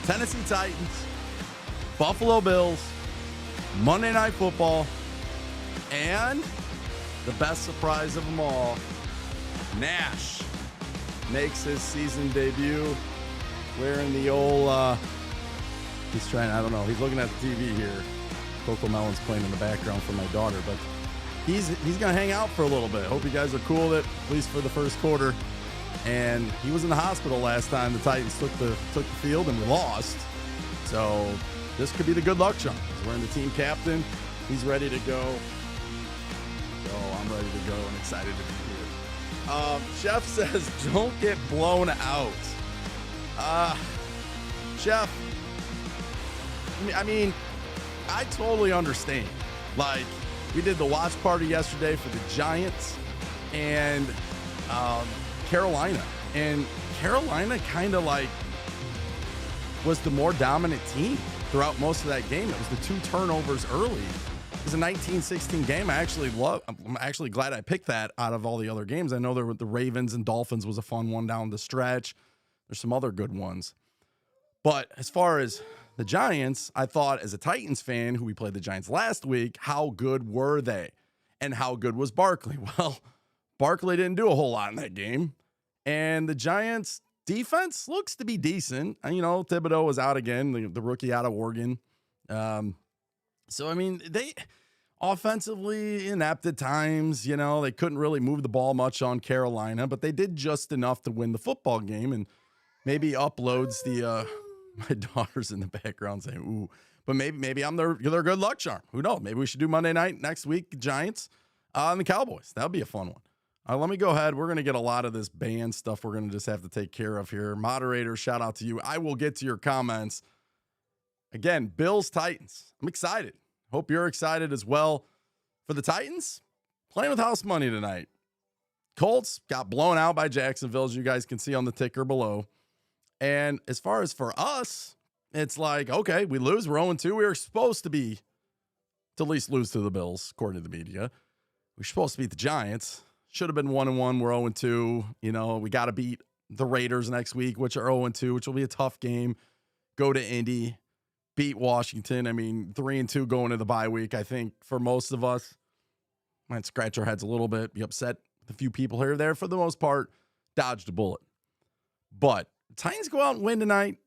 Tennessee Titans, Buffalo Bills, Monday Night Football, and the best surprise of them all, Nash makes his season debut wearing the old, he's trying, I don't know, he's looking at the TV here. Coco Melon's playing in the background for my daughter, but he's going to hang out for a little bit. Hope you guys are cool with it, at least for the first quarter. And he was in the hospital last time the Titans took the field and we lost. So this could be the good luck charm. He's wearing the team captain. He's ready to go. So I'm ready to go and excited to be here. Chef says, don't get blown out. Chef, I mean, I totally understand. Like, we did the watch party yesterday for the Giants and Carolina. And Carolina kind of like was the more dominant team throughout most of that game. It was the 2 turnovers early. It was a 19-16 game. I'm actually glad I picked that out of all the other games. I know there were the Ravens and Dolphins was a fun one down the stretch. There's some other good ones. But as far as the Giants, I thought as a Titans fan who we played the Giants last week, how good were they? And how good was Barkley? Well, Barkley didn't do a whole lot in that game. And the Giants defense looks to be decent. And, you know, Thibodeau was out again, the rookie out of Oregon. So, I mean, they offensively inept at times, you know, they couldn't really move the ball much on Carolina, but they did just enough to win the football game. And maybe uploads the, my daughter's in the background saying, ooh, but maybe I'm their good luck charm. Who knows? Maybe we should do Monday night next week, Giants and the Cowboys. That'll be a fun one. Let me go ahead. We're going to get a lot of this band stuff we're going to just have to take care of here. Moderator, shout out to you. I will get to your comments. Again, Bills, Titans. I'm excited. Hope you're excited as well. For the Titans, playing with house money tonight. Colts got blown out by Jacksonville, as you guys can see on the ticker below. And as far as for us, it's like, okay, we lose. We're 0-2. We were supposed to at least lose to the Bills, according to the media. We're supposed to beat the Giants. Should have been 1-1. We're 0-2. You know, we got to beat the Raiders next week, which are 0-2, which will be a tough game. Go to Indy, beat Washington. I mean, 3-2 going to the bye week. I think for most of us, might scratch our heads a little bit, be upset with a few people here or there. For the most part, dodged a bullet. But Titans go out and win tonight.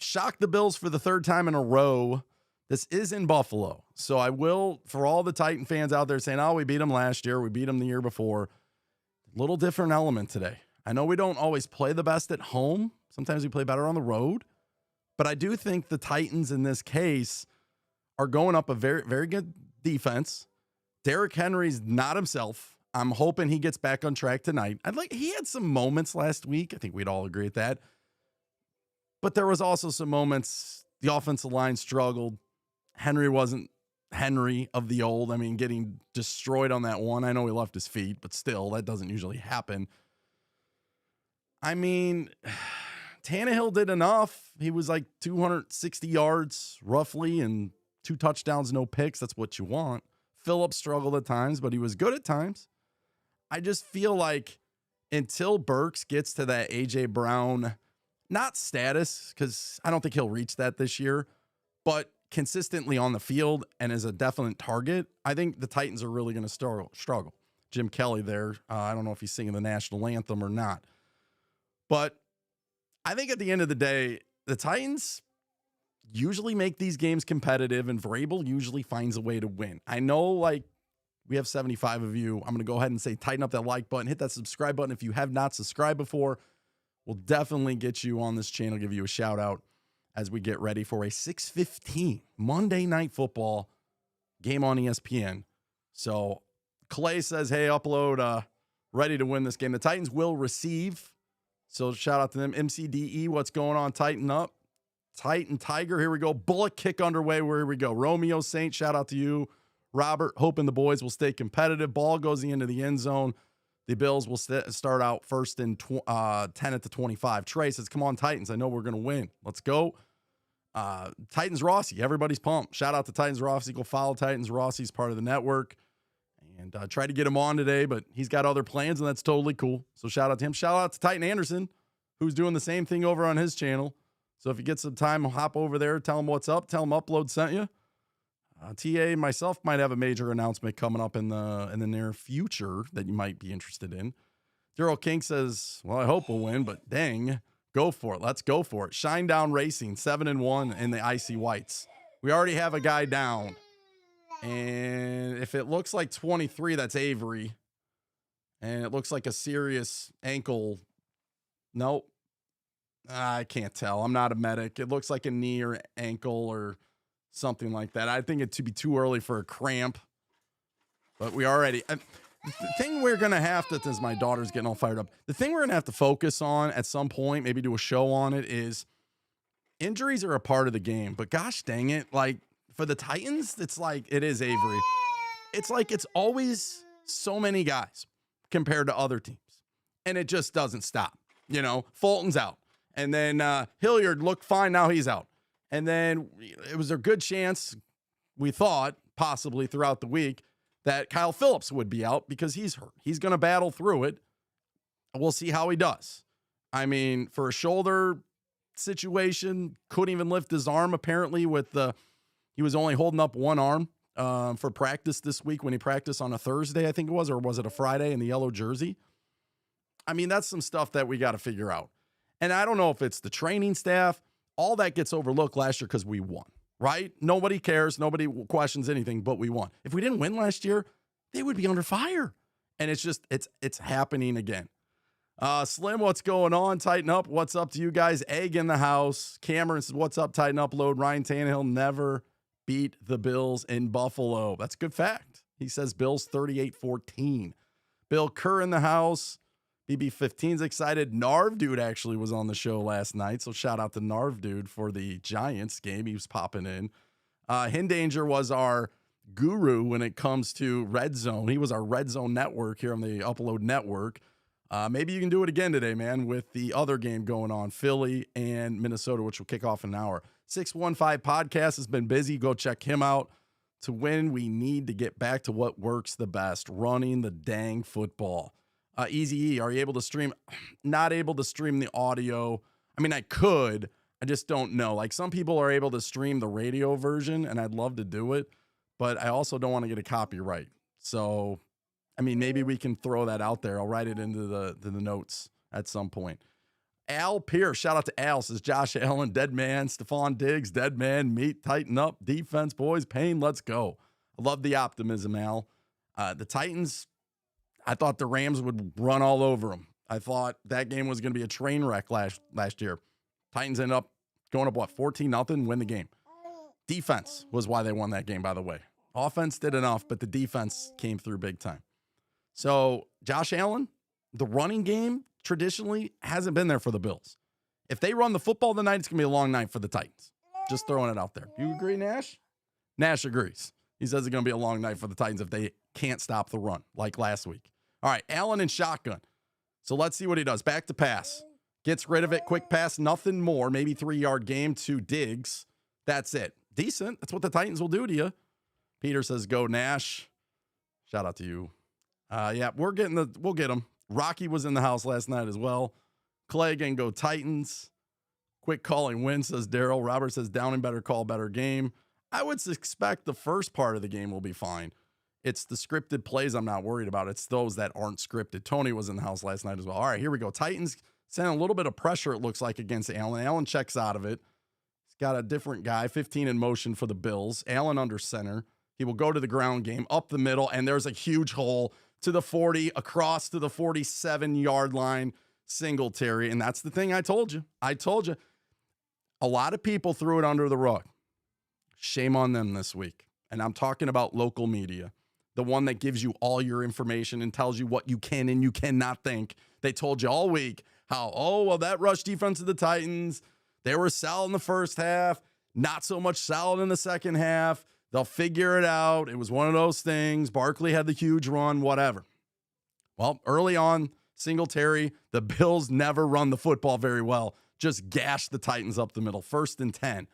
Shock the Bills for the 3rd time in a row. This is in Buffalo. So I will, for all the Titan fans out there saying, oh, we beat them last year, we beat them the year before. Little different element today. I know we don't always play the best at home. Sometimes we play better on the road. But I do think the Titans in this case are going up a very, very good defense. Derrick Henry's not himself. I'm hoping he gets back on track tonight. He had some moments last week. I think we'd all agree with that. But there was also some moments the offensive line struggled. Henry wasn't Henry of the old. I mean, getting destroyed on that one. I know he left his feet, but still, that doesn't usually happen. I mean, Tannehill did enough. He was like 260 yards roughly and 2 touchdowns, no picks. That's what you want. Phillips struggled at times, but he was good at times. I just feel like until Burks gets to that A.J. Brown, not status, because I don't think he'll reach that this year, but consistently on the field and as a definite target, I think the Titans are really going to struggle. Jim Kelly there, I don't know if he's singing the national anthem or not. But I think at the end of the day, the Titans usually make these games competitive, and Vrabel usually finds a way to win. I know, like, we have 75 of you. I'm going to go ahead and say tighten up that like button, hit that subscribe button if you have not subscribed before. We'll definitely get you on this channel, give you a shout out as we get ready for a 6:15 Monday Night Football game on ESPN. So Clay says, hey, upload, ready to win this game. The Titans will receive. So shout out to them. MCDE, what's going on? Tighten up. Titan Tiger, here we go. Bullet kick underway. Here we go. Romeo Saint, shout out to you. Robert, hoping the boys will stay competitive. Ball goes into the end zone. The Bills will start out first and 10 at the 25. Trey says, come on, Titans. I know we're going to win. Let's go. Titans Rossi, everybody's pumped. Shout out to Titans Rossi. Go follow Titans Rossi. He's part of the network. And tried to get him on today, but he's got other plans, and that's totally cool. So shout out to him. Shout out to Titan Anderson, who's doing the same thing over on his channel. So if you get some time, hop over there, tell them what's up, tell them Upload sent you. TA, myself, might have a major announcement coming up in the near future that you might be interested in. Daryl King says, well, I hope we'll win, but dang, go for it. Let's go for it. Shinedown Racing, 7-1 in the Icy Whites. We already have a guy down. And if it looks like 23, that's Avery. And it looks like a serious ankle. Nope. I can't tell. I'm not a medic. It looks like a knee or ankle or something like that. I think it to be too early for a cramp. But we already... The thing we're going to have to, as my daughter's getting all fired up, the thing we're going to have to focus on at some point, maybe do a show on it, is injuries are a part of the game. But gosh dang it, like for the Titans, it's like it is Avery. It's like it's always so many guys compared to other teams. And it just doesn't stop. You know, Fulton's out. And then Hilliard looked fine. Now he's out. And then it was a good chance, we thought, possibly throughout the week, that Kyle Phillips would be out because he's hurt. He's going to battle through it. We'll see how he does. I mean, for a shoulder situation, couldn't even lift his arm apparently he was only holding up one arm for practice this week when he practiced on a Thursday, I think it was, or was it a Friday in the yellow jersey? I mean, that's some stuff that we got to figure out. And I don't know if it's the training staff. All that gets overlooked last year because we won. Right? Nobody cares. Nobody questions anything, but we won. If we didn't win last year, they would be under fire. And it's just, it's happening again. Slim, what's going on? Tighten up. What's up to you guys? Egg in the house. Cameron says, what's up? Tighten up. Load. Ryan Tannehill never beat the Bills in Buffalo. That's a good fact. He says Bills 38-14. Bill Kerr in the house. BB15's excited. Narv Dude actually was on the show last night, so shout out to Narv Dude for the Giants game. He was popping in. Hindanger was our guru when it comes to Red Zone. He was our Red Zone network here on the Upload Network. Maybe you can do it again today, man, with the other game going on, Philly and Minnesota, which will kick off in an hour. 615 Podcast has been busy. Go check him out. To win, we need to get back to what works the best, running the dang football. Easy E, are you able to stream? Not able to stream the audio. I mean, I could. I just don't know. Like some people are able to stream the radio version, and I'd love to do it, but I also don't want to get a copyright. So, I mean, maybe we can throw that out there. I'll write it into the notes at some point. Al Pierce, shout out to Al, says Josh Allen, dead man. Stephon Diggs, dead man. Meat, tighten up. Defense, boys. Payne, let's go. I love the optimism, Al. The Titans, I thought the Rams would run all over them. I thought that game was going to be a train wreck last year. Titans ended up going up, 14-0, win the game. Defense was why they won that game, by the way. Offense did enough, but the defense came through big time. So Josh Allen, the running game traditionally hasn't been there for the Bills. If they run the football tonight, it's going to be a long night for the Titans. Just throwing it out there. You agree, Nash? Nash agrees. He says it's going to be a long night for the Titans if they can't stop the run like last week. All right, Allen in shotgun. So let's see what he does. Back to pass. Gets rid of it. Quick pass. Nothing more. Maybe 3-yard game to Diggs. That's it. Decent. That's what the Titans will do to you. Peter says, go Nash. Shout out to you. Yeah, we'll get him. Rocky was in the house last night as well. Clay again, go Titans. Quick calling win, says Daryl. Robert says Downing better call, better game. I would expect the first part of the game will be fine. It's the scripted plays I'm not worried about. It's those that aren't scripted. Tony was in the house last night as well. All right, here we go. Titans sending a little bit of pressure, it looks like, against Allen. Allen checks out of it. He's got a different guy, 15 in motion for the Bills. Allen under center. He will go to the ground game, up the middle, and there's a huge hole to the 40, across to the 47-yard line, Singletary. And that's the thing I told you. A lot of people threw it under the rug. Shame on them this week. And I'm talking about local media, the one that gives you all your information and tells you what you can and you cannot think. They told you all week how, that rush defense of the Titans, they were solid in the first half, not so much solid in the second half. They'll figure it out. It was one of those things. Barkley had the huge run, whatever. Well, early on, Singletary, the Bills never run the football very well. Just gash the Titans up the middle. 1st and 10.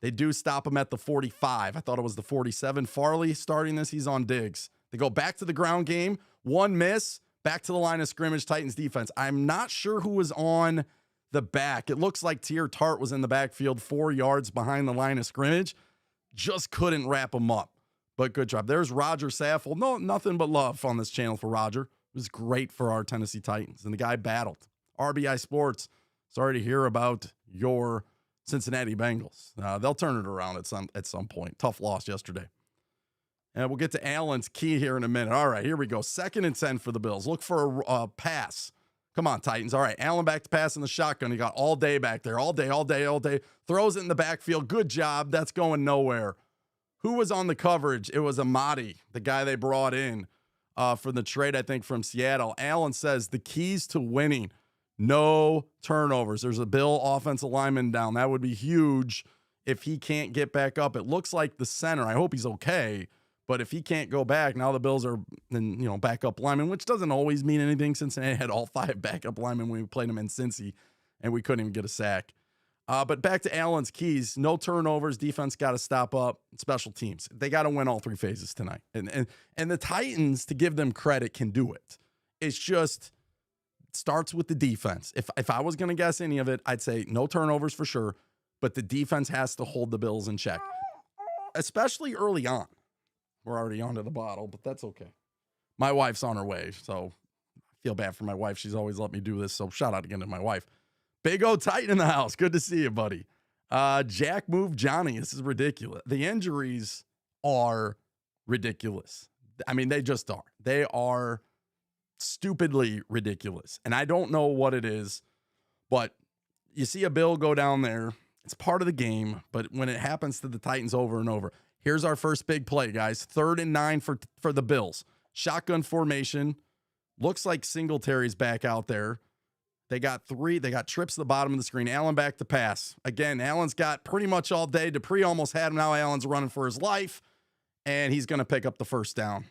They do stop him at the 45. I thought it was the 47. Farley starting this. He's on Diggs. They go back to the ground game. One miss. Back to the line of scrimmage. Titans defense. I'm not sure who was on the back. It looks like Tier Tart was in the backfield 4 yards behind the line of scrimmage. Just couldn't wrap him up. But good job. There's Roger Saffold. No, nothing but love on this channel for Roger. It was great for our Tennessee Titans. And the guy battled. RBI Sports, sorry to hear about your Cincinnati Bengals. They'll turn it around at some point. Tough loss yesterday. And we'll get to Allen's key here in a minute. All right, here we go. 2nd and 10 for the Bills. Look for a pass. Come on, Titans. All right, Allen back to pass in the shotgun. He got all day back there. All day. Throws it in the backfield. Good job. That's going nowhere. Who was on the coverage? It was Amadi, the guy they brought in for the trade, I think, from Seattle. Allen says the keys to winning, no turnovers. There's a Bill offensive lineman down. That would be huge if he can't get back up. It looks like the center. I hope he's okay. But if he can't go back, now the Bills are, backup linemen, which doesn't always mean anything. Cincinnati had all 5 backup linemen when we played them in Cincy, and we couldn't even get a sack. But back to Allen's keys, no turnovers. Defense got to stop up. Special teams, they got to win all 3 phases tonight. And the Titans, to give them credit, can do it. It's just starts with the defense. If I was going to guess any of it, I'd say no turnovers for sure. But the defense has to hold the Bills in check, especially early on. We're already onto the bottle, but that's okay. My wife's on her way, so I feel bad for my wife. She's always let me do this, so shout out again to my wife. Big O Titan in the house. Good to see you, buddy. Jack moved Johnny. This is ridiculous. The injuries are ridiculous. I mean, they just are. They are stupidly ridiculous. And I don't know what it is, but you see a Bill go down there. It's part of the game, but when it happens to the Titans over and over, here's our first big play, guys. 3rd and 9 for the Bills. Shotgun formation. Looks like Singletary's back out there. They got 3. They got trips to the bottom of the screen. Allen back to pass. Again, Allen's got pretty much all day. Dupree almost had him. Now Allen's running for his life, and he's going to pick up the first down.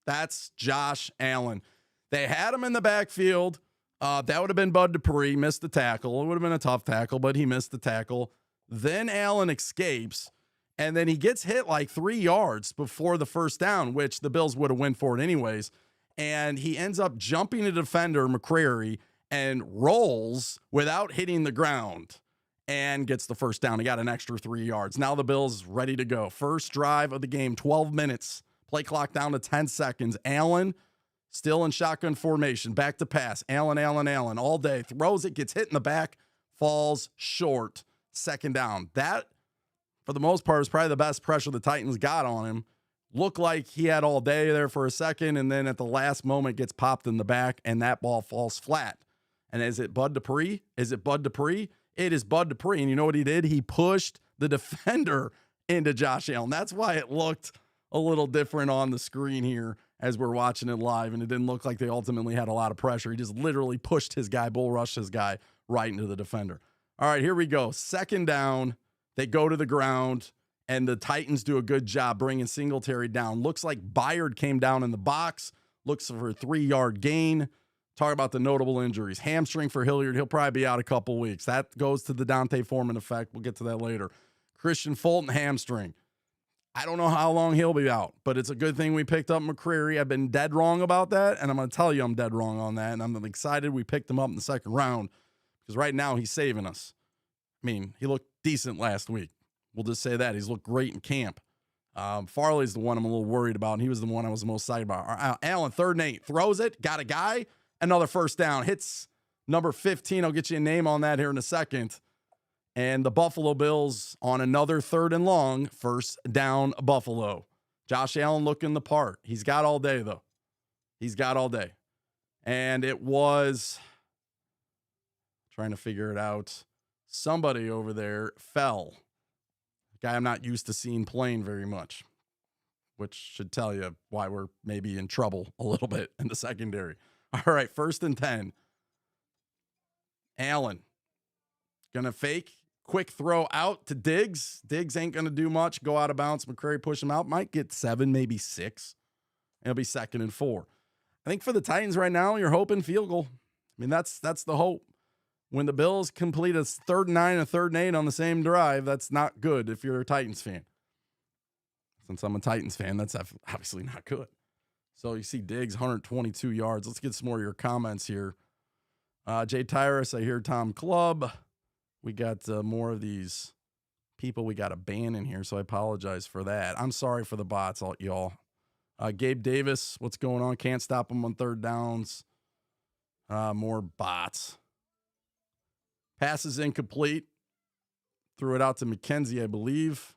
That's Josh Allen. They had him in the backfield. That would have been Bud Dupree. Missed the tackle. It would have been a tough tackle, but he missed the tackle. Then Allen escapes. And then he gets hit like 3 yards before the first down, which the Bills would have went for it anyways. And he ends up jumping a defender, McCrary, and rolls without hitting the ground and gets the first down. He got an extra 3 yards. Now the Bills ready to go. First drive of the game, 12 minutes. Play clock down to 10 seconds. Allen still in shotgun formation. Back to pass. Allen all day. Throws it, gets hit in the back, falls short. 2nd down. That, for the most part, is probably the best pressure the Titans got on him. Looked like he had all day there for a second, and then at the last moment gets popped in the back, and that ball falls flat. And is it Bud Dupree? Is it Bud Dupree? It is Bud Dupree. And you know what he did? He pushed the defender into Josh Allen. That's why it looked a little different on the screen here as we're watching it live, and it didn't look like they ultimately had a lot of pressure. He just literally pushed his guy, bull rushed his guy right into the defender. All right, here we go. 2nd down. They go to the ground, and the Titans do a good job bringing Singletary down. Looks like Byard came down in the box. Looks for a 3-yard gain. Talk about the notable injuries. Hamstring for Hilliard. He'll probably be out a couple weeks. That goes to the Dante Foreman effect. We'll get to that later. Christian Fulton, hamstring. I don't know how long he'll be out, but it's a good thing we picked up McCrary. I've been dead wrong about that, and I'm going to tell you I'm dead wrong on that, and I'm excited we picked him up in the 2nd round because right now he's saving us. I mean, he looked decent last week. We'll just say that. He's looked great in camp. Farley's the one I'm a little worried about, and he was the one I was the most excited about. Allen, 3rd and 8. Throws it. Got a guy. Another first down. Hits number 15. I'll get you a name on that here in a second. And the Buffalo Bills on another 3rd and long. First down, Buffalo. Josh Allen looking the part. He's got all day, though. He's got all day. And it was, trying to figure it out, somebody over there fell. A guy I'm not used to seeing playing very much, which should tell you why we're maybe in trouble a little bit in the secondary. All right, 1st and 10. Allen gonna fake. Quick throw out to Diggs. Diggs ain't gonna do much. Go out of bounds. McCrary push him out. Might get 7, maybe 6. It'll be 2nd and 4. I think for the Titans right now, you're hoping field goal. I mean, that's the hope. When the Bills complete a 3rd and 9 and a 3rd and 8 on the same drive, that's not good if you're a Titans fan. Since I'm a Titans fan, that's obviously not good. So you see Diggs, 122 yards. Let's get some more of your comments here. Jay Tyrus, I hear Tom Club. We got more of these people we got to ban in here, so I apologize for that. I'm sorry for the bots, y'all. Gabe Davis, what's going on? Can't stop him on third downs. More bots. Pass is incomplete. Threw it out to McKenzie, I believe.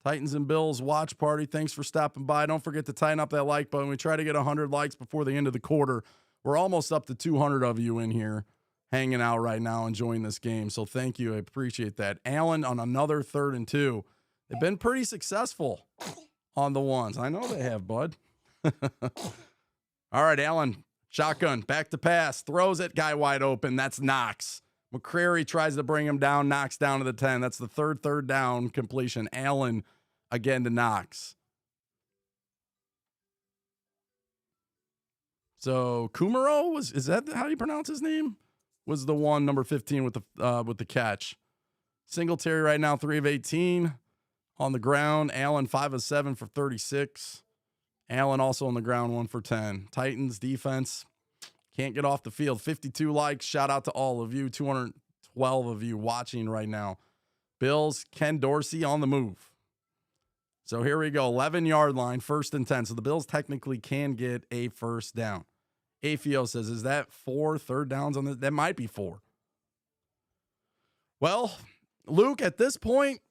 Titans and Bills watch party. Thanks for stopping by. Don't forget to tighten up that like button. We try to get 100 likes before the end of the quarter. We're almost up to 200 of you in here hanging out right now, enjoying this game. So thank you. I appreciate that. Allen on another 3rd and 2. They've been pretty successful on the ones. I know they have, bud. All right, Allen. Shotgun. Back to pass. Throws it. Guy wide open. That's Knox. McCrary tries to bring him down. Knox down to the 10. That's the third down completion. Allen again to Knox. So Kumaro is that how you pronounce his name? Was the one, number 15 with the catch. Singletary right now 3 of 18 on the ground. Allen 5 of 7 for 36. Allen also on the ground 1 for 10. Titans defense can't get off the field. 52 likes. Shout out to all of you. 212 of you watching right now. Bills, Ken Dorsey on the move. So here we go. 11-yard line, 1st and 10. So the Bills technically can get a first down. AFIO says, is that 4 third downs on this? That might be 4. Well, Luke, at this point,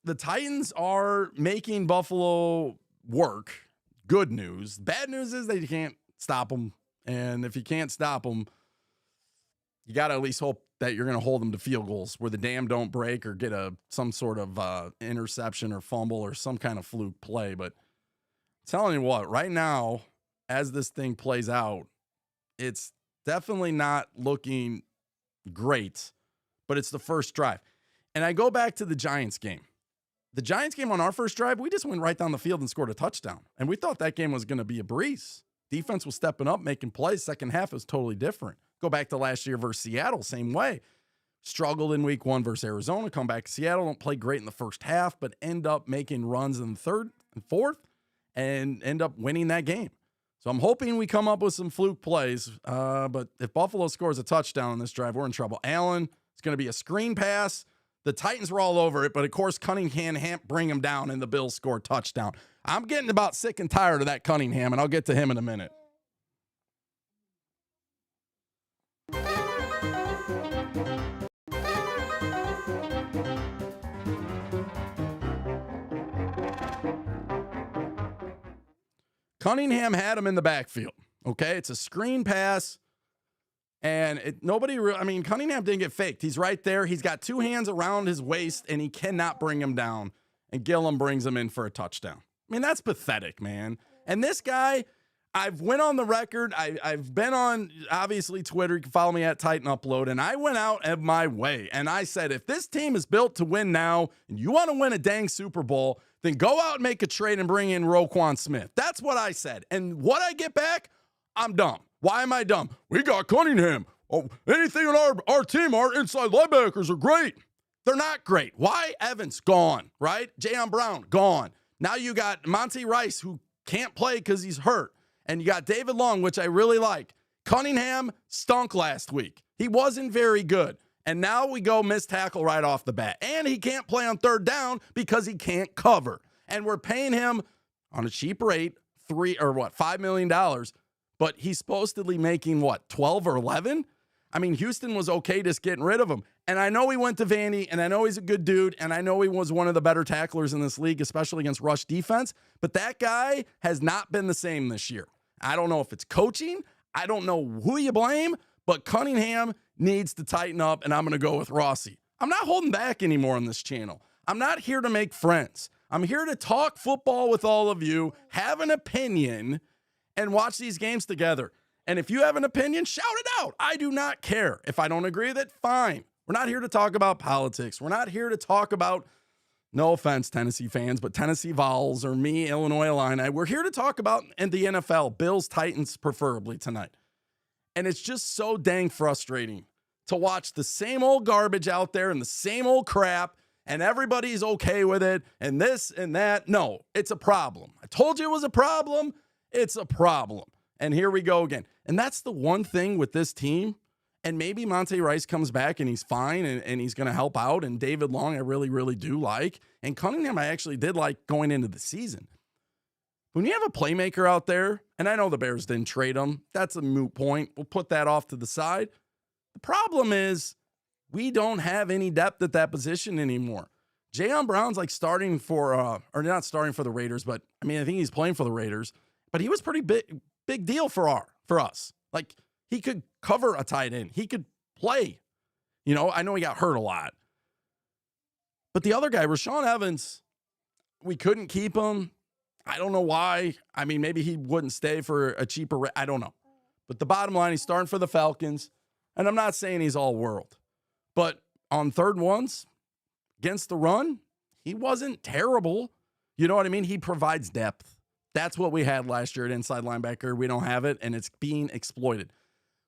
the Titans are making Buffalo work. Good news. Bad news is they can't stop them. And if you can't stop them, you got to at least hope that you're going to hold them to field goals where the dam don't break or get some sort of interception or fumble or some kind of fluke play. But I'm telling you what, right now, as this thing plays out, it's definitely not looking great, but it's the first drive. And I go back to the Giants game. The Giants game on our first drive, we just went right down the field and scored a touchdown. And we thought that game was going to be a breeze. Defense was stepping up, making plays. Second half was totally different. Go back to last year versus Seattle, same way. Struggled in week 1 versus Arizona. Come back to Seattle, don't play great in the first half, but end up making runs in the 3rd and 4th and end up winning that game. So I'm hoping we come up with some fluke plays. But if Buffalo scores a touchdown on this drive, we're in trouble. Allen, it's going to be a screen pass. The Titans were all over it, but of course Cunningham bring him down and the Bills score a touchdown. I'm getting about sick and tired of that Cunningham, and I'll get to him in a minute. Cunningham had him in the backfield. Okay, it's a screen pass. And Cunningham didn't get faked. He's right there. He's got 2 hands around his waist, and he cannot bring him down. And Gillum brings him in for a touchdown. I mean, that's pathetic, man. And this guy, I've went on the record. I've been on, obviously, Twitter. You can follow me at Titan Upload. And I went out of my way. And I said, if this team is built to win now, and you want to win a dang Super Bowl, then go out and make a trade and bring in Roquan Smith. That's what I said. And what I get back, I'm dumb. Why am I dumb? We got Cunningham. Oh, anything on our team, our inside linebackers are great. They're not great. Why? Evans, gone, right? Jayon Brown, gone. Now you got Monty Rice, who can't play because he's hurt. And you got David Long, which I really like. Cunningham stunk last week. He wasn't very good. And now we go missed tackle right off the bat. And he can't play on 3rd down because he can't cover. And we're paying him on a cheap rate, $5 million. But he's supposedly making, 12 or 11? I mean, Houston was okay just getting rid of him. And I know he went to Vandy, and I know he's a good dude, and I know he was one of the better tacklers in this league, especially against rush defense. But that guy has not been the same this year. I don't know if it's coaching. I don't know who you blame, but Cunningham needs to tighten up, and I'm going to go with Rossi. I'm not holding back anymore on this channel. I'm not here to make friends. I'm here to talk football with all of you, have an opinion, and watch these games together. And if you have an opinion, shout it out. I do not care. If I don't agree with it, fine. We're not here to talk about politics. We're not here to talk about, no offense, Tennessee fans, but Tennessee Vols or me, Illinois Illini. We're here to talk about in the NFL, Bills, Titans, preferably tonight. And it's just so dang frustrating to watch the same old garbage out there and the same old crap and everybody's okay with it and this and that. No, it's a problem. I told you it was a problem. It's a problem. And here we go again. And that's the one thing with this team. And maybe Monte Rice comes back and he's fine and he's going to help out. And David Long, I really, really do like. And Cunningham, I actually did like going into the season. When you have a playmaker out there, and I know the Bears didn't trade him, that's a moot point. We'll put that off to the side. The problem is we don't have any depth at that position anymore. Jayon Brown's like starting for, or not starting for the Raiders, but I mean, I think he's playing for the Raiders. But he was pretty big deal for us. Like, he could cover a tight end. He could play. You know, I know he got hurt a lot. But the other guy, Rashaan Evans, we couldn't keep him. I don't know why. I mean, maybe he wouldn't stay for a cheaper rate. I don't know. But the bottom line, he's starting for the Falcons. And I'm not saying he's all world. But on third ones, against the run, he wasn't terrible. You know what I mean? He provides depth. That's what we had last year at inside linebacker. We don't have it, and it's being exploited.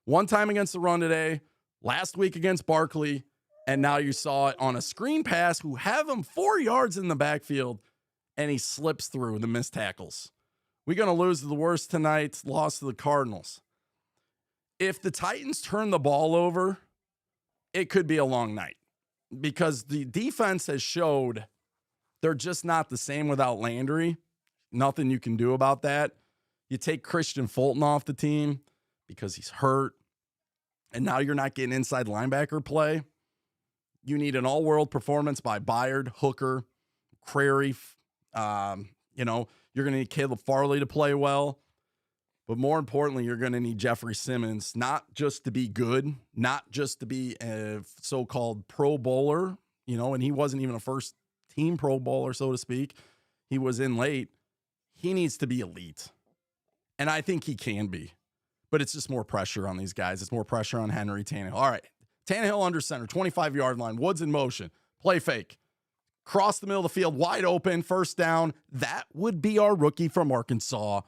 One time against the run today, last week against Barkley, and now you saw it on a screen pass who have him 4 yards in the backfield, and he slips through the missed tackles. We're going to lose to the worst tonight, loss to the Cardinals. If the Titans turn the ball over, it could be a long night because the defense has showed they're just not the same without Landry. Nothing you can do about that. You take Christian Fulton off the team because he's hurt, and now you're not getting inside linebacker play. You need an all-world performance by Byard, Hooker, Crary. You're going to need Caleb Farley to play well. But more importantly, you're going to need Jeffrey Simmons, not just to be good, not just to be a so-called Pro Bowler, and he wasn't even a first-team Pro Bowler, so to speak. He was in late. He needs to be elite. And I think he can be. But it's just more pressure on these guys. It's more pressure on Henry Tannehill. All right. Tannehill under center, 25-yard line. Woods in motion. Play fake. Cross the middle of the field. Wide open. First down. That would be our rookie from Arkansas,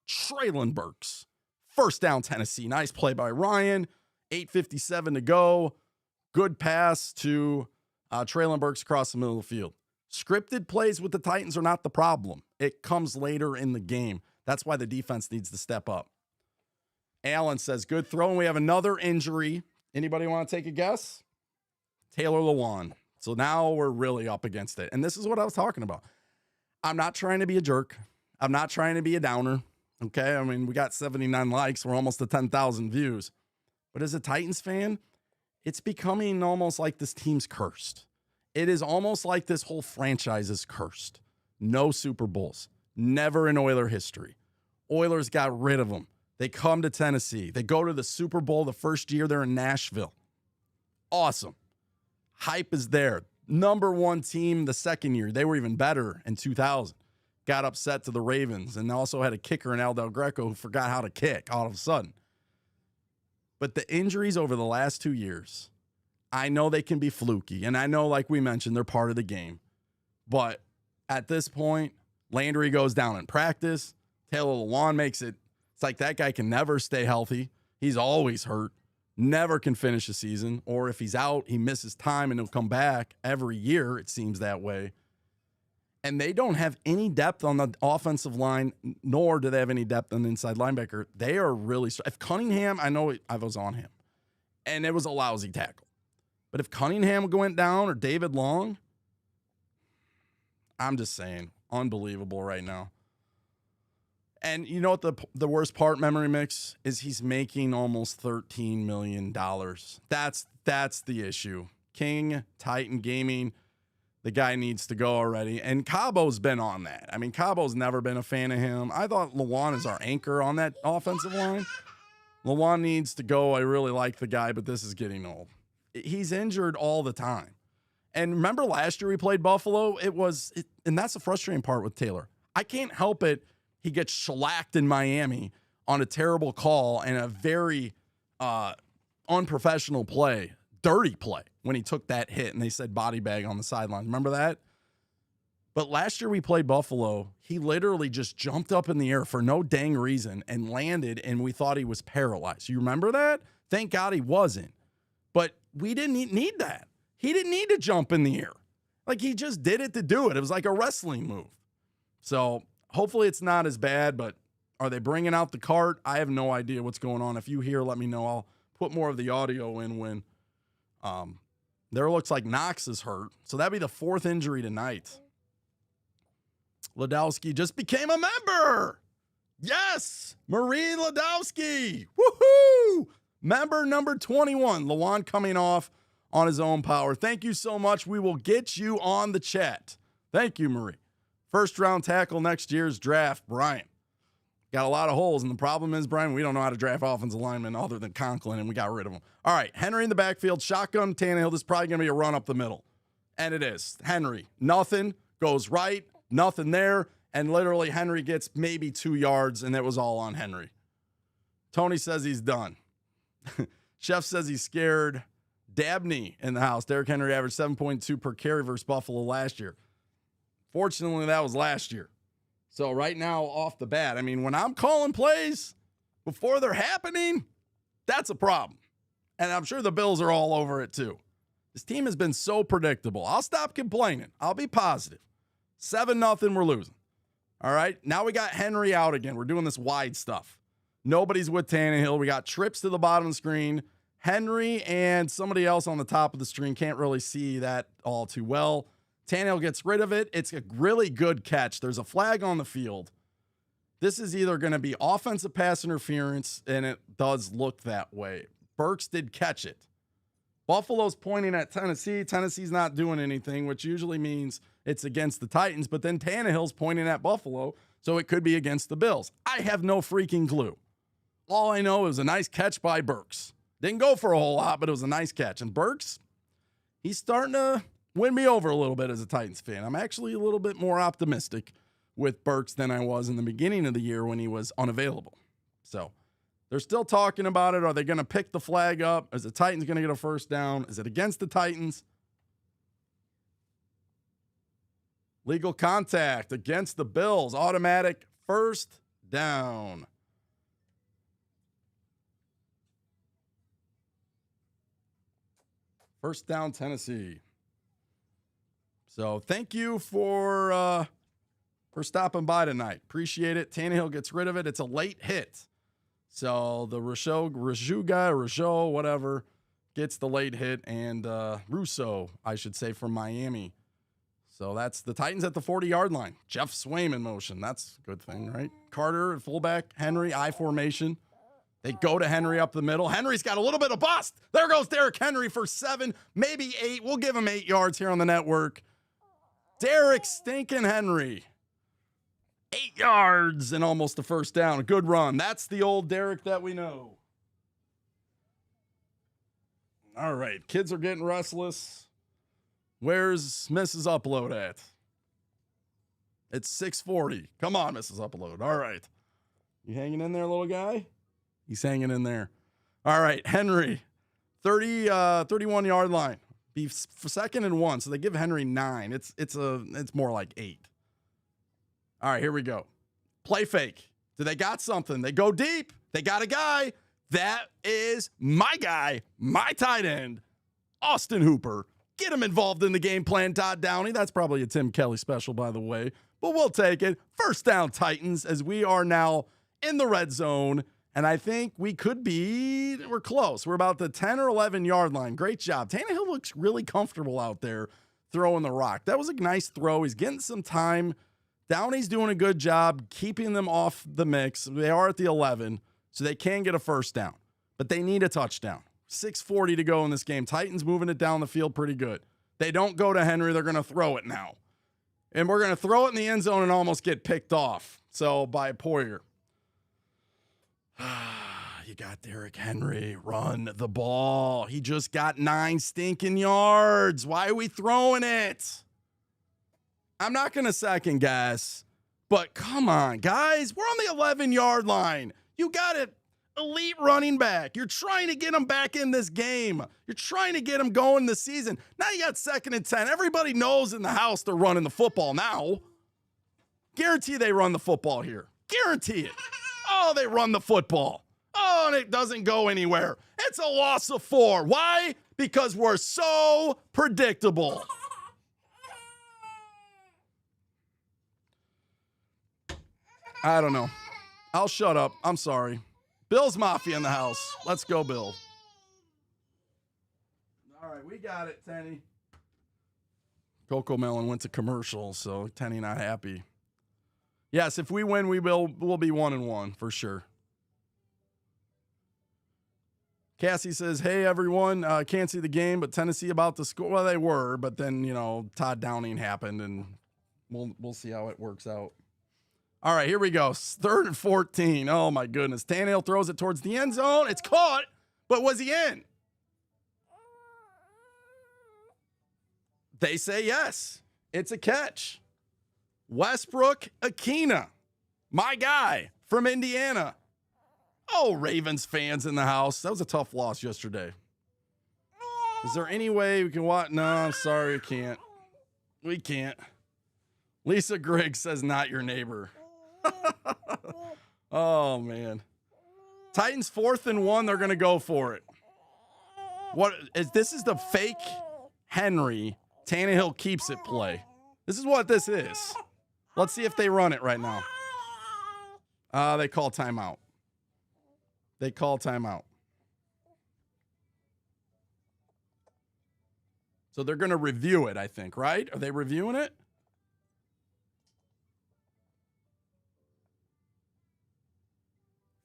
Treylon Burks. First down, Tennessee. Nice play by Ryan. 8:57 to go. Good pass to Treylon Burks across the middle of the field. Scripted plays with the Titans are not the problem. It comes later in the game. That's why the defense needs to step up. Allen says, good throw, and we have another injury. Anybody want to take a guess? Taylor Lewan. So now we're really up against it. And this is what I was talking about. I'm not trying to be a jerk. I'm not trying to be a downer. Okay? I mean, we got 79 likes. We're almost to 10,000 views. But as a Titans fan, it's becoming almost like this team's cursed. It is almost like this whole franchise is cursed. No Super Bowls. Never in Oiler history. Oilers got rid of them. They come to Tennessee. They go to the Super Bowl the first year they're in Nashville. Awesome. Hype is there. Number one team the second year. They were even better in 2000. Got upset to the Ravens and also had a kicker in Al Del Greco who forgot how to kick all of a sudden. But the injuries over the last 2 years, I know they can be fluky. And I know, like we mentioned, they're part of the game. But at this point, Landry goes down in practice. Taylor Lewan makes it. It's like that guy can never stay healthy. He's always hurt. Never can finish a season. Or if he's out, he misses time and he'll come back every year. It seems that way. And they don't have any depth on the offensive line, nor do they have any depth on the inside linebacker. They are really – if Cunningham – I know I was on him. And it was a lousy tackle. But if Cunningham went down or David Long, I'm just saying, unbelievable right now. And you know what the worst part, Memory Mix, is he's making almost $13 million. That's the issue. King, Titan Gaming, the guy needs to go already. And Cabo's been on that. I mean, Cabo's never been a fan of him. I thought Lewan is our anchor on that offensive line. Lewan needs to go. I really like the guy, but this is getting old. He's injured all the time. And remember last year we played Buffalo? And that's the frustrating part with Taylor. I can't help it. He gets shellacked in Miami on a terrible call and a very unprofessional play, dirty play, when he took that hit and they said body bag on the sideline. Remember that? But last year we played Buffalo. He literally just jumped up in the air for no dang reason and landed, and we thought he was paralyzed. You remember that? Thank God he wasn't. But we didn't need that. He didn't need to jump in the air. Like, he just did it to do it. It was like a wrestling move. So hopefully it's not as bad, but are they bringing out the cart? I have no idea what's going on. If you hear, let me know. I'll put more of the audio in when there looks like Knox is hurt. So that'd be the 4th injury tonight. Ladowski just became a member. Yes, Marie Ladowski. Woohoo! Member number 21. Lawan coming off on his own power. Thank you so much. We will get you on the chat. Thank you, Marie. First round tackle next year's draft, Brian. Got a lot of holes, and the problem is, Brian, we don't know how to draft offensive linemen other than Conklin, and we got rid of them. All right, Henry in the backfield, shotgun, Tannehill. This is probably going to be a run up the middle. And it is. Henry, nothing, goes right, nothing there, and literally Henry gets maybe 2 yards, and it was all on Henry. Tony says he's done. Chef says he's scared. Dabney in the house. Derrick Henry averaged 7.2 per carry versus Buffalo last year. Fortunately, that was last year. So right now, off the bat, I mean, when I'm calling plays before they're happening, that's a problem. And I'm sure the Bills are all over it too. This team has been so predictable. I'll stop complaining. I'll be positive. 7-0, we're losing. All right, now we got Henry out again. We're doing this wide stuff. Nobody's with Tannehill. We got trips to the bottom of the screen. Henry and somebody else on the top of the screen. Can't really see that all too well. Tannehill gets rid of it. It's a really good catch. There's a flag on the field. This is either going to be offensive pass interference, and it does look that way. Burks did catch it. Buffalo's pointing at Tennessee. Tennessee's not doing anything, which usually means it's against the Titans. But then Tannehill's pointing at Buffalo, so it could be against the Bills. I have no freaking clue. All I know is a nice catch by Burks. Didn't go for a whole lot, but it was a nice catch. And Burks, he's starting to win me over a little bit as a Titans fan. I'm actually a little bit more optimistic with Burks than I was in the beginning of the year when he was unavailable. So they're still talking about it. Are they going to pick the flag up? Is the Titans going to get a first down? Is it against the Titans? Legal contact against the Bills. Automatic first down. First down, Tennessee. So thank you for stopping by tonight. Appreciate it. Tannehill gets rid of it. It's a late hit. So the Raju guy, Rougeau, whatever, gets the late hit. And Russo, I should say, from Miami. So that's the Titans at the 40-yard line. Jeff Swaim in motion. That's a good thing, right? Carter at fullback. Henry, I formation. They go to Henry up the middle. Henry's got a little bit of bust. There goes Derrick Henry for 7, maybe 8. We'll give him 8 yards here on the network. Derrick stinking Henry. 8 yards and almost a first down. A good run. That's the old Derrick that we know. All right. Kids are getting restless. Where's Mrs. Upload at? It's 6:40. Come on, Mrs. Upload. All right. You hanging in there, little guy? He's hanging in there. All right, Henry, 31-yard line. Be for 2nd and 1, so they give Henry 9. It's more like 8. All right, here we go. Play fake. Do they got something? They go deep. They got a guy. That is my guy, my tight end, Austin Hooper. Get him involved in the game plan, Todd Downey. That's probably a Tim Kelly special, by the way. But we'll take it. First down, Titans, as we are now in the red zone. And I think we're close. We're about the 10 or 11-yard line. Great job. Tannehill looks really comfortable out there throwing the rock. That was a nice throw. He's getting some time. Downey's doing a good job keeping them off the mix. They are at the 11, so they can get a first down. But they need a touchdown. 6:40 to go in this game. Titans moving it down the field pretty good. They don't go to Henry. They're going to throw it now. And we're going to throw it in the end zone and almost get picked off. So by Poyer. You got Derrick Henry. Run the ball. He just got 9 stinking yards. Why are we throwing it? I'm not going to second guess, but come on, guys. We're on the 11-yard line. You got an elite running back. You're trying to get him back in this game. You're trying to get him going this season. Now you got 2nd and 10. Everybody knows in the house they're running the football now. Guarantee they run the football here. Guarantee it. Oh, they run the football. Oh, and it doesn't go anywhere. It's a loss of 4. Why? Because we're so predictable. I don't know. I'll shut up. I'm sorry. Bill's Mafia in the house. Let's go, Bill. All right, we got it, Tenny. Coco Melon went to commercial, so Tenny not happy. Yes, if we win, we'll be 1-1 for sure. Cassie says, hey, everyone, can't see the game, but Tennessee about to score. Well, they were, but then, Todd Downing happened, and we'll see how it works out. All right, here we go. 3rd and 14. Oh, my goodness. Tannehill throws it towards the end zone. It's caught, but was he in? They say yes. It's a catch. Westbrook Akina, my guy from Indiana. Oh, Ravens fans in the house. That was a tough loss yesterday. Is there any way we can watch? No, I'm sorry, we can't. We can't. Lisa Griggs says not your neighbor. Oh, man. Titans 4th and 1. They're going to go for it. This is the fake Henry Tannehill keeps it play. This is what this is. Let's see if they run it right now. They call timeout. They call timeout. So they're going to review it, I think, right? Are they reviewing it?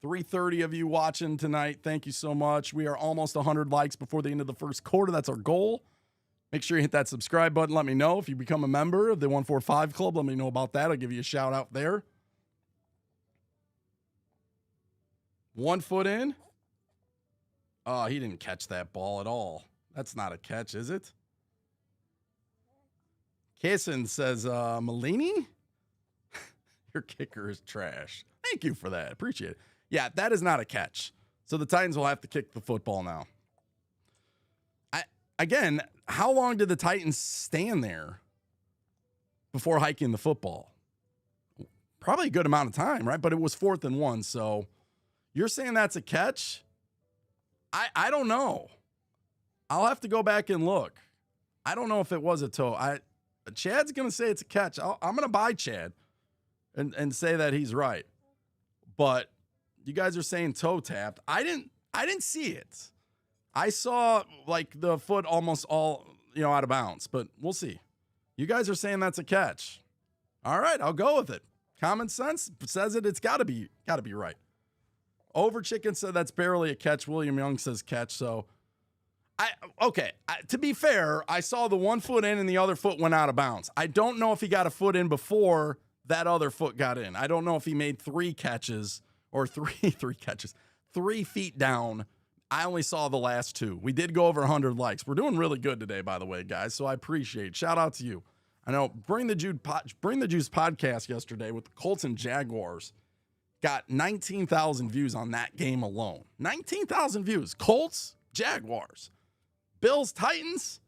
$330 of you watching tonight. Thank you so much. We are almost 100 likes before the end of the first quarter. That's our goal. Make sure you hit that subscribe button. Let me know if you become a member of the 145 Club. Let me know about that. I'll give you a shout out there. 1 foot in. Oh, he didn't catch that ball at all. That's not a catch, is it? Kaysen says, Malini? Your kicker is trash. Thank you for that. Appreciate it. Yeah, that is not a catch. So the Titans will have to kick the football now. Again, how long did the Titans stand there before hiking the football? Probably a good amount of time, right? But it was 4th and 1. So you're saying that's a catch? I don't know. I'll have to go back and look. I don't know if it was a toe. Chad's going to say it's a catch. I'm going to buy Chad and say that he's right. But you guys are saying toe tapped. I didn't see it. I saw like the foot almost all, out of bounds, but we'll see. You guys are saying that's a catch. All right, I'll go with it. Common sense says it's got to be right. Over Chicken said that's barely a catch. William Young says catch. So to be fair, I saw the 1 foot in and the other foot went out of bounds. I don't know if he got a foot in before that other foot got in. I don't know if he made 3 catches or 3 catches, 3 feet down. I only saw the last 2. We did go over 100 likes. We're doing really good today, by the way, guys. So I appreciate it. Shout out to you. I know Bring the Juice podcast yesterday with the Colts and Jaguars got 19,000 views on that game alone. 19,000 views. Colts, Jaguars, Bills, Titans.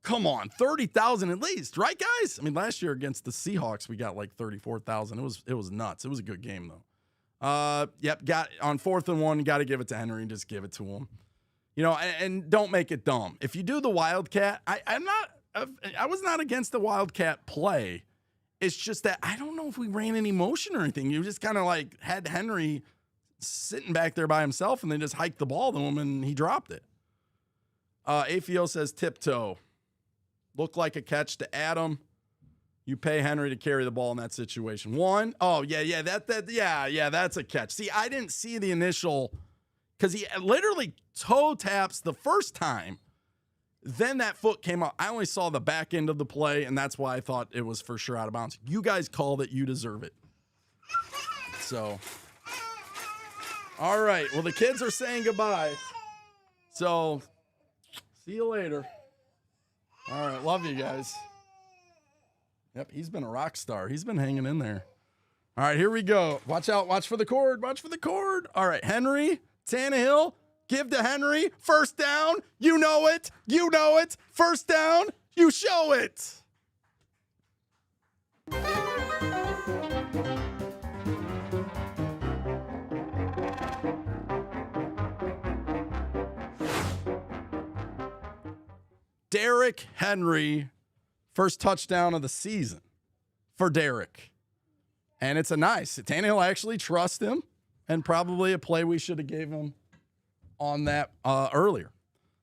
Come on, 30,000 at least, right, guys? I mean, last year against the Seahawks, we got like 34,000. It was nuts. It was a good game though. Yep, got on 4th and 1, got to give it to Henry and just give it to him. And don't make it dumb. If you do the Wildcat, I was not against the Wildcat play. It's just that I don't know if we ran any motion or anything. You just kind of like had Henry sitting back there by himself and then just hiked the ball to him and he dropped it. AFO says tiptoe. Looked like a catch to Adam. You pay Henry to carry the ball in that situation. 1. Oh, yeah, that's a catch. See, I didn't see the initial because he literally toe taps the first time. Then that foot came up. I only saw the back end of the play, and that's why I thought it was for sure out of bounds. You guys called it. You deserve it. So, all right. Well, the kids are saying goodbye. So, see you later. All right. Love you guys. Yep, he's been a rock star. He's been hanging in there. All right, here we go. Watch out. Watch for the cord. Watch for the cord. All right, Henry, Tannehill, give to Henry. First down. You know it. You know it. First down. You show it. Derrick Henry. First touchdown of the season for Derrick. And it's a nice. Tannehill actually trusts him, and probably a play we should have gave him on that earlier.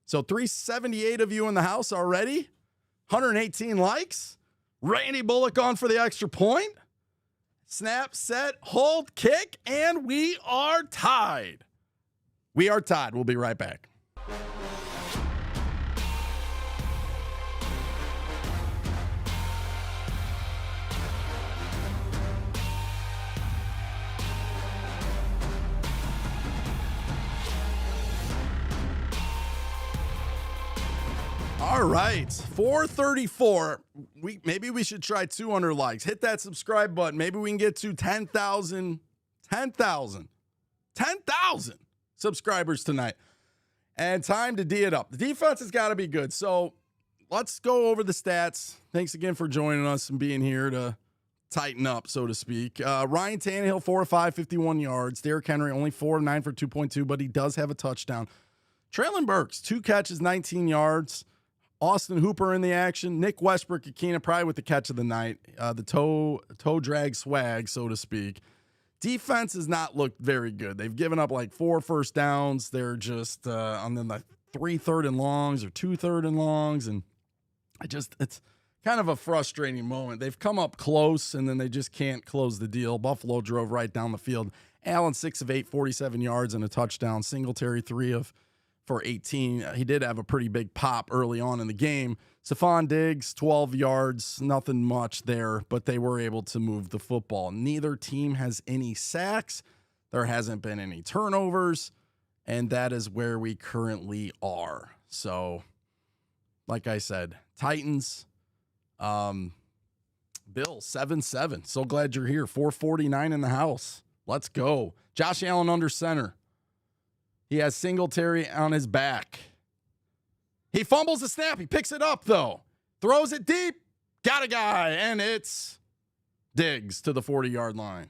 So 378 of you in the house already. 118 likes. Randy Bullock on for the extra point. Snap, set, hold, kick, and we are tied. We are tied. We'll be right back. All right, 434. Maybe we should try 200 likes. Hit that subscribe button. Maybe we can get to 10,000 subscribers tonight. And time to D it up. The defense has got to be good. So let's go over the stats. Thanks again for joining us and being here to tighten up, so to speak. Ryan Tannehill, 4 of 5, 51 yards. Derrick Henry, only 4 of 9 for 2.2, but he does have a touchdown. Treylon Burks, 2 catches, 19 yards. Austin Hooper in the action. Nick Westbrook-Ikhine probably with the catch of the night. The toe drag swag, so to speak. Defense has not looked very good. They've given up like 4 first downs. They're just on the 3 third and longs or 2 third and longs. And it's kind of a frustrating moment. They've come up close and then they just can't close the deal. Buffalo drove right down the field. Allen, 6 of 8, 47 yards and a touchdown. Singletary, 3 for 18. He did have a pretty big pop early on in the game. Stephon Diggs, 12 yards, nothing much there, but they were able to move the football. Neither team has any sacks. There hasn't been any turnovers, and that is where we currently are. So, like I said, Titans, Bills, 7-7. So glad you're here. 449 in the house. Let's go. Josh Allen under center. He has Singletary on his back. He fumbles the snap. He picks it up, though. Throws it deep. Got a guy. And it's Diggs to the 40-yard line.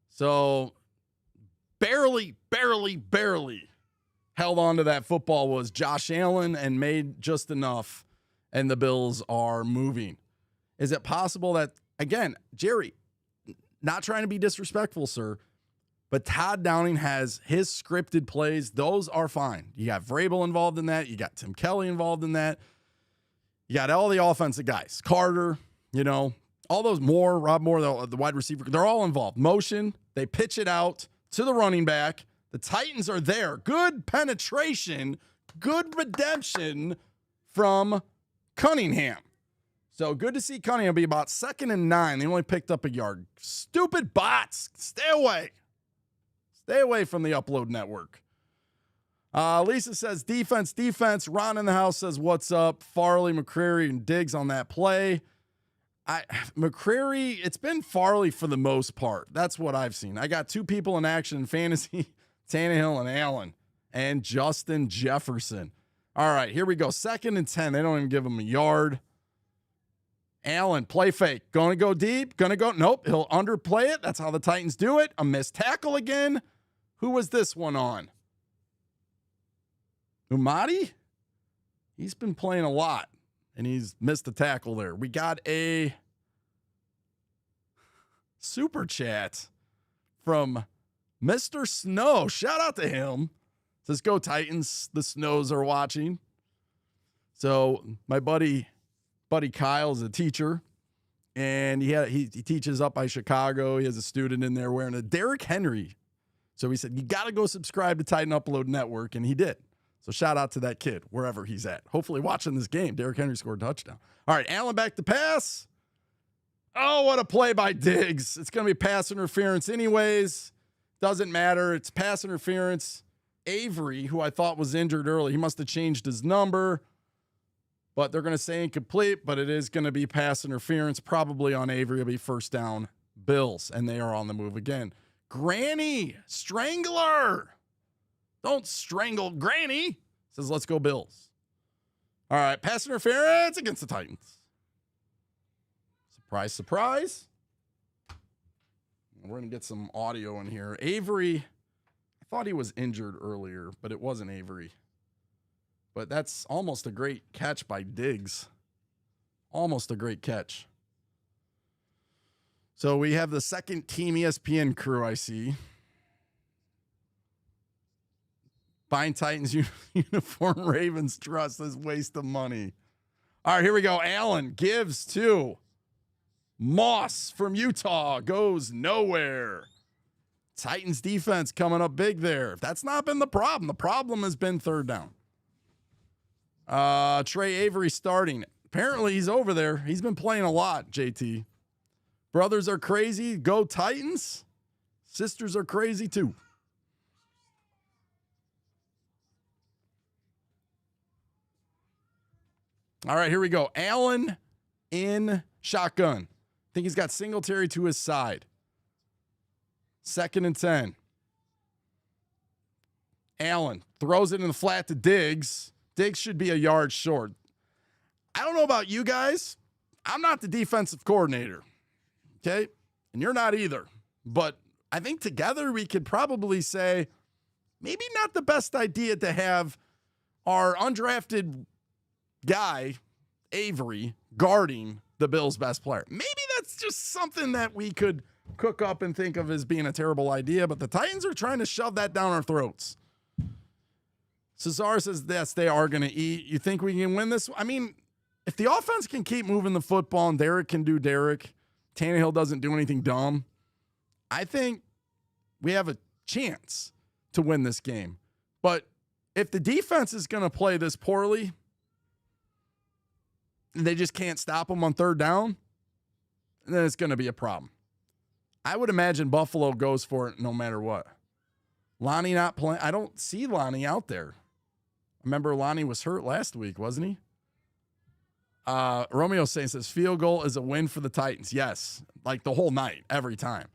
So barely held on to that football was Josh Allen and made just enough. And the Bills are moving. Is it possible that, again, Jerry, not trying to be disrespectful, sir, but Todd Downing has his scripted plays. Those are fine. You got Vrabel involved in that. You got Tim Kelly involved in that. You got all the offensive guys. Carter, all those Rob Moore, the wide receiver. They're all involved. Motion. They pitch it out to the running back. The Titans are there. Good penetration. Good redemption from Cunningham. So good to see Cunningham be about 2nd and 9. They only picked up a yard. Stupid bots. Stay away. Stay away from the Upload Network. Lisa says, defense. Ron in the house says, what's up? Farley, McCreary, and Diggs on that play. McCreary, it's been Farley for the most part. That's what I've seen. I got 2 people in action in fantasy, Tannehill and Allen, and Justin Jefferson. All right, here we go. 2nd and 10. They don't even give him a yard. Allen, play fake. Going to go deep. Going to go. Nope. He'll underplay it. That's how the Titans do it. A missed tackle again. Who was this one on? Umadi? He's been playing a lot, and he's missed a tackle there. We got a super chat from Mr. Snow. Shout out to him. Says, go Titans. The Snows are watching. So my buddy Kyle is a teacher, and he teaches up by Chicago. He has a student in there wearing a Derrick Henry. So he said, you got to go subscribe to Titan Upload Network, and he did. So shout out to that kid, wherever he's at. Hopefully watching this game. Derrick Henry scored a touchdown. All right, Allen back to pass. Oh, what a play by Diggs. It's going to be pass interference anyways. Doesn't matter. It's pass interference. Avery, who I thought was injured early, he must have changed his number. But they're going to say incomplete, but it is going to be pass interference. Probably on Avery. It'll be first down Bills, and they are on the move again. Granny, strangler. Don't strangle Granny. Says, let's go Bills. All right, pass interference against the Titans. Surprise, surprise. We're going to get some audio in here. Avery, I thought he was injured earlier, but it wasn't Avery. But that's almost a great catch by Diggs. Almost a great catch. So we have the second team ESPN crew, I see. Buying Titans uniform Ravens trust is waste of money. All right, here we go. Allen gives to Moss from Utah. Goes nowhere. Titans defense coming up big there. That's not been the problem. The problem has been third down. Trey Avery starting. Apparently he's over there. He's been playing a lot, JT. Brothers are crazy. Go Titans. Sisters are crazy too. All right, here we go. Allen in shotgun. I think he's got Singletary to his side. 2nd and 10. Allen throws it in the flat to Diggs. Diggs should be a yard short. I don't know about you guys. I'm not the defensive coordinator. Okay? And you're not either. But I think together we could probably say maybe not the best idea to have our undrafted guy, Avery, guarding the Bills' best player. Maybe that's just something that we could cook up and think of as being a terrible idea, but the Titans are trying to shove that down our throats. Cesar says, yes, they are going to eat. You think we can win this? I mean, if the offense can keep moving the football and Derek can do Derek, Tannehill doesn't do anything dumb, I think we have a chance to win this game. But if the defense is going to play this poorly, and they just can't stop them on third down, then it's going to be a problem. I would imagine Buffalo goes for it no matter what. Lonnie not playing. I don't see Lonnie out there. Remember, Lonnie was hurt last week, wasn't he? Romeo says field goal is a win for the Titans. Yes, like the whole night, every time.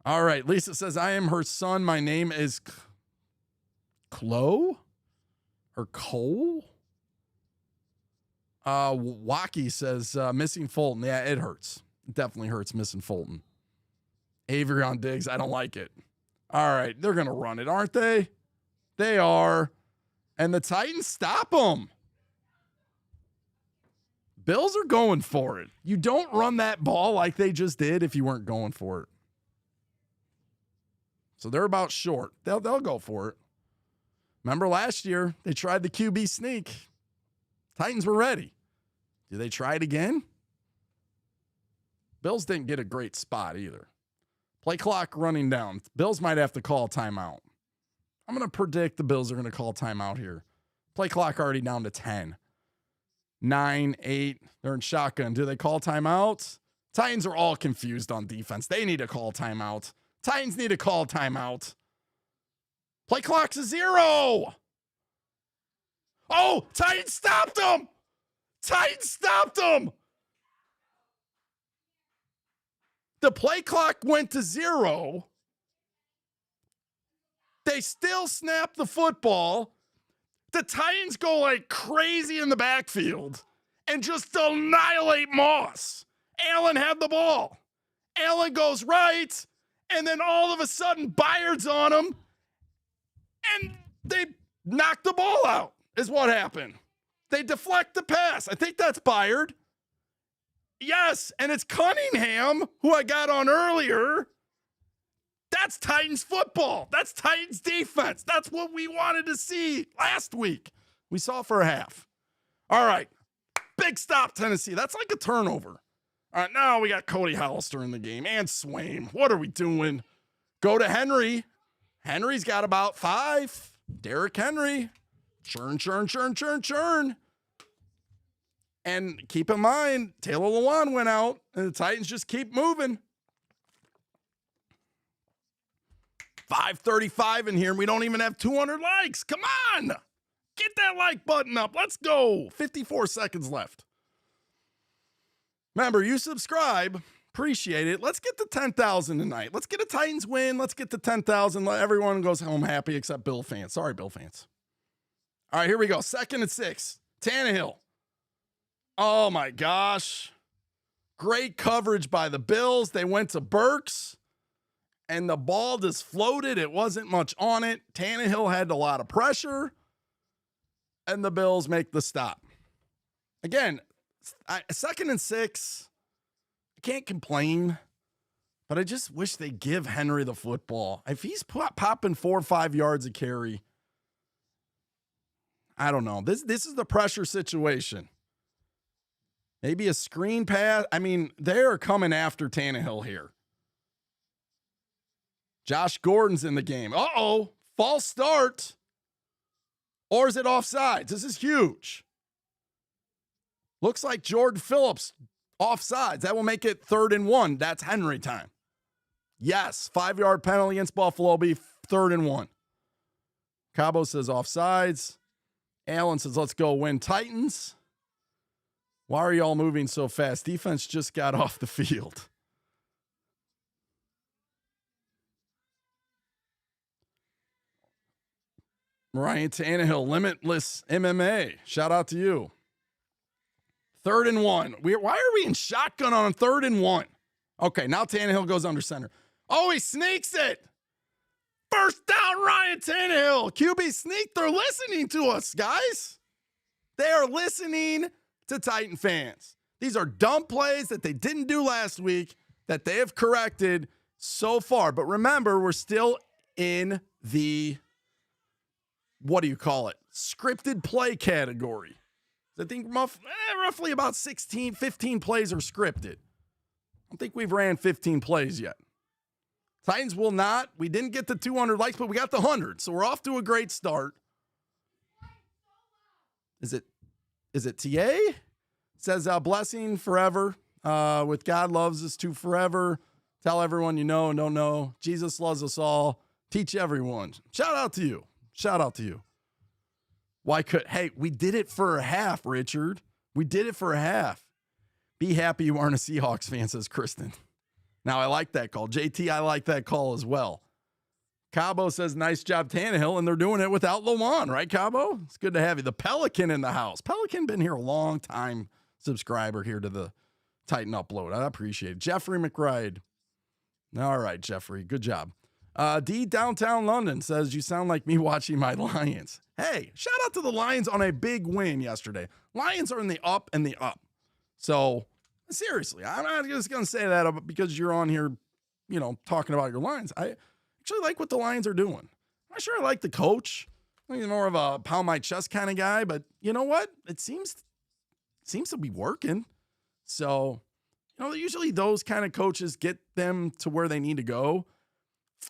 All right, Lisa says, I am her son. My name is Chloe or Cole. Wacky says, missing Fulton. Yeah, it hurts. It definitely hurts missing Fulton. Avery on Diggs. I don't like it. All right, they're going to run it, aren't they? They are. And the Titans stop them. Bills are going for it. You don't run that ball like they just did if you weren't going for it. So they're about short. They'll go for it. Remember last year, they tried the QB sneak. Titans were ready. Do they try it again? Bills didn't get a great spot either. Play clock running down. Bills might have to call a timeout. I'm going to predict the Bills are going to call a timeout here. Play clock already down to 10. 9, 8. They're in shotgun. Do they call timeout? Titans are all confused on defense. They need to call timeout. Titans need to call timeout. Play clock's a 0. Oh, Titans stopped them. Titans stopped them. The play clock went to 0. They still snap the football. The Titans go like crazy in the backfield and just annihilate Moss. Allen had the ball. Allen goes right, and then all of a sudden Byard's on him, and they knock the ball out, is what happened. They deflect the pass. I think that's Byard. Yes, and it's Cunningham, who I got on earlier. That's Titans football. That's Titans defense. That's what we wanted to see last week. We saw for a half. All right. Big stop, Tennessee. That's like a turnover. All right, now we got Cody Hollister in the game and Swaim. What are we doing? Go to Henry. Henry's got about 5. Derrick Henry. Churn, churn, churn, churn, churn. And keep in mind, Taylor Lewan went out, and the Titans just keep moving. 535 in here, and we don't even have 200 likes. Come on. Get that like button up. Let's go. 54 seconds left. Remember, you subscribe. Appreciate it. Let's get to 10,000 tonight. Let's get a Titans win. Let's get to 10,000. Let everyone goes home happy except Bill fans. Sorry, Bill fans. All right, here we go. 2nd and 6. Tannehill. Oh, my gosh. Great coverage by the Bills. They went to Burks, and the ball just floated. It wasn't much on it. Tannehill had a lot of pressure, and the Bills make the stop. Again, 2nd and 6. I can't complain, but I just wish they give Henry the football. If he's popping 4 or 5 yards a carry, I don't know. This is the pressure situation. Maybe a screen pass. I mean, they're coming after Tannehill here. Josh Gordon's in the game. Uh-oh, false start. Or is it offsides? This is huge. Looks like Jordan Phillips offsides. That will make it 3rd and 1. That's Henry time. Yes, 5-yard penalty against Buffalo will be 3rd and 1. Cabo says offsides. Allen says, let's go win Titans. Why are y'all moving so fast? Defense just got off the field. Ryan Tannehill, Limitless MMA. Shout out to you. 3rd and 1. Why are we in shotgun on 3rd and 1? Okay, now Tannehill goes under center. Oh, he sneaks it. First down, Ryan Tannehill. QB sneak. They're listening to us, guys. They are listening to Titan fans. These are dumb plays that they didn't do last week that they have corrected so far. But remember, we're still in the, what do you call it? Scripted play category. I think roughly about 16, 15 plays are scripted. I don't think we've ran 15 plays yet. Titans will not. We didn't get the 200 likes, but we got the 100. So we're off to a great start. Is it TA? It says, blessing forever. With God loves us to forever. Tell everyone you know and don't know. Jesus loves us all. Teach everyone. Shout out to you. Shout out to you. Hey, we did it for a half, Richard. We did it for a half. Be happy you aren't a Seahawks fan, says Kristen. Now, I like that call. JT, I like that call as well. Cabo says, nice job, Tannehill, and they're doing it without Lamont, right, Cabo? It's good to have you. The Pelican in the house. Pelican been here a long time, subscriber here to the Titan Upload. I appreciate it. Jeffrey McBride. All right, Jeffrey, good job. D Downtown London says, you sound like me watching my Lions. Hey, shout out to the Lions on a big win yesterday. Lions are in the up and the up. So, seriously, I'm not just going to say that because you're on here, talking about your Lions. I actually like what the Lions are doing. I'm not sure I like the coach. He's more of a pound my chest kind of guy, but you know what? It seems to be working. So, usually those kind of coaches get them to where they need to go.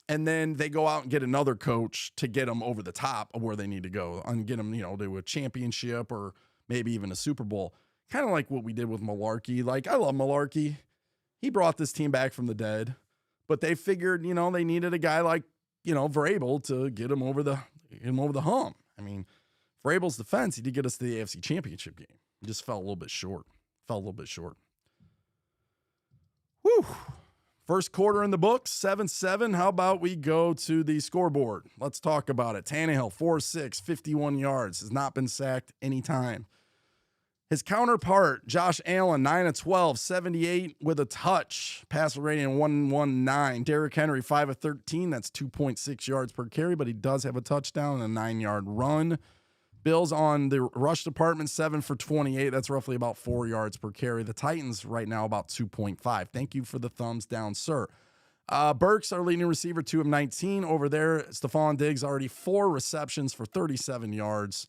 And then they go out and get another coach to get them over the top of where they need to go and get them, to a championship or maybe even a Super Bowl. Kind of like what we did with Malarkey. Like, I love Malarkey. He brought this team back from the dead, but they figured, they needed a guy like, Vrabel to get him over the hump. I mean, Vrabel's defense, he did get us to the AFC Championship game. He just fell a little bit short. Whew. First quarter in the books, 7-7. How about we go to the scoreboard? Let's talk about it. Tannehill, 4-6, 51 yards. Has not been sacked any time. His counterpart, Josh Allen, 9-12, 78 with a touch. Passer rating 119. Derrick Henry, 5-13. That's 2.6 yards per carry, but he does have a touchdown and a 9-yard run. Bills on the rush department, 7 for 28. That's roughly about 4 yards per carry. The Titans right now about 2.5. Thank you for the thumbs down, sir. Burks, our leading receiver, 2 of 19. Over there, Stephon Diggs, already 4 receptions for 37 yards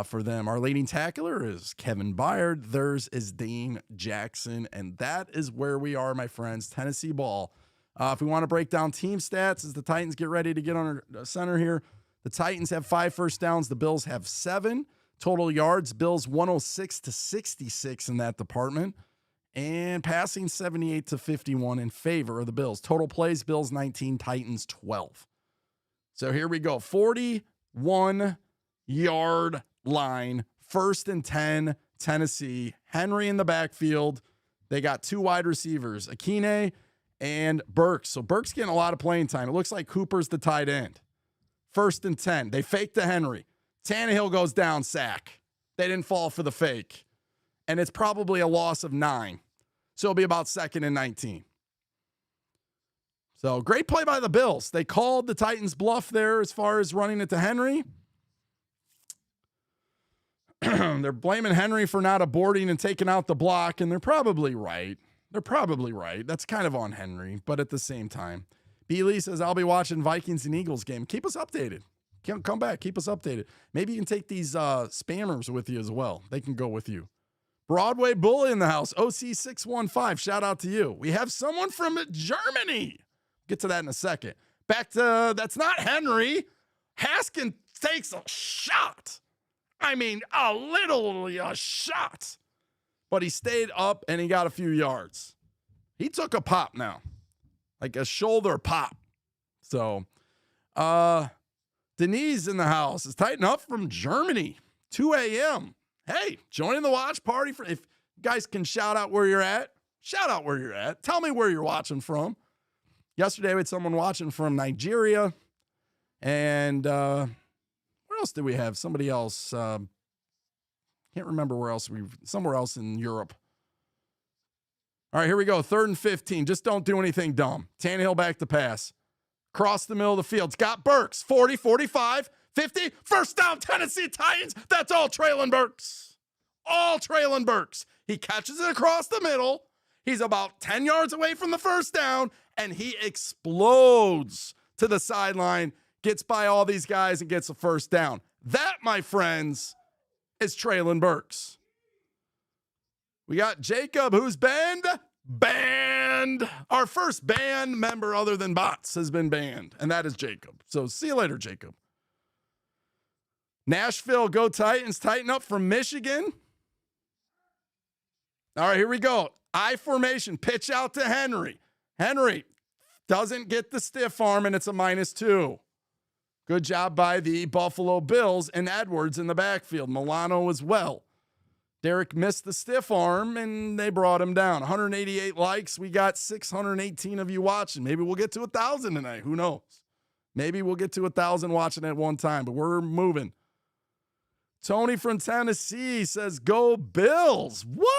for them. Our leading tackler is Kevin Byard. Theirs is Dane Jackson. And that is where we are, my friends. Tennessee ball. If we want to break down team stats as the Titans get ready to get on our center here, the Titans have 5 first downs. The Bills have 7 total yards. Bills 106 to 66 in that department, and passing 78 to 51 in favor of the Bills. Total plays, Bills 19, Titans 12. So here we go. 41-yard line, 1st and 10, Tennessee. Henry in the backfield. They got 2 wide receivers, Akine and Burks. So Burks getting a lot of playing time. It looks like Cooper's the tight end. 1st and 10. They fake to Henry. Tannehill goes down, sack. They didn't fall for the fake. And it's probably a loss of 9. So it'll be about 2nd and 19. So great play by the Bills. They called the Titans bluff there as far as running it to Henry. They're blaming Henry for not aborting and taking out the block, and they're probably right. They're probably right. That's kind of on Henry, but at the same time, B. Lee says, I'll be watching Vikings and Eagles game. Keep us updated. Come back. Keep us updated. Maybe you can take these spammers with you as well. They can go with you. Broadway Bully in the house. OC615. Shout out to you. We have someone from Germany. Get to that in a second. Back to, that's not Henry. Haskin takes a shot. I mean, literally a shot. But he stayed up and he got a few yards. He took a pop now. Like a shoulder pop. So, Denise in the house is tighten up from Germany. 2 a.m. Hey, joining the watch party. For if you guys can shout out where you're at, shout out where you're at. Tell me where you're watching from. Yesterday we had someone watching from Nigeria. And where else did we have? Somebody else. Can't remember where else. Somewhere else in Europe. All right, here we go. 3rd and 15. Just don't do anything dumb. Tannehill back to pass. Across the middle of the field. Scott Burks. 40, 45, 50. First down, Tennessee Titans. That's all Treylon Burks. All Treylon Burks. He catches it across the middle. He's about 10 yards away from the first down, and he explodes to the sideline, gets by all these guys, and gets a first down. That, my friends, is Treylon Burks. We got Jacob, who's banned. Our first banned member other than bots has been banned, and that is Jacob. So see you later, Jacob. Nashville, go Titans. Tighten up from Michigan. All right, here we go. I formation, pitch out to Henry. Henry doesn't get the stiff arm, and it's a -2. Good job by the Buffalo Bills and Edwards in the backfield. Milano as well. Derek missed the stiff arm, and they brought him down. 188 likes. We got 618 of you watching. Maybe we'll get to 1,000 tonight. Who knows? Maybe we'll get to 1,000 watching at one time, but we're moving. Tony from Tennessee says, go Bills. What?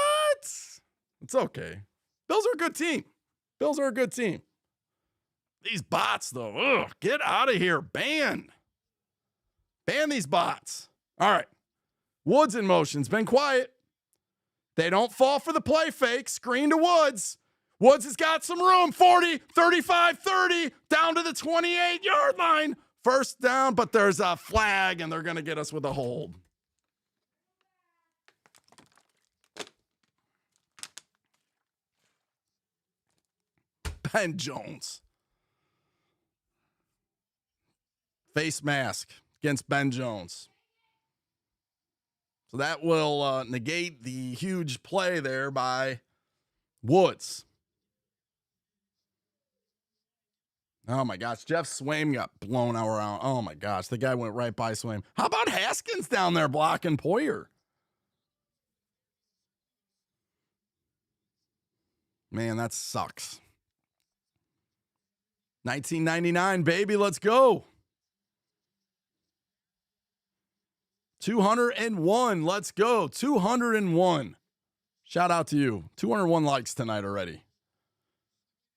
It's okay. Bills are a good team. Bills are a good team. These bots, though. Ugh, get out of here. Ban these bots. All right. Woods in motion's been quiet. They don't fall for the play fake. Screen to Woods. Woods has got some room. 40, 35, 30, down to the 28-yard line. First down, but there's a flag, and they're going to get us with a hold. Ben Jones. Face mask against Ben Jones. So that will negate the huge play there by Woods. Oh, my gosh. Jeff Swaim got blown out around. Oh, my gosh. The guy went right by Swaim. How about Haskins down there blocking Poyer? Man, that sucks. 1999, baby. Let's go. 201. Let's go. 201. Shout out to you. 201 likes tonight already.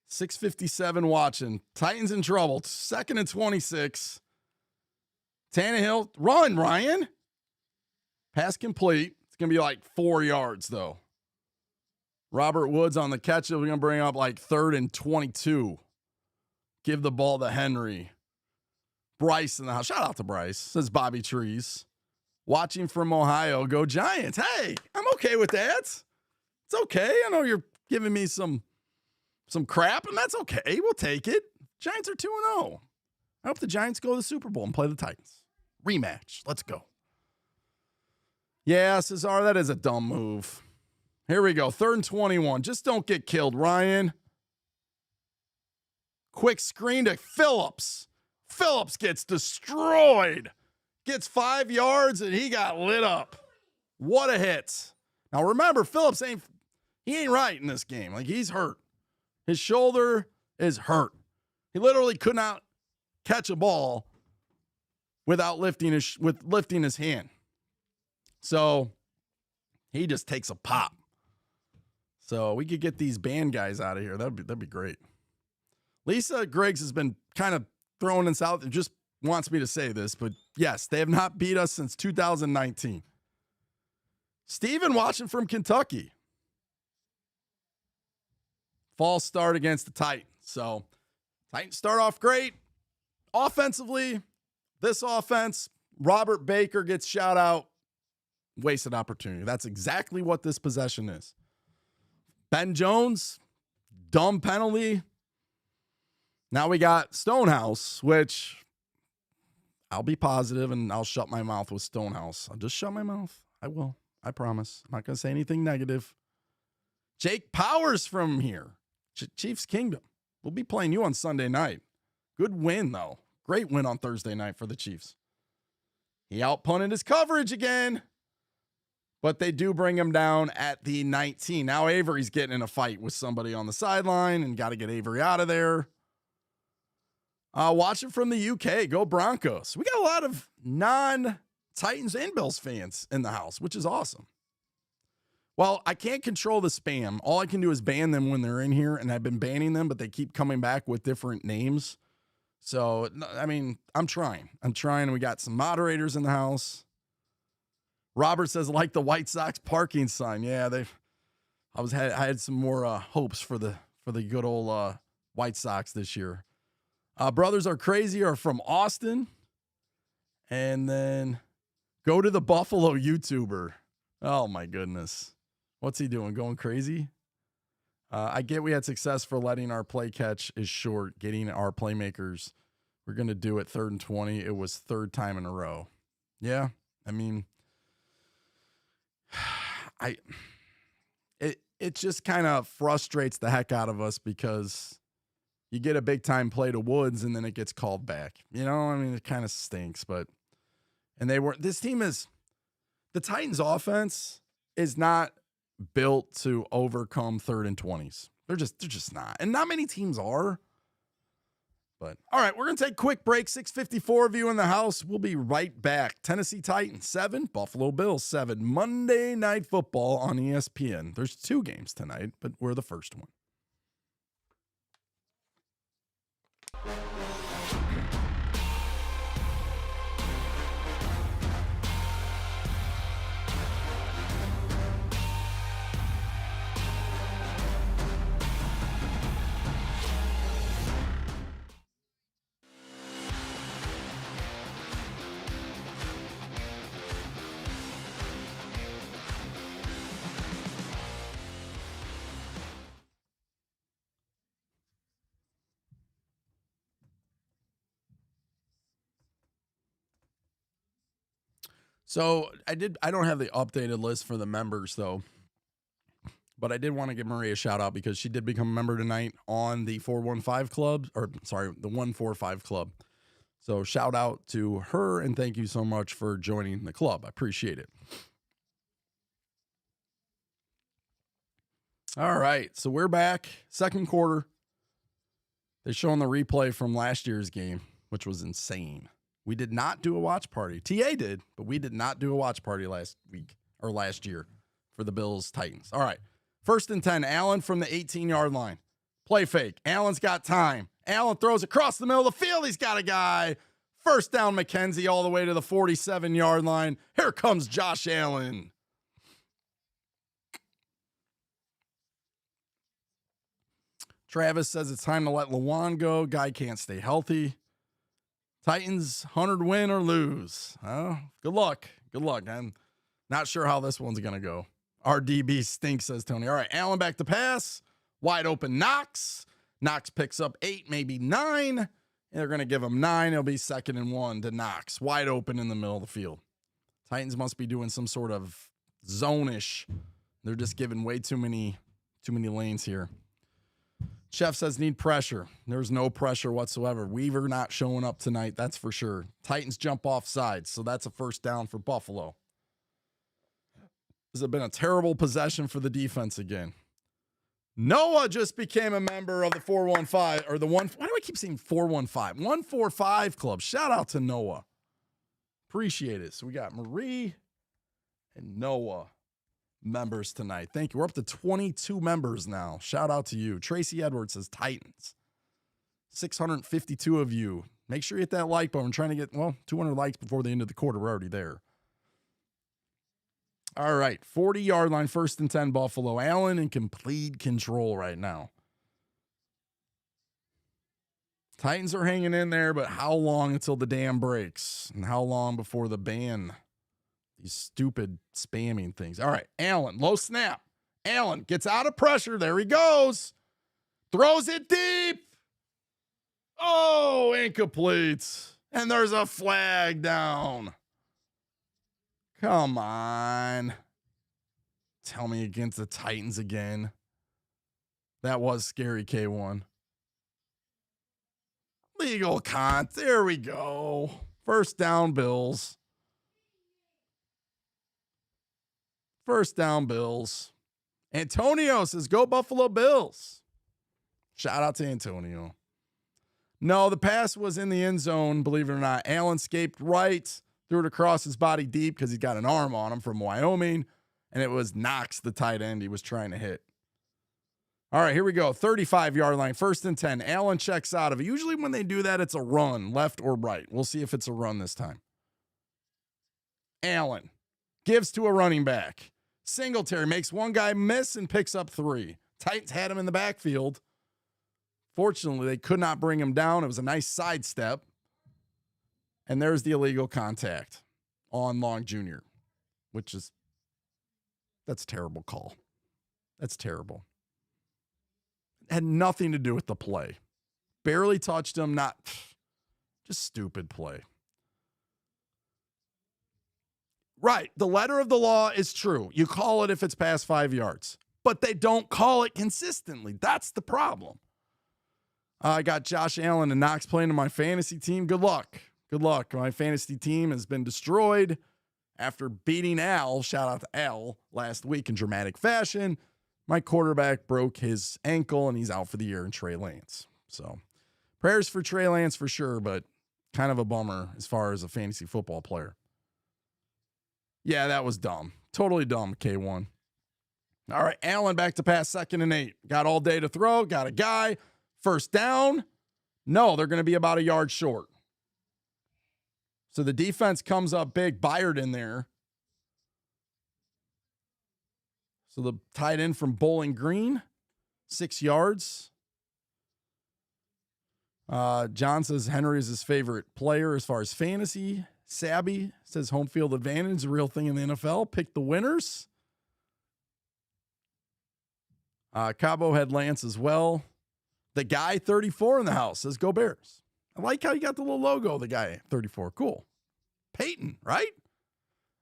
657 watching. Titans in trouble. 2nd and 26. Tannehill. Run, Ryan. Pass complete. It's going to be like 4 yards, though. Robert Woods on the catch. We're going to bring up like 3rd and 22. Give the ball to Henry. Bryce in the house. Shout out to Bryce. Says Bobby Trees. Watching from Ohio. Go Giants. Hey, I'm okay with that. It's okay. I know you're giving me some crap, and that's okay. We'll take it. Giants are 2-0. I hope the Giants go to the Super Bowl and play the Titans. Rematch. Let's go. Yeah, Cesar, that is a dumb move. Here we go. 3rd and 21. Just don't get killed, Ryan. Quick screen to Phillips. Phillips gets destroyed. Gets 5 yards, and he got lit up. What a hit. Now, remember, Phillips ain't right in this game. Like, he's hurt. His shoulder is hurt. He literally could not catch a ball without lifting his hand. So, he just takes a pop. So, we could get these band guys out of here. That'd be great. Lisa Griggs has been kind of throwing this out there, just wants me to say this, but yes, they have not beat us since 2019. Steven watching from Kentucky. false start against the Titans. So Titans start off great. Offensively, this offense, Robert Baker gets shout out. Wasted opportunity. That's exactly what this possession is. Ben Jones, dumb penalty. Now we got Stonehouse, which I'll be positive and I'll shut my mouth with Stonehouse. I'll just shut my mouth. I will. I promise. I'm not going to say anything negative. Jake Powers from here. Chiefs Kingdom. We'll be playing you on Sunday night. Good win, though. Great win on Thursday night for the Chiefs. He outpunted his coverage again, but they do bring him down at the 19. Now Avery's getting in a fight with somebody on the sideline and got to get Avery out of there. Watching from the UK, go Broncos. We got a lot of non-Titans and Bills fans in the house, which is awesome. Well, I can't control the spam. All I can do is ban them when they're in here, and I've been banning them, but they keep coming back with different names. So, I mean, I'm trying. We got some moderators in the house. Robert says, like the White Sox parking sign. Yeah, I had some more hopes for the good old White Sox this year. Brothers Are Crazy are from Austin. And then go to the Buffalo YouTuber. Oh, my goodness. What's he doing? Going crazy? I get we had success for letting our play catch is short, getting our playmakers. We're going to do it 3rd and 20. It was third time in a row. Yeah, I mean, it just kind of frustrates the heck out of us because you get a big time play to Woods and then it gets called back. You know, I mean, it kind of stinks, but this team is, the Titans offense is not built to overcome 3rd and 20s. They're just not. And not many teams are. But all right, we're going to take a quick break. 6:54 of you in the house. We'll be right back. Tennessee Titans 7, Buffalo Bills 7. Monday Night Football on ESPN. There's 2 games tonight, but we're the first one. So I don't have the updated list for the members though, but I did want to give Marie a shout out because she did become a member tonight on the 415 club, the 145 club. So shout out to her and thank you so much for joining the club. I appreciate it. All right, so we're back. Second quarter. They're showing the replay from last year's game, which was insane. We did not do a watch party. TA did, but we did not do a watch party last year for the Bills Titans. All right. 1st and 10, Allen from the 18-yard line. Play fake. Allen's got time. Allen throws across the middle of the field. He's got a guy. First down, McKenzie all the way to the 47-yard line. Here comes Josh Allen. Travis says it's time to let Lewan go. Guy can't stay healthy. Titans, 100 win or lose. Good luck. Good luck. I'm not sure how this one's going to go. Our DB stinks, says Tony. All right, Allen back to pass. Wide open Knox. Knox picks up 8, maybe 9. And they're going to give him 9. It'll be 2nd and 1 to Knox. Wide open in the middle of the field. Titans must be doing some sort of zone-ish. They're just giving way too many lanes here. Chef says need pressure. There's no pressure whatsoever. Weaver not showing up tonight, that's for sure. Titans jump off sides, so that's a first down for Buffalo. This has been a terrible possession for the defense again. Noah just became a member of the 415, or the one. Why do I keep saying 415? 145 Club. Shout out to Noah. Appreciate it. So we got Marie and Noah members tonight. Thank you. We're up to 22 members now. Shout out to you. Tracy Edwards says Titans. 652 of you. Make sure you hit that like button. I'm trying to get, 200 likes before the end of the quarter. We're already there. All right. 40-yard line, 1st and 10 Buffalo. Allen in complete control right now. Titans are hanging in there, but how long until the dam breaks? And how long before the ban? These stupid spamming things. All right, Allen, low snap. Allen gets out of pressure. There he goes. Throws it deep. Oh, incomplete. And there's a flag down. Come on. Tell me against the Titans again. That was scary, K1. Legal con. There we go. First down, Bills. First down, Bills. Antonio says, go Buffalo Bills. Shout out to Antonio. No, the pass was in the end zone, believe it or not. Allen escaped right, threw it across his body deep because he's got an arm on him from Wyoming, and it was Knox, the tight end, he was trying to hit. All right, here we go. 35-yard line, 1st and 10. Allen checks out of it. Usually when they do that, it's a run, left or right. We'll see if it's a run this time. Allen gives to a running back. Singletary makes one guy miss and picks up 3. Titans had him in the backfield. Fortunately, they could not bring him down. It was a nice sidestep. And there's the illegal contact on Long Jr., which is, that's a terrible call. That's terrible. Had nothing to do with the play. Barely touched him, just stupid play. Right, the letter of the law is true. You call it if it's past 5 yards, but they don't call it consistently. That's the problem. I got Josh Allen and Knox playing in my fantasy team. Good luck. Good luck. My fantasy team has been destroyed after beating Al, shout out to Al, last week in dramatic fashion. My quarterback broke his ankle and he's out for the year in Trey Lance. So prayers for Trey Lance for sure, but kind of a bummer as far as a fantasy football player. Yeah, that was dumb. Totally dumb, K1. All right, Allen back to pass, 2nd and 8. Got all day to throw, got a guy. First down. No, they're going to be about a yard short. So the defense comes up big. Byard in there. So the tight end from Bowling Green, 6 yards. John says Henry is his favorite player as far as fantasy. Sabby says home field advantage is a real thing in the NFL. Pick the winners. Cabo had Lance as well. The guy 34 in the house says go Bears. I like how you got the little logo, the guy 34. Cool. Peyton, right?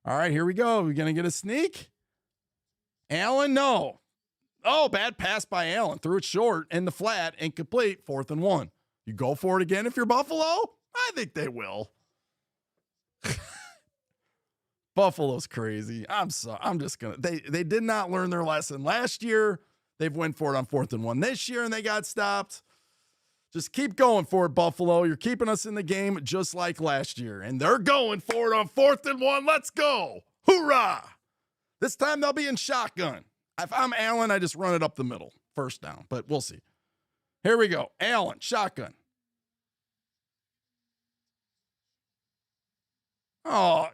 All right, here we go. We're going to get a sneak. Allen, no. Oh, bad pass by Allen. Threw it short in the flat, incomplete, 4th and 1. You go for it again if you're Buffalo? I think they will. Buffalo's crazy. I'm just going to. They did not learn their lesson last year. They've went for it on 4th and 1 this year, and they got stopped. Just keep going for it, Buffalo. You're keeping us in the game just like last year. And they're going for it on 4th and 1. Let's go. Hoorah. This time they'll be in shotgun. If I'm Allen, I just run it up the middle. First down, but we'll see. Here we go. Allen, shotgun. Oh,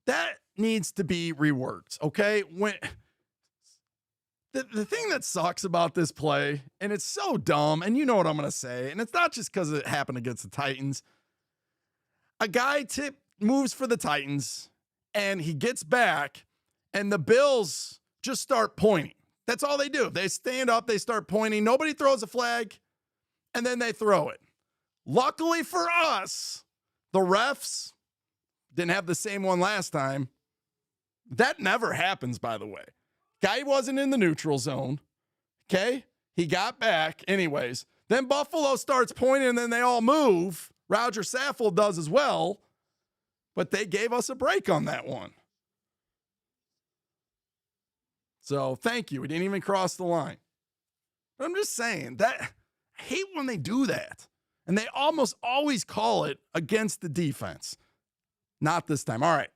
that needs to be reworked, okay? When the thing that sucks about this play, and it's so dumb, and you know what I'm going to say, and it's not just because it happened against the Titans. A guy moves for the Titans, and he gets back, and the Bills just start pointing. That's all they do. They stand up, they start pointing. Nobody throws a flag, and then they throw it. Luckily for us, the refs didn't have the same one last time. That never happens, by the way. Guy wasn't in the neutral zone. Okay? He got back. Anyways, then Buffalo starts pointing, and then they all move. Roger Saffold does as well. But they gave us a break on that one. So thank you. We didn't even cross the line. But I'm just saying that I hate when they do that. And they almost always call it against the defense. Not this time. All right.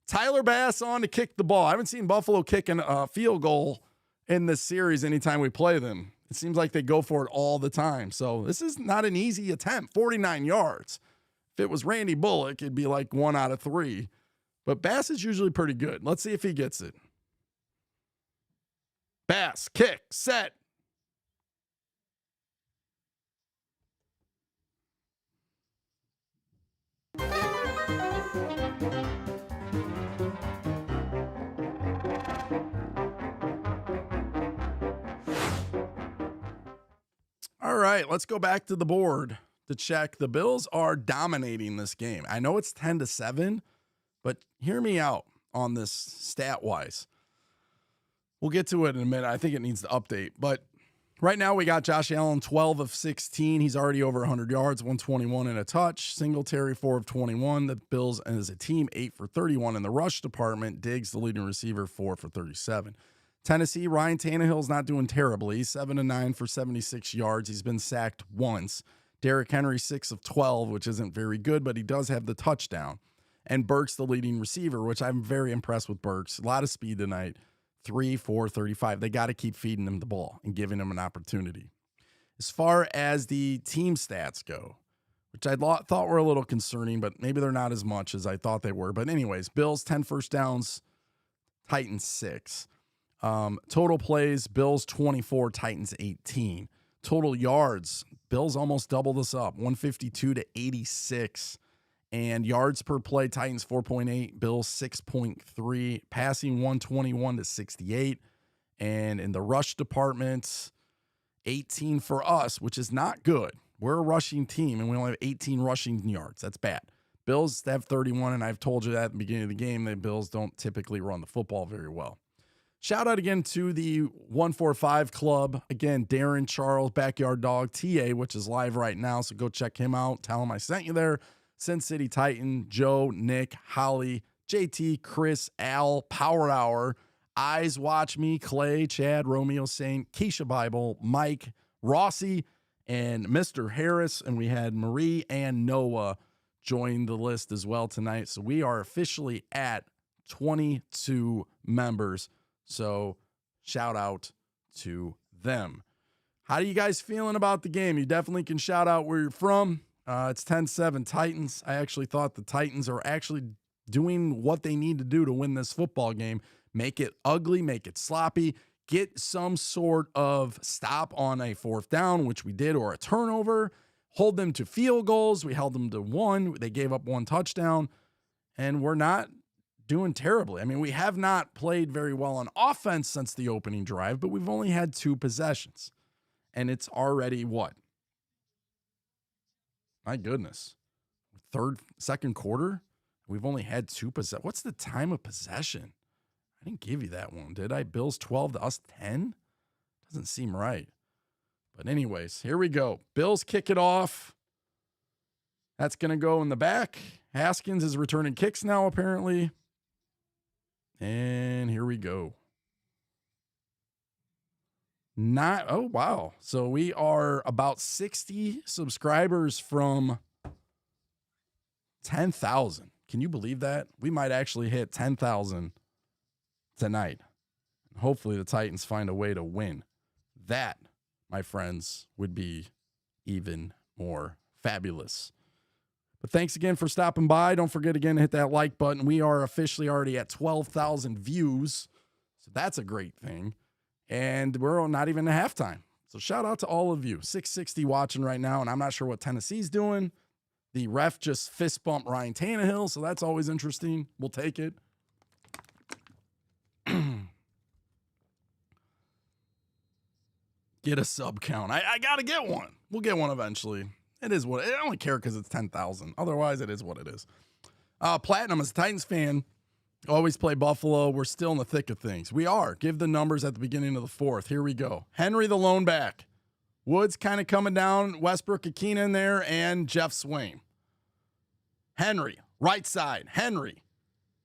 Tyler Bass on to kick the ball. I haven't seen Buffalo kicking a field goal in this series anytime we play them. It seems like they go for it all the time. So this is not an easy attempt. 49 yards. If it was Randy Bullock, it'd be like 1 out of 3. But Bass is usually pretty good. Let's see if he gets it. Pass, kick, set. All right, let's go back to the board to check. The Bills are dominating this game. I know it's 10-7, but hear me out on this stat-wise. We'll get to it in a minute. I think it needs to update. But right now we got Josh Allen 12 of 16. He's already over 100 yards, 121 and a touch. Singletary 4 of 21. The Bills as a team 8 for 31 in the rush department. Diggs, the leading receiver, 4 for 37. Tennessee, Ryan Tannehill's not doing terribly. 7-9 for 76 yards. He's been sacked once. Derrick Henry 6 of 12, which isn't very good, but he does have the touchdown. And Burks, the leading receiver, which I'm very impressed with Burks. A lot of speed tonight. 3, 4, 35. They got to keep feeding him the ball and giving him an opportunity. As far as the team stats go, which I thought were a little concerning, but maybe they're not as much as I thought they were. But anyways, Bills 10 first downs, Titans 6. Total plays, Bills 24, Titans 18. Total yards, Bills almost double this up, 152 to 86. And yards per play, Titans 4.8, Bills 6.3. Passing 121 to 68. And in the rush department, 18 for us, which is not good. We're a rushing team, and we only have 18 rushing yards. That's bad. Bills have 31, and I've told you that at the beginning of the game, the Bills don't typically run the football very well. Shout out again to the 145 Club. Again, Darren, Charles, Backyard Dog, TA, which is live right now. So go check him out. Tell him I sent you there. Sin City Titan, Joe, Nick, Holly, JT, Chris, Al, Power Hour, Eyes Watch Me, Clay, Chad, Romeo Saint, Keisha Bible, Mike, Rossi, and Mr. Harris. And we had Marie and Noah join the list as well tonight. So we are officially at 22 members. So shout out to them. How do you guys feeling about the game? You definitely can shout out where you're from. It's 10-7 Titans. I actually thought the Titans are actually doing what they need to do to win this football game. Make it ugly, make it sloppy, get some sort of stop on a fourth down, which we did, or a turnover, hold them to field goals. We held them to 1. They gave up 1 touchdown, and we're not doing terribly. I mean, we have not played very well on offense since the opening drive, but we've only had 2 possessions. And it's already what? My goodness. Second quarter? We've only had 2 possessions. What's the time of possession? I didn't give you that one, did I? Bills 12 to us 10? Doesn't seem right. But anyways, here we go. Bills kick it off. That's going to go in the back. Haskins is returning kicks now, apparently. And here we go. Oh, wow. So we are about 60 subscribers from 10,000. Can you believe that? We might actually hit 10,000 tonight. Hopefully the Titans find a way to win. That, my friends, would be even more fabulous. But thanks again for stopping by. Don't forget again to hit that like button. We are officially already at 12,000 views. So that's a great thing. And we're not even at halftime. So shout out to all of you. 660 watching right now, and I'm not sure what Tennessee's doing. The ref just fist bumped Ryan Tannehill, so that's always interesting. We'll take it. Get a sub count. I got to get one. We'll get one eventually. It is what I only care because it's 10,000. Otherwise, it is what it is. Platinum, as a Titans fan, always play Buffalo. We're still in the thick of things. We are. Give the numbers at the beginning of the 4th. Here we go. Henry, the lone back. Woods kind of coming down. Westbrook, Akina in there, and Jeff Swain. Henry, right side. Henry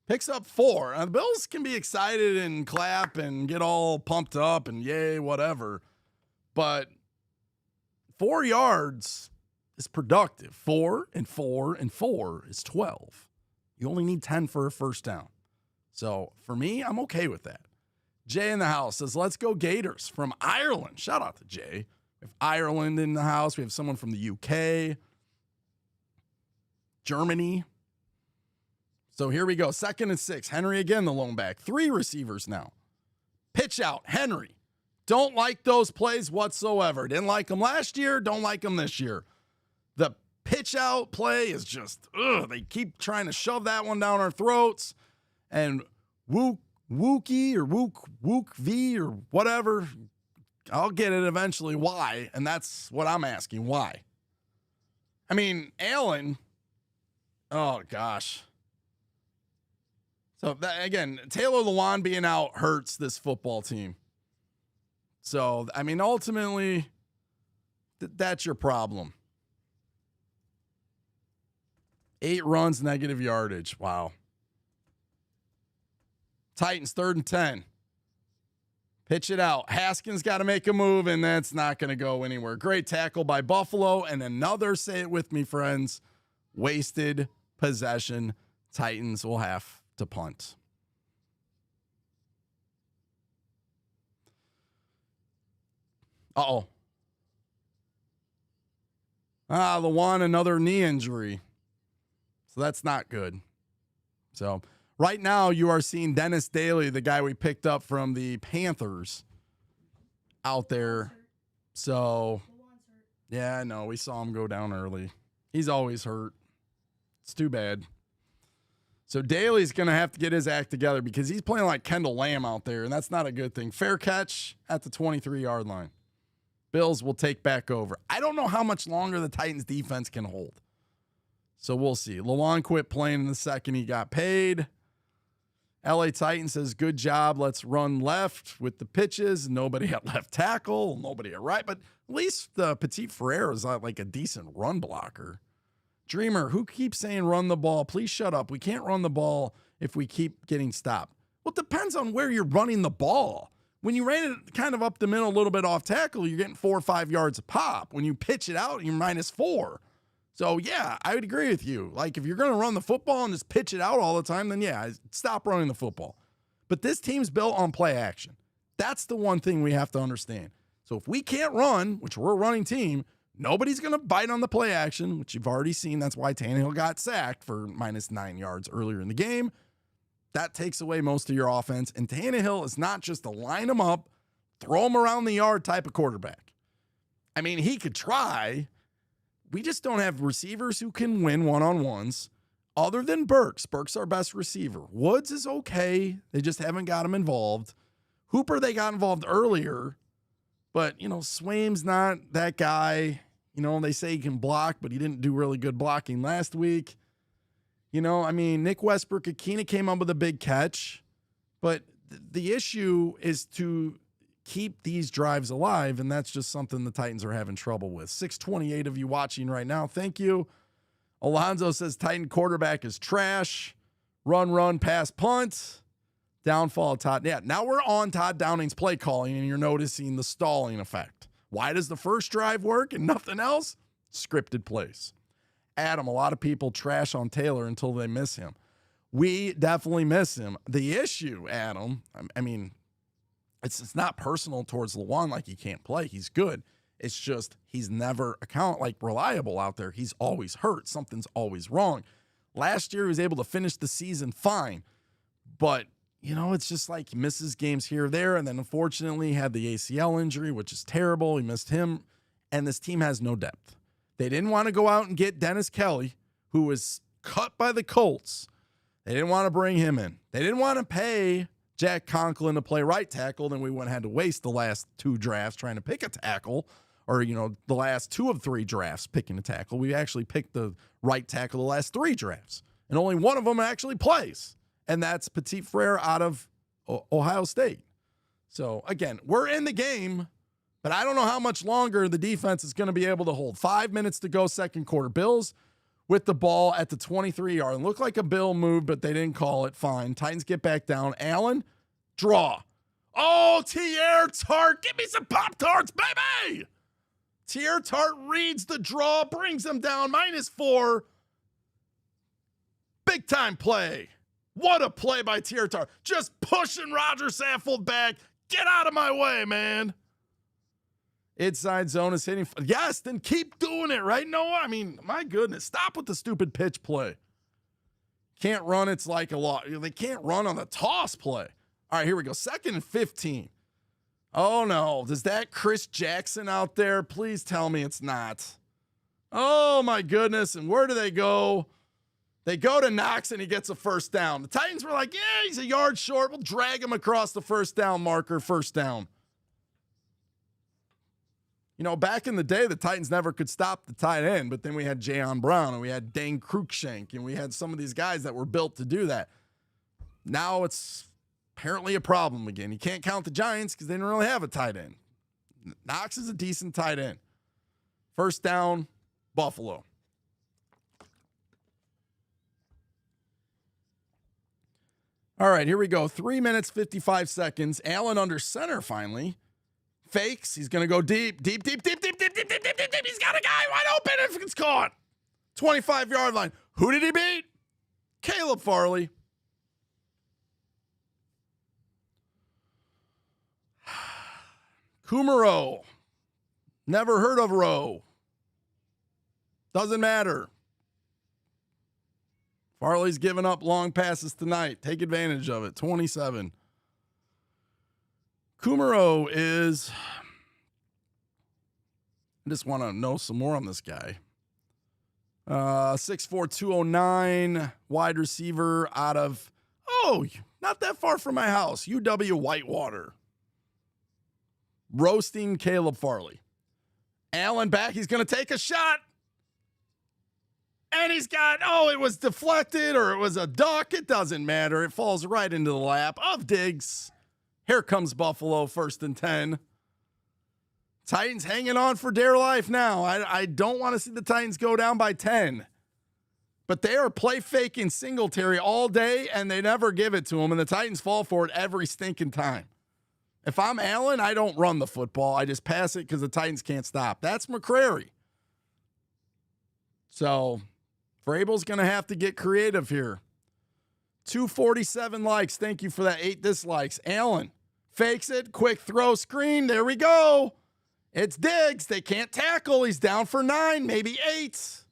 picks up 4. The Bills can be excited and clap and get all pumped up and yay, whatever. But 4 yards is productive. 4 and 4 and 4 is 12. You only need 10 for a first down. So for me, I'm okay with that. Jay in the house says, let's go Gators from Ireland. Shout out to Jay. We have Ireland in the house. We have someone from the UK. Germany. So here we go. 2nd and 6. Henry again, the lone back. 3 receivers now. Pitch out. Henry. Don't like those plays whatsoever. Didn't like them last year. Don't like them this year. The pitch out play is just, they keep trying to shove that one down our throats. And Wookie or Wook V or whatever, I'll get it eventually. Why? And that's what I'm asking. Why? I mean, Allen, oh gosh. So that, again, Taylor Lewan being out hurts this football team. So, I mean, ultimately, that's your problem. 8 runs, negative yardage. Wow. Titans 3rd and 10. Pitch it out. Haskins got to make a move, and that's not going to go anywhere. Great tackle by Buffalo, and another, say it with me, friends, wasted possession. Titans will have to punt. Uh-oh. Lewan, another knee injury. So that's not good. So right now you are seeing Dennis Daly, the guy we picked up from the Panthers, out there. So, yeah, I know. We saw him go down early. He's always hurt. It's too bad. So Daly's going to have to get his act together because he's playing like Kendall Lamb out there, and that's not a good thing. Fair catch at the 23-yard line. Bills will take back over. I don't know how much longer the Titans defense can hold. So we'll see. Lewan quit playing in the second he got paid. LA Titans says, good job. Let's run left with the pitches. Nobody at left tackle. Nobody at right. But at least Petit Frere is like a decent run blocker. Dreamer, who keeps saying run the ball? Please shut up. We can't run the ball if we keep getting stopped. Well, it depends on where you're running the ball. When you ran it kind of up the middle, a little bit off tackle, you're getting 4 or 5 yards a pop. When you pitch it out, you're -4. So, yeah, I would agree with you. Like, if you're going to run the football and just pitch it out all the time, then, yeah, stop running the football. But this team's built on play action. That's the one thing we have to understand. So if we can't run, which we're a running team, nobody's going to bite on the play action, which you've already seen. That's why Tannehill got sacked for -9 yards earlier in the game. That takes away most of your offense. And Tannehill is not just a line them up, throw them around the yard type of quarterback. I mean, he could try. We just don't have receivers who can win one-on-ones other than Burks. Burks our best receiver. Woods is okay. They just haven't got him involved. Hooper, they got involved earlier. But, Swaim's not that guy. They say he can block, but he didn't do really good blocking last week. Nick Westbrook-Ikhine came up with a big catch. But the issue is to keep these drives alive, and that's just something the Titans are having trouble with. 628 of you watching right now. Thank you. Alonzo says Titan quarterback is trash. Run, pass, punt. Downfall of Todd. Yeah, now we're on Todd Downing's play calling, and you're noticing the stalling effect. Why does the first drive work and nothing else? Scripted plays. Adam, a lot of people trash on Taylor until they miss him. We definitely miss him. The issue, Adam, it's not personal towards Lewan like he can't play. He's good. It's just he's never reliable out there. He's always hurt. Something's always wrong. Last year he was able to finish the season fine, but it's just like he misses games here or there, and then unfortunately he had the ACL injury, which is terrible. He missed him, and this team has no depth. They didn't want to go out and get Dennis Kelly, who was cut by the Colts. They didn't want to bring him in. They didn't want to pay Jack Conklin to play right tackle. Then we went and had to waste the last 2 drafts trying to pick a tackle, or, the last 2 of 3 drafts picking a tackle. We actually picked the right tackle the last 3 drafts, and only one of them actually plays, and that's Petit Frere out of Ohio State. So, again, we're in the game, but I don't know how much longer the defense is going to be able to hold. 5 minutes to go, second quarter. Bills with the ball at the 23-yard. Looked like a Bill move, but they didn't call it. Fine. Titans get back down. Allen, draw. Oh, Teair Tart. Give me some Pop-Tarts, baby. Teair Tart reads the draw, brings them down, -4. Big time play. What a play by Teair Tart. Just pushing Roger Saffold back. Get out of my way, man. Inside zone is hitting. Yes, then keep doing it, right, Noah? My goodness. Stop with the stupid pitch play. Can't run. It's like a lot. They can't run on the toss play. All right, here we go. 2nd and 15. Oh, no. Is that Chris Jackson out there? Please tell me it's not. Oh, my goodness. And where do they go? They go to Knox, and he gets a first down. The Titans were like, yeah, he's a yard short. We'll drag him across the first down marker, first down. You know, back in the day, the Titans never could stop the tight end, but then we had Jayon Brown, and we had Dane Cruikshank, and we had some of these guys that were built to do that. Now it's apparently a problem again. You can't count the Giants because they didn't really have a tight end. Knox is a decent tight end. First down, Buffalo. All right, here we go. 3 minutes, 55 seconds. Allen under center finally. Fakes. He's going to go deep. He's got a guy wide open if it's caught. 25-yard line. Who did he beat? Caleb Farley. Kumaro. Never heard of Rowe. Doesn't matter. Farley's giving up long passes tonight. Take advantage of it. 27. Kumaro is, I just want to know some more on this guy. 6'4", 209, wide receiver out of, not that far from my house, UW Whitewater. Roasting Caleb Farley. Allen back. He's going to take a shot. And he's got, it was deflected or it was a duck. It doesn't matter. It falls right into the lap of Diggs. Here comes Buffalo, 1st and 10. Titans hanging on for dear life now. I don't want to see the Titans go down by 10. But they are play faking Singletary all day, and they never give it to him, and the Titans fall for it every stinking time. If I'm Allen, I don't run the football. I just pass it because the Titans can't stop. That's McCrary. So Vrabel's going to have to get creative here. 247 likes. Thank you for that. 8 dislikes. Allen fakes it. Quick throw screen. There we go. It's Diggs. They can't tackle. He's down for 9, maybe 8.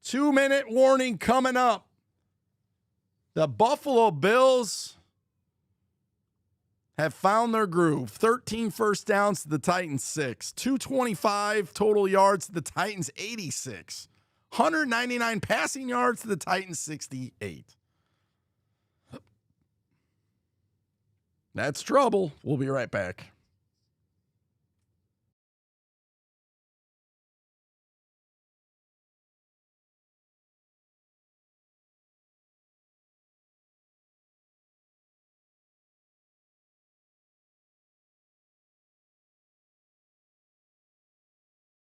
2-minute warning coming up. The Buffalo Bills have found their groove. 13 first downs to the Titans 6. 225 total yards to the Titans 86. 199 passing yards to the Titans 68. That's trouble. We'll be right back.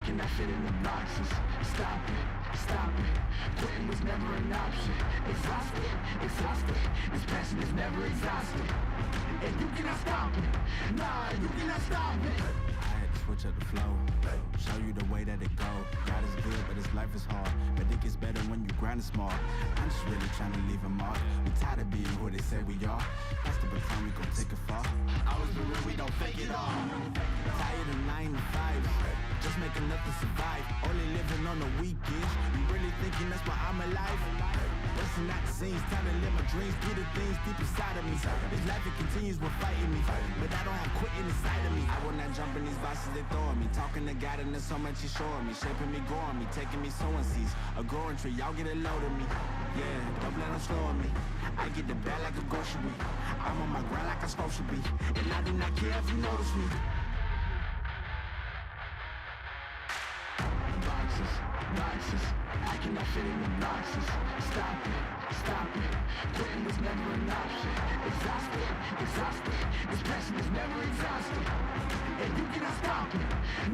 And that shit is obnoxious. Stop it. Quitting was never an option. Exhausted. This passion is never exhausted. And you cannot stop it. Nah, you cannot stop it. I had to switch up the flow, show you the way that it go. God is good, but his life is hard. But it gets better when you grind it smart. I'm just really trying to leave a mark. We tired of being who they say we are. That's the baton, we gon' take it far. Always be real, we don't fake it all. Tired of 9 to 5, just make enough to survive. Only living on the weekends. You really thinking that's why I'm alive? Busting out the scenes, time to live my dreams, do the things deep inside of me. This life, it continues with fighting me, but I don't have quitting inside of me. I will not jump in these boxes they throwing me. Talking to God and there's so much he's showing me. Shaping me, growing me, taking me sowing seeds. A growing tree, y'all get a load of me. Yeah, don't let them slow on me. I get the bag like a grocery. I'm on my grind like I'm supposed to be. And I do not care if you notice me. Boxes, I cannot fit in the boxes. Stop it. Quitting was never an option. Exhausted. This passion is never exhausted. And you cannot stop it.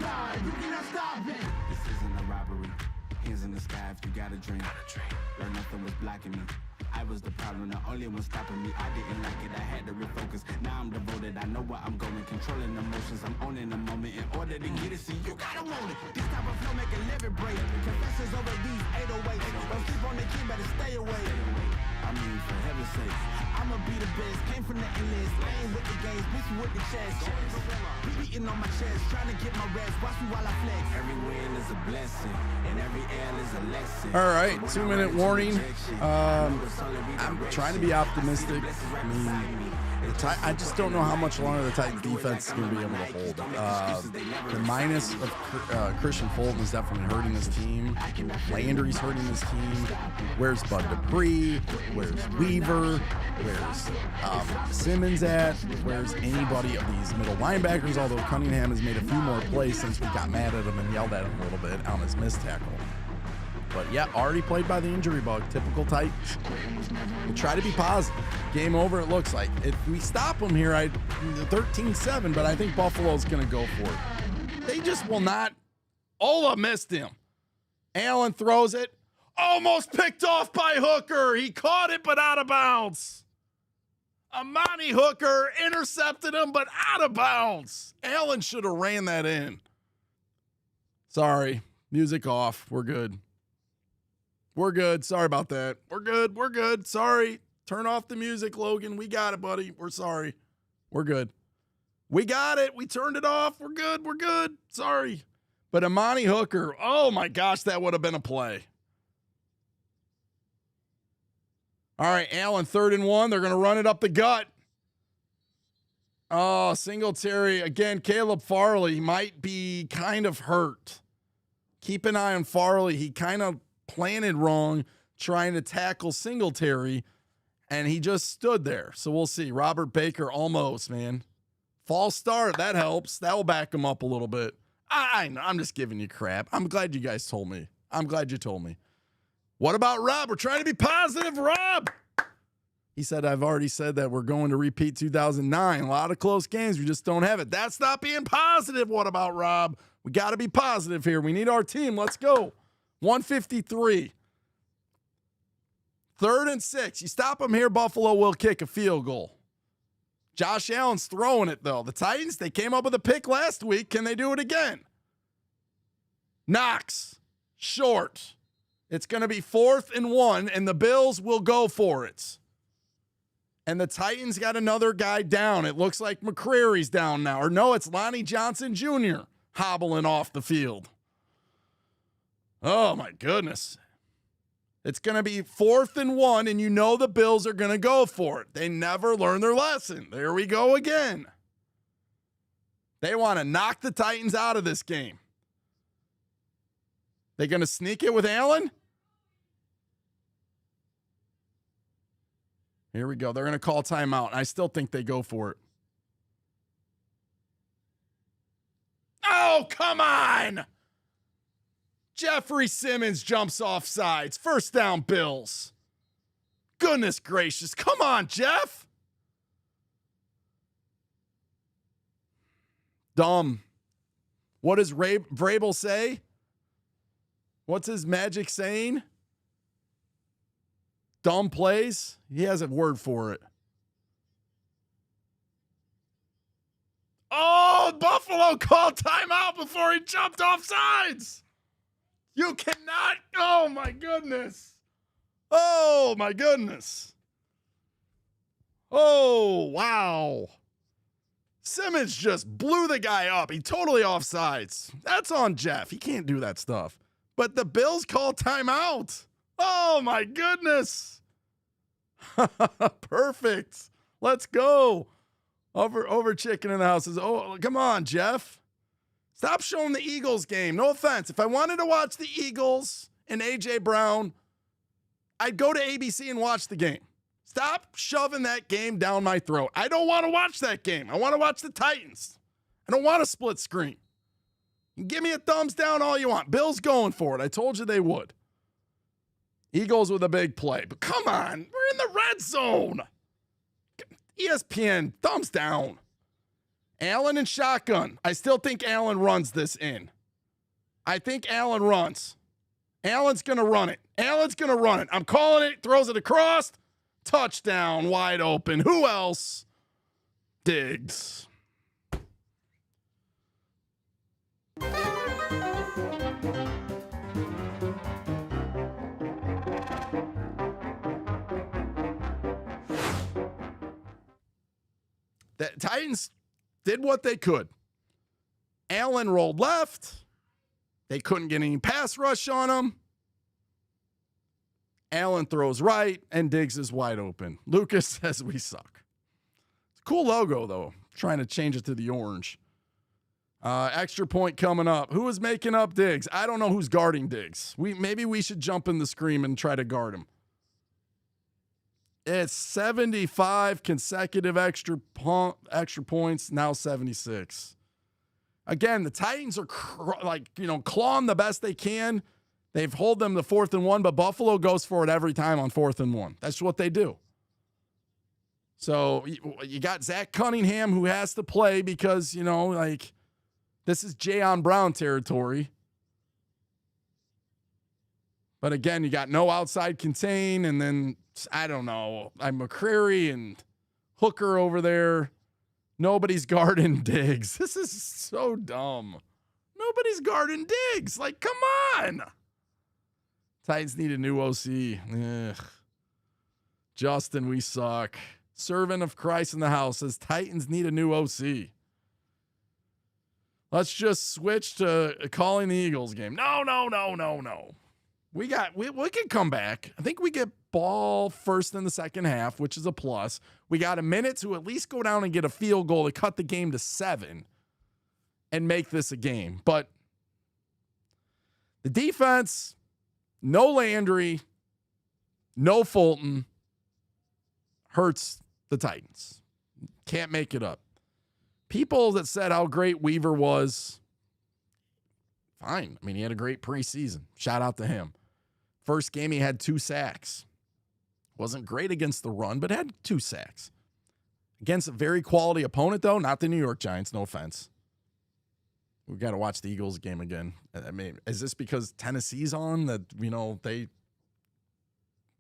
Nah, you cannot stop it. This isn't a robbery. Hands in the sky if you got a dream. Learn nothing was blocking me. I was the problem, the only one stopping me. I didn't like it, I had to refocus. Now I'm devoted, I know where I'm going. Controlling emotions, I'm owning the moment. In order to get it, see, you gotta want it. This type of flow make a living break. Confessions over these 808s. Don't sleep on the key, better stay away. I mean, for heaven's sake, I'ma be the best. Came from the endless, I ain't with the games, bitch with the chest. Be beating on my chest, trying to get my rest. Watch me while I flex. Every win is a blessing, and every L is a lesson. All right, 2-minute warning. I'm trying to be optimistic. I mean, I just don't know how much longer the Titans defense is going to be able to hold. The minus of Christian Fulton is definitely hurting this team. Landry's hurting this team. Where's Bud Dupree? Where's Weaver? Where's Simmons at? Where's anybody of these middle linebackers? Although Cunningham has made a few more plays since we got mad at him and yelled at him a little bit on his missed tackle. But yeah, already played by the injury bug. Typical Titans. We'll try to be positive. Game over, it looks like. If we stop them here, 13-7, but I think Buffalo's going to go for it. They just will not. Ola missed him. Allen throws it. Almost picked off by Hooker. He caught it, but out of bounds. Amani Hooker intercepted him, but out of bounds. Allen should have ran that in. Sorry. Music off. We're good. We're good. Sorry about that. We're good. We're good. Sorry. Turn off the music, Logan. We got it, buddy. We're sorry. We're good. We got it. We turned it off. We're good. We're good. Sorry. But Amani Hooker, oh my gosh, that would have been a play. All right, Allen, 3rd and 1. They're going to run it up the gut. Oh, Singletary. Again, Caleb Farley might be kind of hurt. Keep an eye on Farley. He kind of planted wrong trying to tackle Singletary, and he just stood there. So we'll see. Robert Baker almost, man. False start. That helps. That will back him up a little bit. I know. I'm just giving you crap. I'm glad you guys told me. I'm glad you told me. What about Rob? We're trying to be positive, Rob. He said, I've already said that we're going to repeat 2009. A lot of close games. We just don't have it. That's not being positive. What about Rob? We got to be positive here. We need our team. Let's go. 153. 3rd and 6. You stop them here, Buffalo will kick a field goal. Josh Allen's throwing it, though. The Titans, they came up with a pick last week. Can they do it again? Knox, short. It's going to be 4th and 1, and the Bills will go for it. And the Titans got another guy down. It looks like McCreary's down now. Or no, it's Lonnie Johnson Jr. hobbling off the field. Oh, my goodness. It's going to be 4th and 1, and you know the Bills are going to go for it. They never learn their lesson. There we go again. They want to knock the Titans out of this game. They going to sneak it with Allen? Here we go. They're going to call timeout. I still think they go for it. Oh, come on! Jeffrey Simmons jumps off sides. 1st down, Bills. Goodness gracious. Come on, Jeff. Dumb. What does Vrabel say? What's his magic saying? Dumb plays? He has a word for it. Oh, Buffalo called timeout before he jumped off sides. You cannot. Oh, my goodness. Oh, my goodness. Oh, wow. Simmons just blew the guy up. He totally offsides. That's on Jeff. He can't do that stuff. But the Bills call timeout. Oh, my goodness. Perfect. Let's go. Over chicken in the house. Oh, come on, Jeff. Stop showing the Eagles game. No offense. If I wanted to watch the Eagles and A.J. Brown, I'd go to ABC and watch the game. Stop shoving that game down my throat. I don't want to watch that game. I want to watch the Titans. I don't want a split screen. You can give me a thumbs down all you want. Bills going for it. I told you they would. Eagles with a big play. But come on. We're in the red zone. ESPN, thumbs down. Allen and shotgun. I still think Allen runs this in. I think Allen runs. Allen's going to run it. Allen's going to run it. I'm calling it. Throws it across. Touchdown. Wide open. Who else? Diggs. The Titans did what they could. Allen rolled left. They couldn't get any pass rush on him. Allen throws right, and Diggs is wide open. Lucas says we suck. Cool logo, though. Trying to change it to the orange. Extra point coming up. Who is making up Diggs? I don't know who's guarding Diggs. Maybe we should jump in the screen and try to guard him. It's 75 consecutive extra points, now 76. Again, the Titans are clawing the best they can. They've held them to 4th and 1, but Buffalo goes for it every time on 4th and 1. That's what they do. So you got Zach Cunningham, who has to play because, this is Jayon Brown territory. But again, you got no outside contain, and then, I don't know, I'm McCrary and Hooker over there. Nobody's guarding Diggs. This is so dumb. Nobody's guarding Diggs. Like, come on. Titans need a new OC. Ugh. Justin, we suck. Servant of Christ in the house says Titans need a new OC. Let's just switch to calling the Eagles game. No. We can come back. I think we get ball first in the second half, which is a plus. We got a minute to at least go down and get a field goal to cut the game to 7 and make this a game. But the defense, no Landry, no Fulton, hurts the Titans. Can't make it up. People that said how great Weaver was, fine. I mean, he had a great preseason. Shout out to him. First game, he had 2 sacks. Wasn't great against the run, but had 2 sacks. Against a very quality opponent, though, not the New York Giants, no offense. We've got to watch the Eagles game again. I mean, is this because Tennessee's on that, they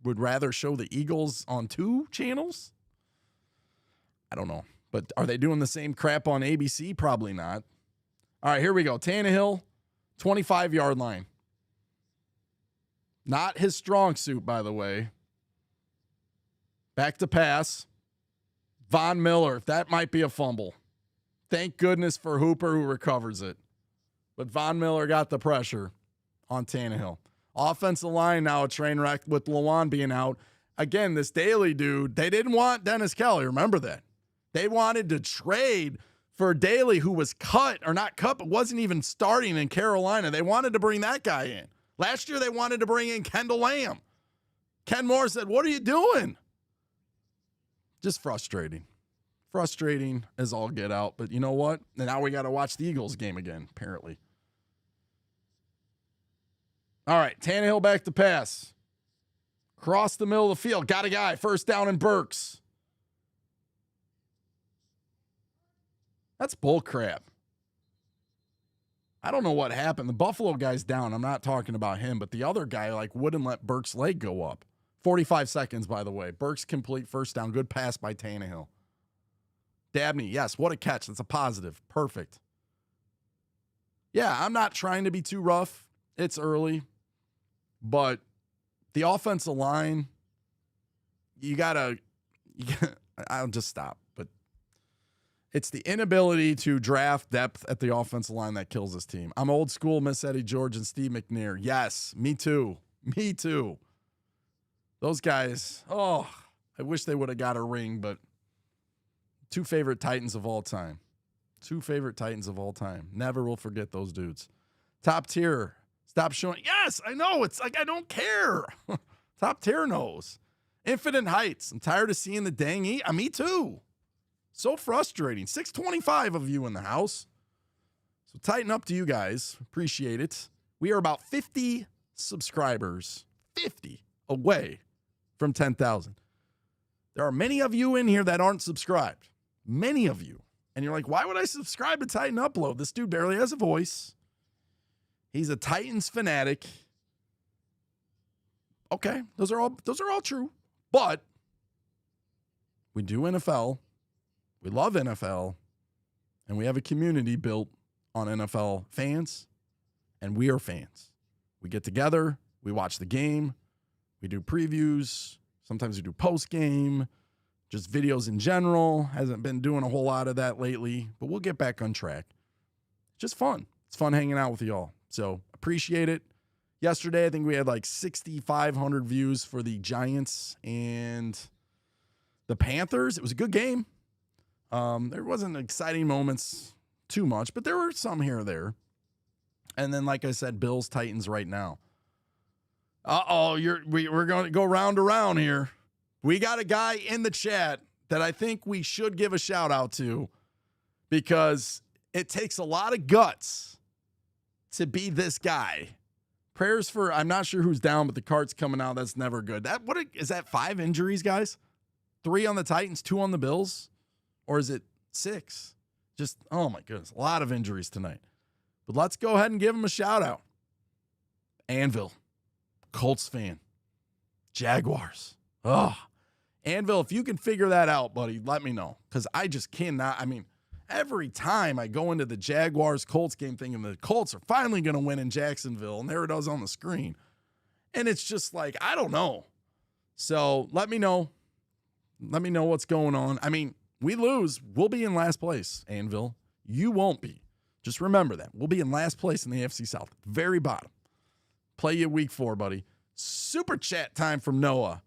would rather show the Eagles on 2 channels? I don't know. But are they doing the same crap on ABC? Probably not. All right, here we go. Tannehill, 25-yard line. Not his strong suit, by the way. Back to pass. Von Miller, that might be a fumble. Thank goodness for Hooper, who recovers it. But Von Miller got the pressure on Tannehill. Offensive line now a train wreck with Lewan being out. Again, this Daly dude, they didn't want Dennis Kelly. Remember that. They wanted to trade for Daly, who was cut, or not cut, but wasn't even starting in Carolina. They wanted to bring that guy in. Last year, they wanted to bring in Kendall Lamb. Ken Moore said, "What are you doing?" Just frustrating. Frustrating as all get out. But you know what? And now we got to watch the Eagles game again, apparently. All right, Tannehill back to pass. Cross the middle of the field. Got a guy. First down in Burks. That's bullcrap. I don't know what happened. The Buffalo guy's down. I'm not talking about him, but the other guy wouldn't let Burks' leg go up. 45 seconds, by the way. Burks complete first down. Good pass by Tannehill. Dabney, yes, what a catch. That's a positive. Perfect. Yeah, I'm not trying to be too rough. It's early. But the offensive line, I'll just stop. But it's the inability to draft depth at the offensive line that kills this team. I'm old school, Miss Eddie George and Steve McNair. Yes, me too. Me too. Those guys, I wish they would have got a ring, but 2 favorite Titans of all time. 2 favorite Titans of all time. Never will forget those dudes. Top tier. Stop showing. Yes, I know. It's like I don't care. Top tier knows. Infinite Heights. I'm tired of seeing the dang me too. So frustrating. 625 of you in the house. So tighten up to you guys. Appreciate it. We are about 50 subscribers. 50 away from 10,000. There are many of you in here that aren't subscribed. Many of you. And you're like, why would I subscribe to Titan Upload? This dude barely has a voice. He's a Titans fanatic. Okay, those are all true. But we do NFL. We love NFL. And we have a community built on NFL fans. And we are fans. We get together. We watch the game. We do previews. Sometimes we do post-game. Just videos in general. Hasn't been doing a whole lot of that lately. But we'll get back on track. Just fun. It's fun hanging out with y'all. So appreciate it. Yesterday, I think we had 6,500 views for the Giants and the Panthers. It was a good game. There wasn't exciting moments too much, but there were some here or there. And then, like I said, Bills, Titans right now. We're going to go round to round here. We got a guy in the chat that I think we should give a shout out to because it takes a lot of guts to be this guy. Prayers for, I'm not sure who's down, but the cart's coming out. That's never good. Is that 5 injuries, guys? 3 on the Titans, 2 on the Bills? Or is it 6? Just, oh my goodness, a lot of injuries tonight. But let's go ahead and give him a shout out. Anvil, Colts fan, Jaguars. Oh, Anvil, if you can figure that out, buddy, let me know. Because I just cannot. I mean, every time I go into the Jaguars-Colts game thinking the Colts are finally going to win in Jacksonville, and there it is on the screen. And it's just like, I don't know. So let me know. Let me know what's going on. I mean, we lose, we'll be in last place, Anvil. You won't be. Just remember that. We'll be in last place in the AFC South. Very bottom. Play you week 4, buddy. Super chat time from Noah.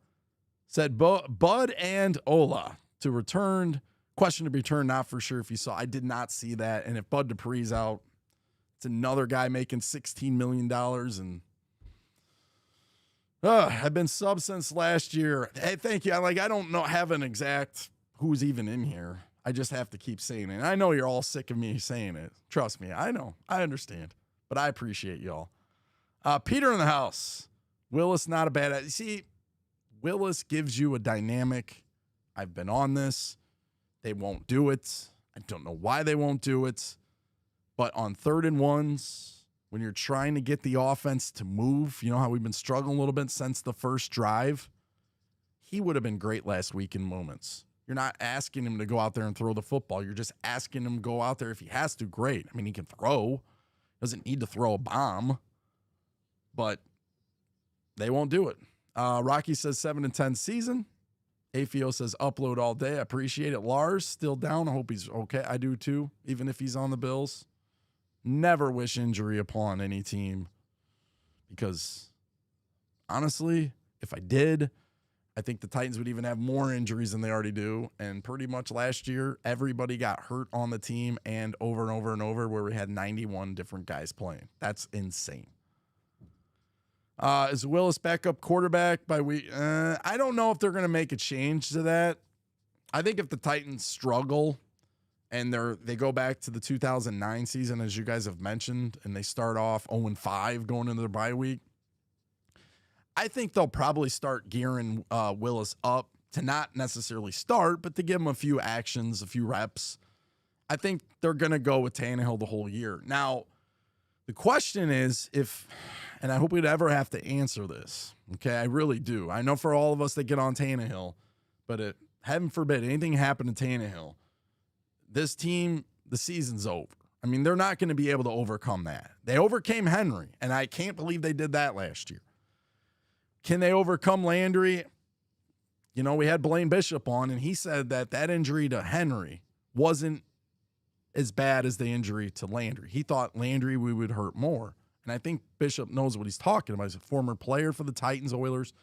Said Bud and Ola to return. Question to be returned, not for sure if you saw. I did not see that. And if Bud Dupree's out, it's another guy making $16 million. And I've been sub since last year. Hey, thank you. I don't know, have an exact who's even in here. I just have to keep saying it. And I know you're all sick of me saying it. Trust me. I know. I understand. But I appreciate y'all. Peter in the house. Willis, not a bad. See, Willis gives you a dynamic. I've been on this. They won't do it. I don't know why they won't do it. But on 3rd and 1s, when you're trying to get the offense to move, you know how we've been struggling a little bit since the first drive? He would have been great last week in moments. You're not asking him to go out there and throw the football. You're just asking him to go out there if he has to. Great. I mean, he can throw. Doesn't need to throw a bomb. But they won't do it. Rocky says 7-10 season. Afio says upload all day. I appreciate it. Lars still down. I hope he's okay. I do too, even if he's on the Bills. Never wish injury upon any team because honestly, if I did, I think the Titans would even have more injuries than they already do. And pretty much last year, everybody got hurt on the team and over where we had 91 different guys playing. That's insane. Is Willis backup quarterback by week? I don't know if they're going to make a change to that. I think if the Titans struggle and they go back to the 2009 season, as you guys have mentioned, and they start off 0-5 going into their bye week, I think they'll probably start gearing Willis up to not necessarily start, but to give him a few actions, a few reps. I think they're going to go with Tannehill the whole year. Now, the question is if, and I hope we'd ever have to answer this, okay? I really do. I know for all of us that get on Tannehill, but heaven forbid anything happen to Tannehill, this team, the season's over. I mean, they're not going to be able to overcome that. They overcame Henry, and I can't believe they did that last year. Can they overcome Landry? You know, we had Blaine Bishop on, and he said that injury to Henry wasn't as bad as the injury to Landry. He thought Landry we would hurt more. And I think Bishop knows what he's talking about. He's a former player for the Titans, Oilers,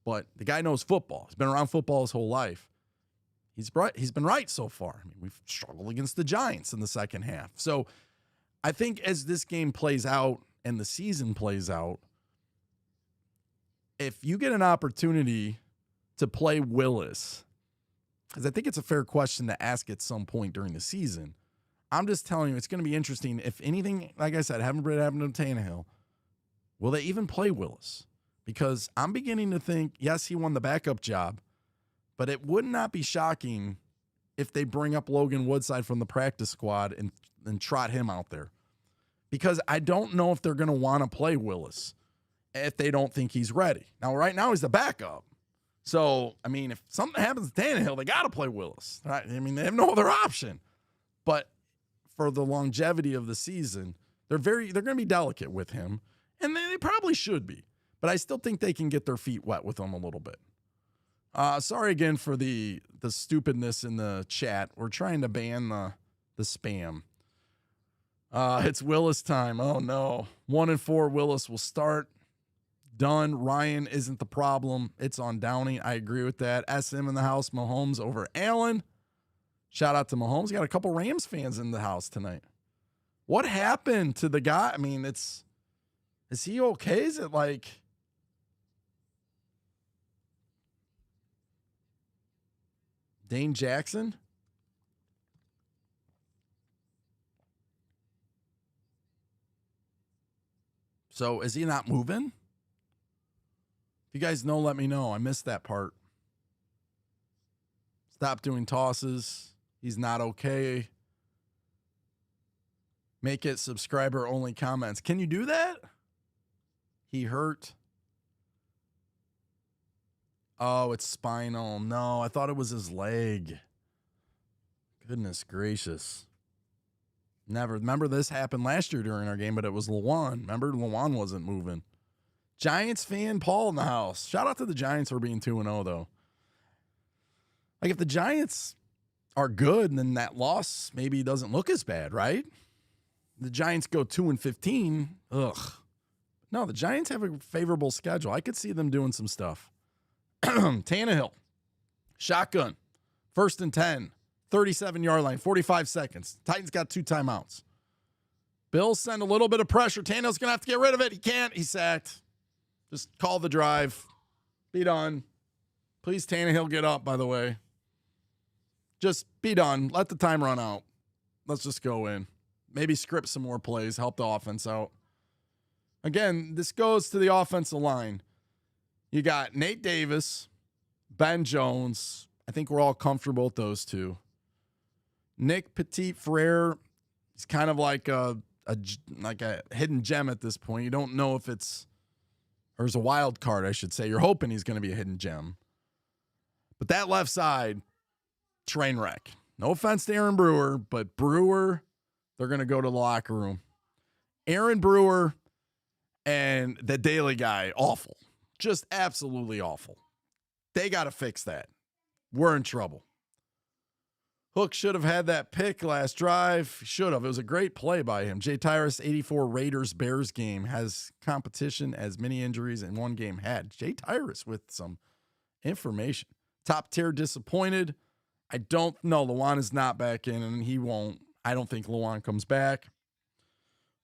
but the guy knows football. He's been around football his whole life. He's been right so far. I mean, we've struggled against the Giants in the second half. So I think as this game plays out and the season plays out, if you get an opportunity to play Willis, because I think it's a fair question to ask at some point during the season, I'm just telling you, it's going to be interesting. If anything, like I said, haven't happened to Tannehill, will they even play Willis? Because I'm beginning to think, yes, he won the backup job, but it would not be shocking if they bring up Logan Woodside from the practice squad and trot him out there. Because I don't know if they're going to want to play Willis if they don't think he's ready. Now, right now, he's the backup. So, I mean, if something happens to Tannehill, they got to play Willis. Right? I mean, they have no other option. But for the longevity of the season, they're going to be delicate with him, and they probably should be. But I still think they can get their feet wet with him a little bit. Sorry again for the stupidness in the chat. We're trying to ban the spam. It's Willis time. Oh, no. 1-4, Willis will start. Done. Ryan isn't the problem. It's on Downey. I agree with that. SM in the house. Mahomes over Allen. Shout out to Mahomes. Got a couple Rams fans in the house tonight. What happened to the guy? I mean, is he okay? Is it like Dane Jackson? So is he not moving? If you guys know, let me know. I missed that part. Stop doing tosses. He's not okay. Make it subscriber only comments. Can you do that? He hurt. Oh, it's spinal. No, I thought it was his leg. Goodness gracious. Never. Remember, this happened last year during our game, but it was Lewan. Remember, Lewan wasn't moving. Giants fan Paul in the house. Shout out to the Giants for being 2-0, though. Like, if the Giants are good, then that loss maybe doesn't look as bad, right? The Giants go 2-15. Ugh. No, the Giants have a favorable schedule. I could see them doing some stuff. Tannehill. Shotgun. 1st and 10. 37-yard line. 45 seconds. Titans got 2 timeouts. Bills send a little bit of pressure. Tannehill's going to have to get rid of it. He can't. He's sacked. Just call the drive. Be done. Please, Tannehill, get up, by the way. Just be done. Let the time run out. Let's just go in. Maybe script some more plays. Help the offense out. Again, this goes to the offensive line. You got Nate Davis, Ben Jones. I think we're all comfortable with those two. Nick Petit-Frere, he's kind of like a hidden gem at this point. You don't know if it's a wild card, I should say. You're hoping he's going to be a hidden gem. But that left side, train wreck. No offense to Aaron Brewer, but Brewer, they're going to go to the locker room. Aaron Brewer and the Daily guy, awful. Just absolutely awful. They got to fix that. We're in trouble. Hook should have had that pick last drive. Should have. It was a great play by him. Jay Tyrus, 84 Raiders-Bears game. Has competition as many injuries in one game had. Jay Tyrus with some information. Top tier disappointed. I don't know. Lewan is not back in, and he won't. I don't think Lewan comes back.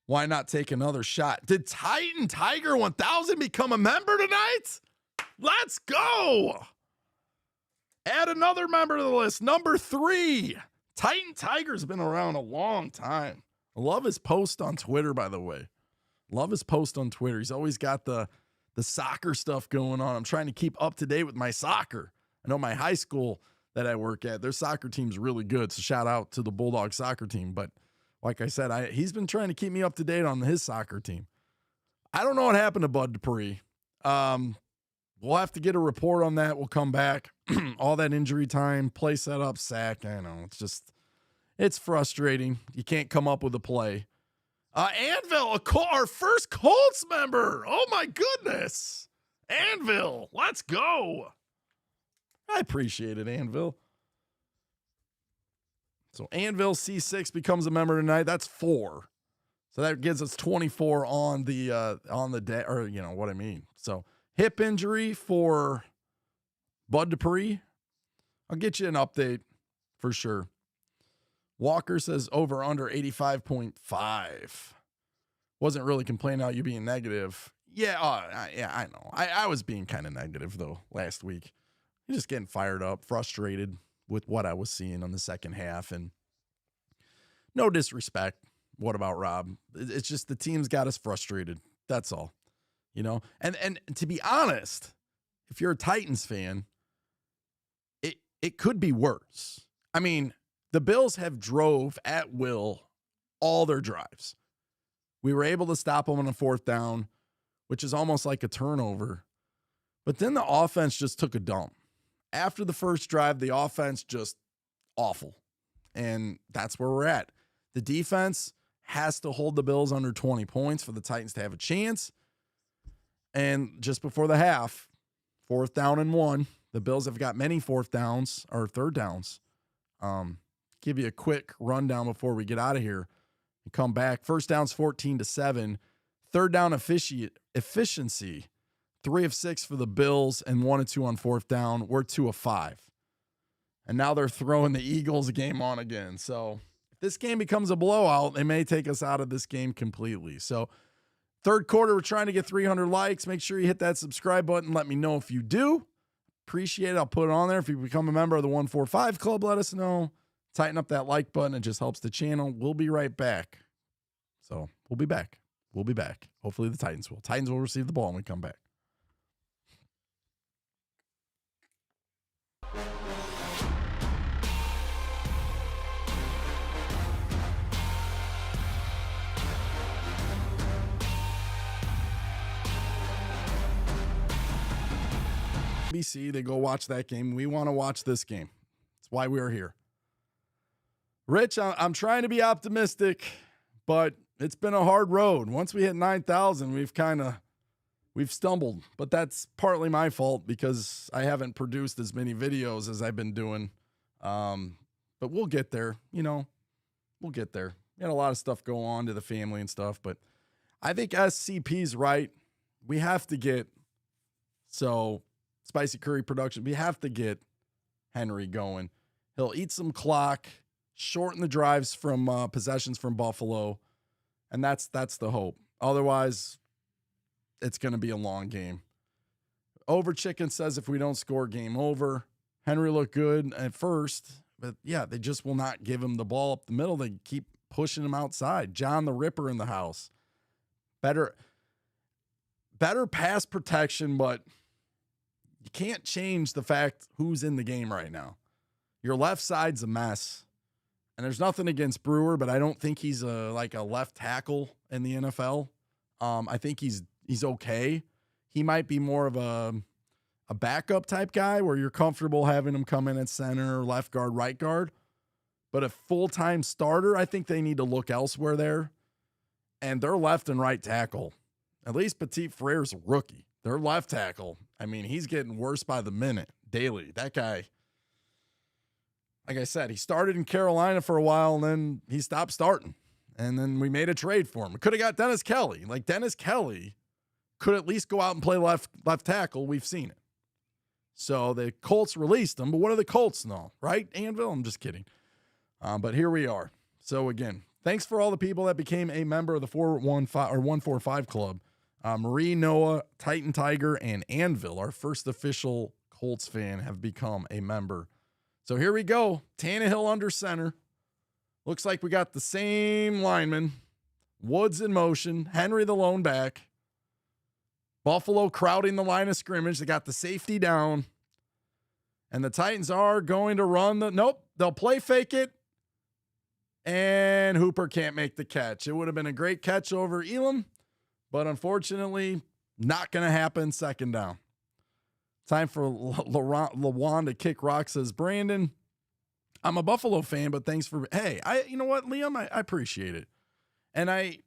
Why not take another shot? Did Titan Tiger 1000 become a member tonight? Let's go. Add another member to the list. Number 3. Titan Tiger's been around a long time. I love his post on Twitter, by the way. Love his post on Twitter. He's always got the soccer stuff going on. I'm trying to keep up to date with my soccer. I know my high school that I work at, their soccer team's really good. So shout out to the Bulldog soccer team. But like I said, he's been trying to keep me up to date on his soccer team. I don't know what happened to Bud Dupree. We'll have to get a report on that. We'll come back. All that injury time, play setup, sack. I know. It's frustrating. You can't come up with a play. Anvil, our first Colts member. Oh, my goodness. Anvil, let's go. I appreciate it, Anvil. So Anvil C6 becomes a member tonight. That's 4. So that gives us 24 on the day, or you know what I mean. So hip injury for Bud Dupree. I'll get you an update for sure. Walker says over under 85.5. Wasn't really complaining about you being negative. Yeah, I know. I was being kind of negative though last week. I'm just getting fired up, frustrated with what I was seeing on the second half, and no disrespect. What about Rob? It's just the team's got us frustrated. That's all, you know? And to be honest, if you're a Titans fan, it could be worse. I mean, the Bills have drove at will all their drives. We were able to stop them on a 4th down, which is almost like a turnover. But then the offense just took a dump. After the first drive, the offense just awful. And that's where we're at. The defense has to hold the Bills under 20 points for the Titans to have a chance. And just before the half, 4th down and 1. The Bills have got many 4th downs or 3rd downs. Give you a quick rundown before we get out of here and come back. 1st down's 14-7. 3rd down efficiency, 3 of 6 for the Bills and 1 of 2 on 4th down. We're 2 of 5. And now they're throwing the Eagles game on again. So if this game becomes a blowout, they may take us out of this game completely. So third quarter, we're trying to get 300 likes. Make sure you hit that subscribe button. Let me know if you do. Appreciate it. I'll put it on there. If you become a member of the 145 Club, let us know. Tighten up that like button. It just helps the channel. We'll be right back. So we'll be back. We'll be back. Hopefully the Titans will. Titans will receive the ball when we come back. BC, they go watch that game. We want to watch this game. That's why we are here. Rich, I'm trying to be optimistic, but it's been a hard road. Once we hit 9,000, we've stumbled, but that's partly my fault because I haven't produced as many videos as I've been doing. But we'll get there. We'll get there. We had a lot of stuff go on to the family and stuff, but I think SCP's right. We have to get Spicy Curry production. We have to get Henry going. He'll eat some clock, shorten the drives from possessions from Buffalo, and that's the hope. Otherwise, it's going to be a long game. Over Chicken says if we don't score, game over. Henry looked good at first, but yeah, they just will not give him the ball up the middle. They keep pushing him outside. John the Ripper in the house. Better pass protection, but you can't change the fact who's in the game right now. Your left side's a mess. And there's nothing against Brewer, but I don't think he's like a left tackle in the NFL. I think he's okay. He might be more of a backup type guy where you're comfortable having him come in at center, left guard, right guard. But a full-time starter, I think they need to look elsewhere there. And their left and right tackle, at least Petit Frere's a rookie. Their left tackle, I mean, he's getting worse by the minute, daily. That guy, like I said, he started in Carolina for a while, and then he stopped starting. And then we made a trade for him. We could have got Dennis Kelly. Like, Dennis Kelly could at least go out and play left tackle. We've seen it. So the Colts released him, but what do the Colts know, right, Anvil? I'm just kidding. But here we are. So, again, thanks for all the people that became a member of the 145 Club. Marie, Noah, Titan Tiger, and Anvil, our first official Colts fan, have become a member. So here we go. Tannehill under center. Looks like we got the same lineman. Woods in motion. Henry the lone back. Buffalo crowding the line of scrimmage. They got the safety down. And the Titans are going to run nope, they'll play fake it. And Hooper can't make the catch. It would have been a great catch over Elam. But unfortunately, not going to happen. Second down. Time for Lawan to kick rock, says Brandon. I'm a Buffalo fan, but thanks for, hey, you know what, Liam, I appreciate it. And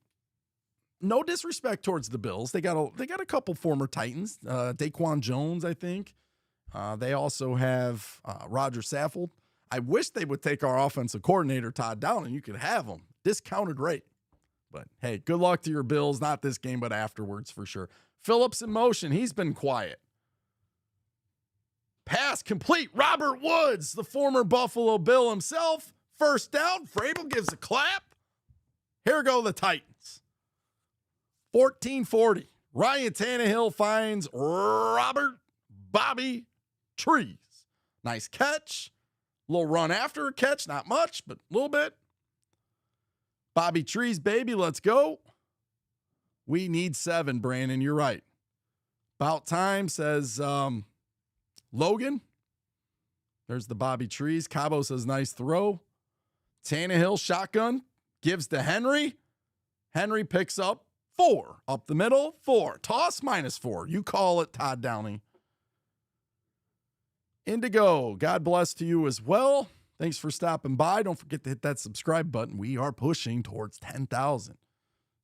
no disrespect towards the Bills. They got a couple former Titans, Daquan Jones, I think. They also have Roger Saffold. I wish they would take our offensive coordinator, Todd Downing. You could have him. Discounted rate. But, hey, good luck to your Bills. Not this game, but afterwards for sure. Phillips in motion. He's been quiet. Pass complete. Robert Woods, the former Buffalo Bill himself. First down. Vrabel gives a clap. Here go the Titans. 14-40. Ryan Tannehill finds Robert Bobby Trees. Nice catch. Little run after a catch. Not much, but a little bit. Bobby Trees, baby, let's go. We need 7, Brandon. You're right. About time, says Logan. There's the Bobby Trees. Cabo says nice throw. Tannehill shotgun. Gives to Henry. Henry picks up 4. Up the middle, 4. Toss -4. You call it, Todd Downey. Indigo, God bless to you as well. Thanks for stopping by. Don't forget to hit that subscribe button. We are pushing towards 10,000.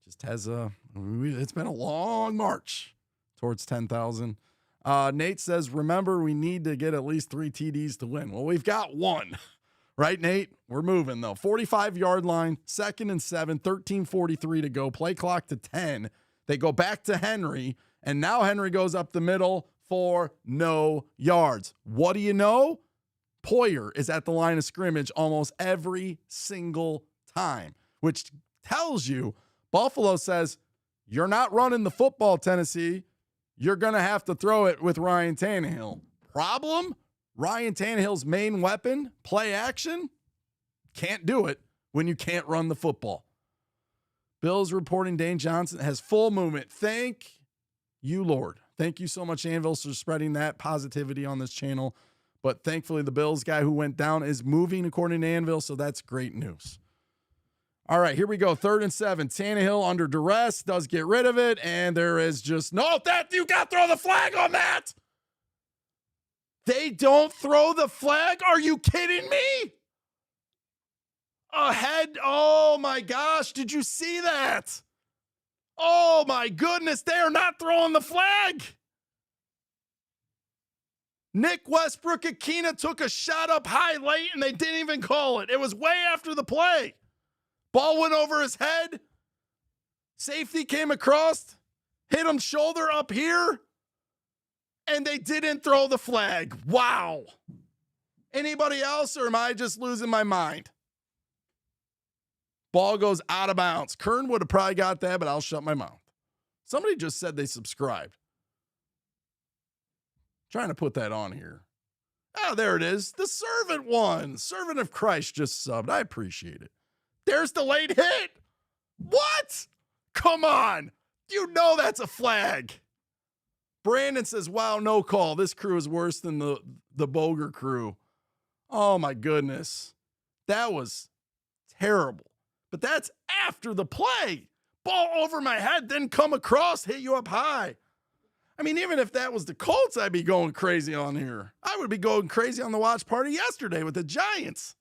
Just has it's been a long march towards 10,000. Nate says, remember, we need to get at least 3 TDs to win. Well, we've got 1. Right, Nate? We're moving, though. 45-yard line, 2nd and 7, 13:43 to go. Play clock to 10. They go back to Henry, and now Henry goes up the middle for no yards. What do you know? Poyer is at the line of scrimmage almost every single time, which tells you Buffalo says, you're not running the football, Tennessee. You're going to have to throw it with Ryan Tannehill. Problem? Ryan Tannehill's main weapon, play action, can't do it when you can't run the football. Bills reporting Dane Johnson has full movement. Thank you, Lord. Thank you so much, Anvil, for spreading that positivity on this channel. But thankfully, the Bills guy who went down is moving, according to Anvil, so that's great news. All right, here we go. 3rd and 7. Tannehill under duress, does get rid of it, and there is just no, that you got to throw the flag on that. They don't throw the flag? Are you kidding me? Ahead. Oh my gosh, did you see that? Oh my goodness, they are not throwing the flag. Nick Westbrook-Akina took a shot up high late and they didn't even call it. It was way after the play. Ball went over his head. Safety came across, hit him shoulder up here, and they didn't throw the flag. Wow. Anybody else, or am I just losing my mind? Ball goes out of bounds. Kern would have probably got that, but I'll shut my mouth. Somebody just said they subscribed. Trying to put that on here. Oh, there it is. The servant one. Servant of Christ just subbed. I appreciate it. There's the late hit. What? Come on. You know that's a flag. Brandon says, wow, no call. This crew is worse than the Boger crew. Oh, my goodness. That was terrible. But that's after the play. Ball over my head, then come across, hit you up high. I mean, even if that was the Colts, I'd be going crazy on here. I would be going crazy on the watch party yesterday with the Giants.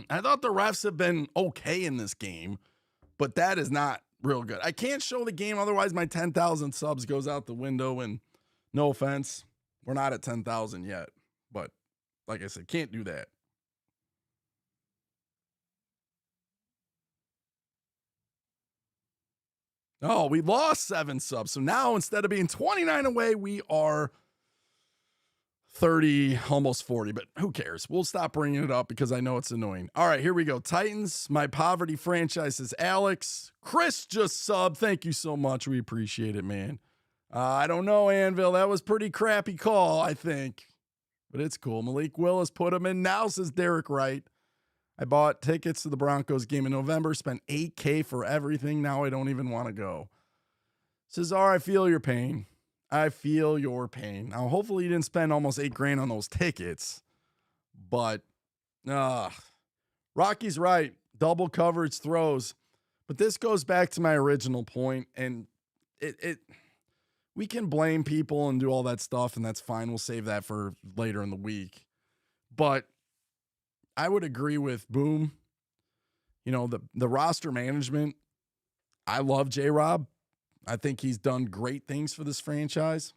I thought the refs have been okay in this game, but that is not real good. I can't show the game, otherwise my 10,000 subs goes out the window, and no offense, we're not at 10,000 yet. But like I said, can't do that. Oh, we lost 7 subs. So now instead of being 29 away, we are 30, almost 40. But who cares? We'll stop bringing it up because I know it's annoying. All right, here we go. Titans, my poverty franchise is Alex. Chris just subbed. Thank you so much. We appreciate it, man. I don't know, Anvil. That was pretty crappy call, I think. But it's cool. Malik Willis put him in now, says Derek Wright. I bought tickets to the Broncos game in November, spent $8,000 for everything. Now I don't even want to go. Cesar, I feel your pain. I feel your pain. Now, hopefully you didn't spend almost $8,000 on those tickets. But, Rocky's right. Double coverage throws. But this goes back to my original point, and we can blame people and do all that stuff, and that's fine. We'll save that for later in the week. But I would agree with Boom. You know, the roster management. I love J-Rob. I think he's done great things for this franchise.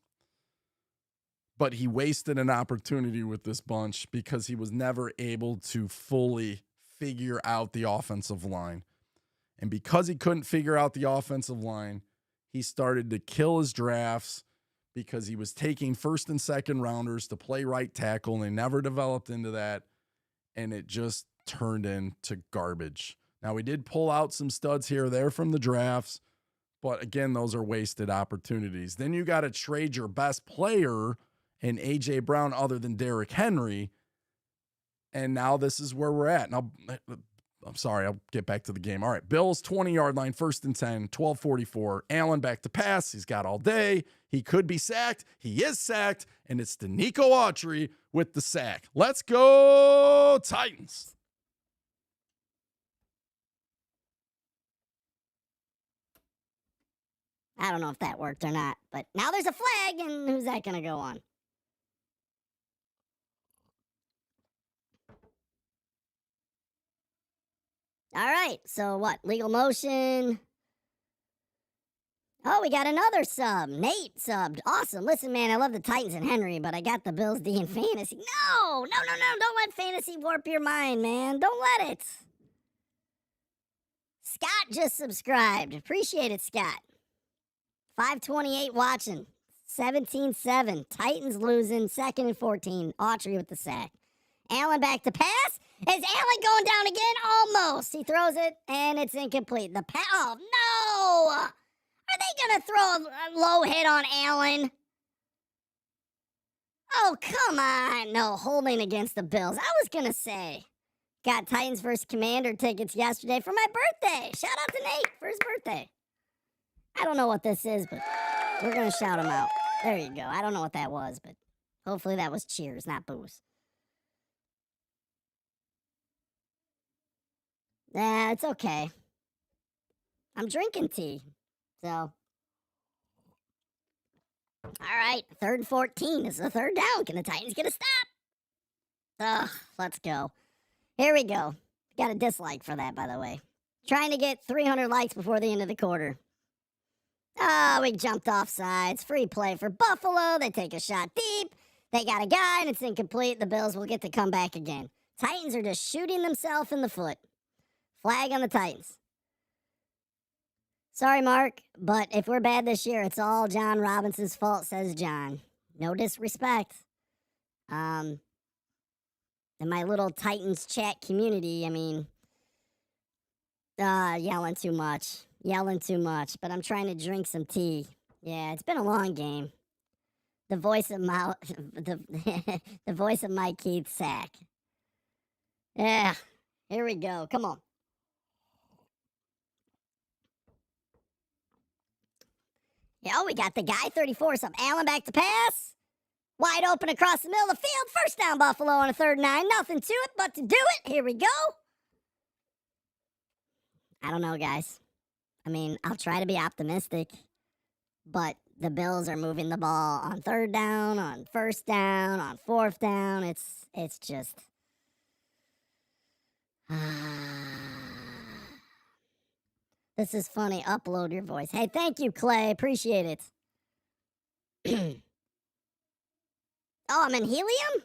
But he wasted an opportunity with this bunch because he was never able to fully figure out the offensive line. And because he couldn't figure out the offensive line, he started to kill his drafts because he was taking 1st and 2nd rounders to play right tackle, and they never developed into that. And it just turned into garbage. Now, we did pull out some studs here or there from the drafts, but again, those are wasted opportunities. Then you got to trade your best player in A.J. Brown other than Derrick Henry, and now this is where we're at. Now, I'm sorry, I'll get back to the game. All right, Bills 20-yard line, 1st and 10, 12:44. Allen back to pass. He's got all day. He could be sacked. He is sacked, and it's Denico Autry with the sack. Let's go, Titans. I don't know if that worked or not, but now there's a flag, and who's that going to go on? All right, so what? Legal motion. Oh, we got another sub. Nate subbed. Awesome. Listen, man, I love the Titans and Henry, but I got the Bills D in fantasy. No. Don't let fantasy warp your mind, man. Don't let it. Scott just subscribed. Appreciate it, Scott. 528 watching. 17-7. Titans losing. 2nd and 14. Autry with the sack. Allen back to pass. Is Allen going down again? Almost. He throws it, and it's incomplete. The pass. Oh, no! Are they going to throw a low hit on Allen? Oh, come on. No, holding against the Bills. I was going to say. Got Titans vs. Commander tickets yesterday for my birthday. Shout out to Nate for his birthday. I don't know what this is, but we're going to shout him out. There you go. I don't know what that was, but hopefully that was cheers, not boos. Nah, it's okay. I'm drinking tea, so. All right, 3rd and 14. This is a 3rd down. Can the Titans get a stop? Ugh, let's go. Here we go. Got a dislike for that, by the way. Trying to get 300 likes before the end of the quarter. Oh, we jumped off sides. Free play for Buffalo. They take a shot deep. They got a guy, and it's incomplete. The Bills will get to come back again. Titans are just shooting themselves in the foot. Flag on the Titans. Sorry, Mark, but if we're bad this year, it's all John Robinson's fault, says John. No disrespect. In my little Titans chat community, I mean, yelling too much. But I'm trying to drink some tea. Yeah, it's been a long game. The voice of the voice of Mike Keith Sack. Yeah, here we go. Come on. Yeah, we got the guy, 34, some Allen back to pass. Wide open across the middle of the field. First down, Buffalo on a 3rd and 9. Nothing to it but to do it. Here we go. I don't know, guys. I mean, I'll try to be optimistic, but the Bills are moving the ball on 3rd down, on 1st down, on 4th down. It's just... This is funny. Upload your voice. Hey, thank you, Clay. Appreciate it. Oh, I'm in helium?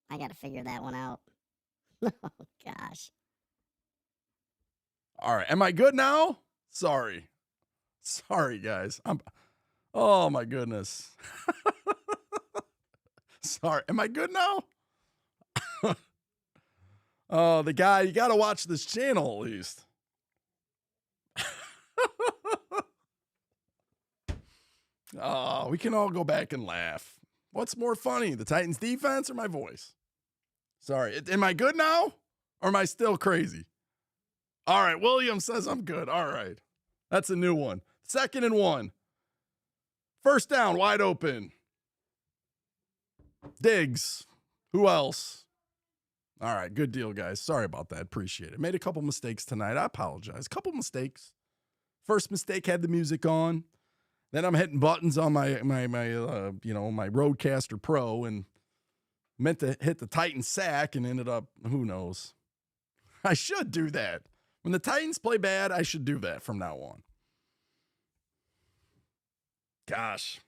I gotta figure that one out. Oh, gosh. All right. Am I good now? Sorry, guys. Oh, my goodness. Sorry. Am I good now? Oh, the guy, you got to watch this channel at least. Oh, we can all go back and laugh. What's more funny, the Titans defense or my voice? Sorry. Am I good now? Or am I still crazy? All right. William says I'm good. All right. That's a new one. 2nd and 1. 1st down, wide open. Diggs. Who else? All right, good deal, guys. Sorry about that. Appreciate it. Made a couple mistakes tonight. I apologize. Couple mistakes. First mistake had the music on. Then I'm hitting buttons on my Rodecaster Pro and meant to hit the Titan sack and ended up, who knows. I should do that. When the Titans play bad, I should do that from now on. Gosh.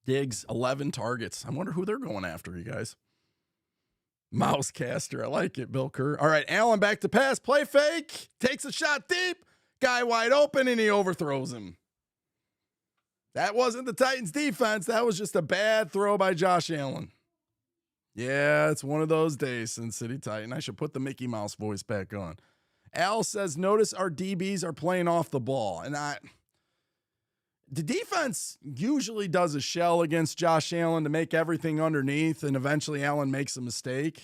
Diggs, 11 targets. I wonder who they're going after, you guys. Mousecaster. I like it, Bill Kerr. All right, Allen back to pass. Play fake. Takes a shot deep. Guy wide open, and he overthrows him. That wasn't the Titans' defense. That was just a bad throw by Josh Allen. Yeah, it's one of those days, Sin City Titan. I should put the Mickey Mouse voice back on. Al says, notice our DBs are playing off the ball. And the defense usually does a shell against Josh Allen to make everything underneath, and eventually Allen makes a mistake.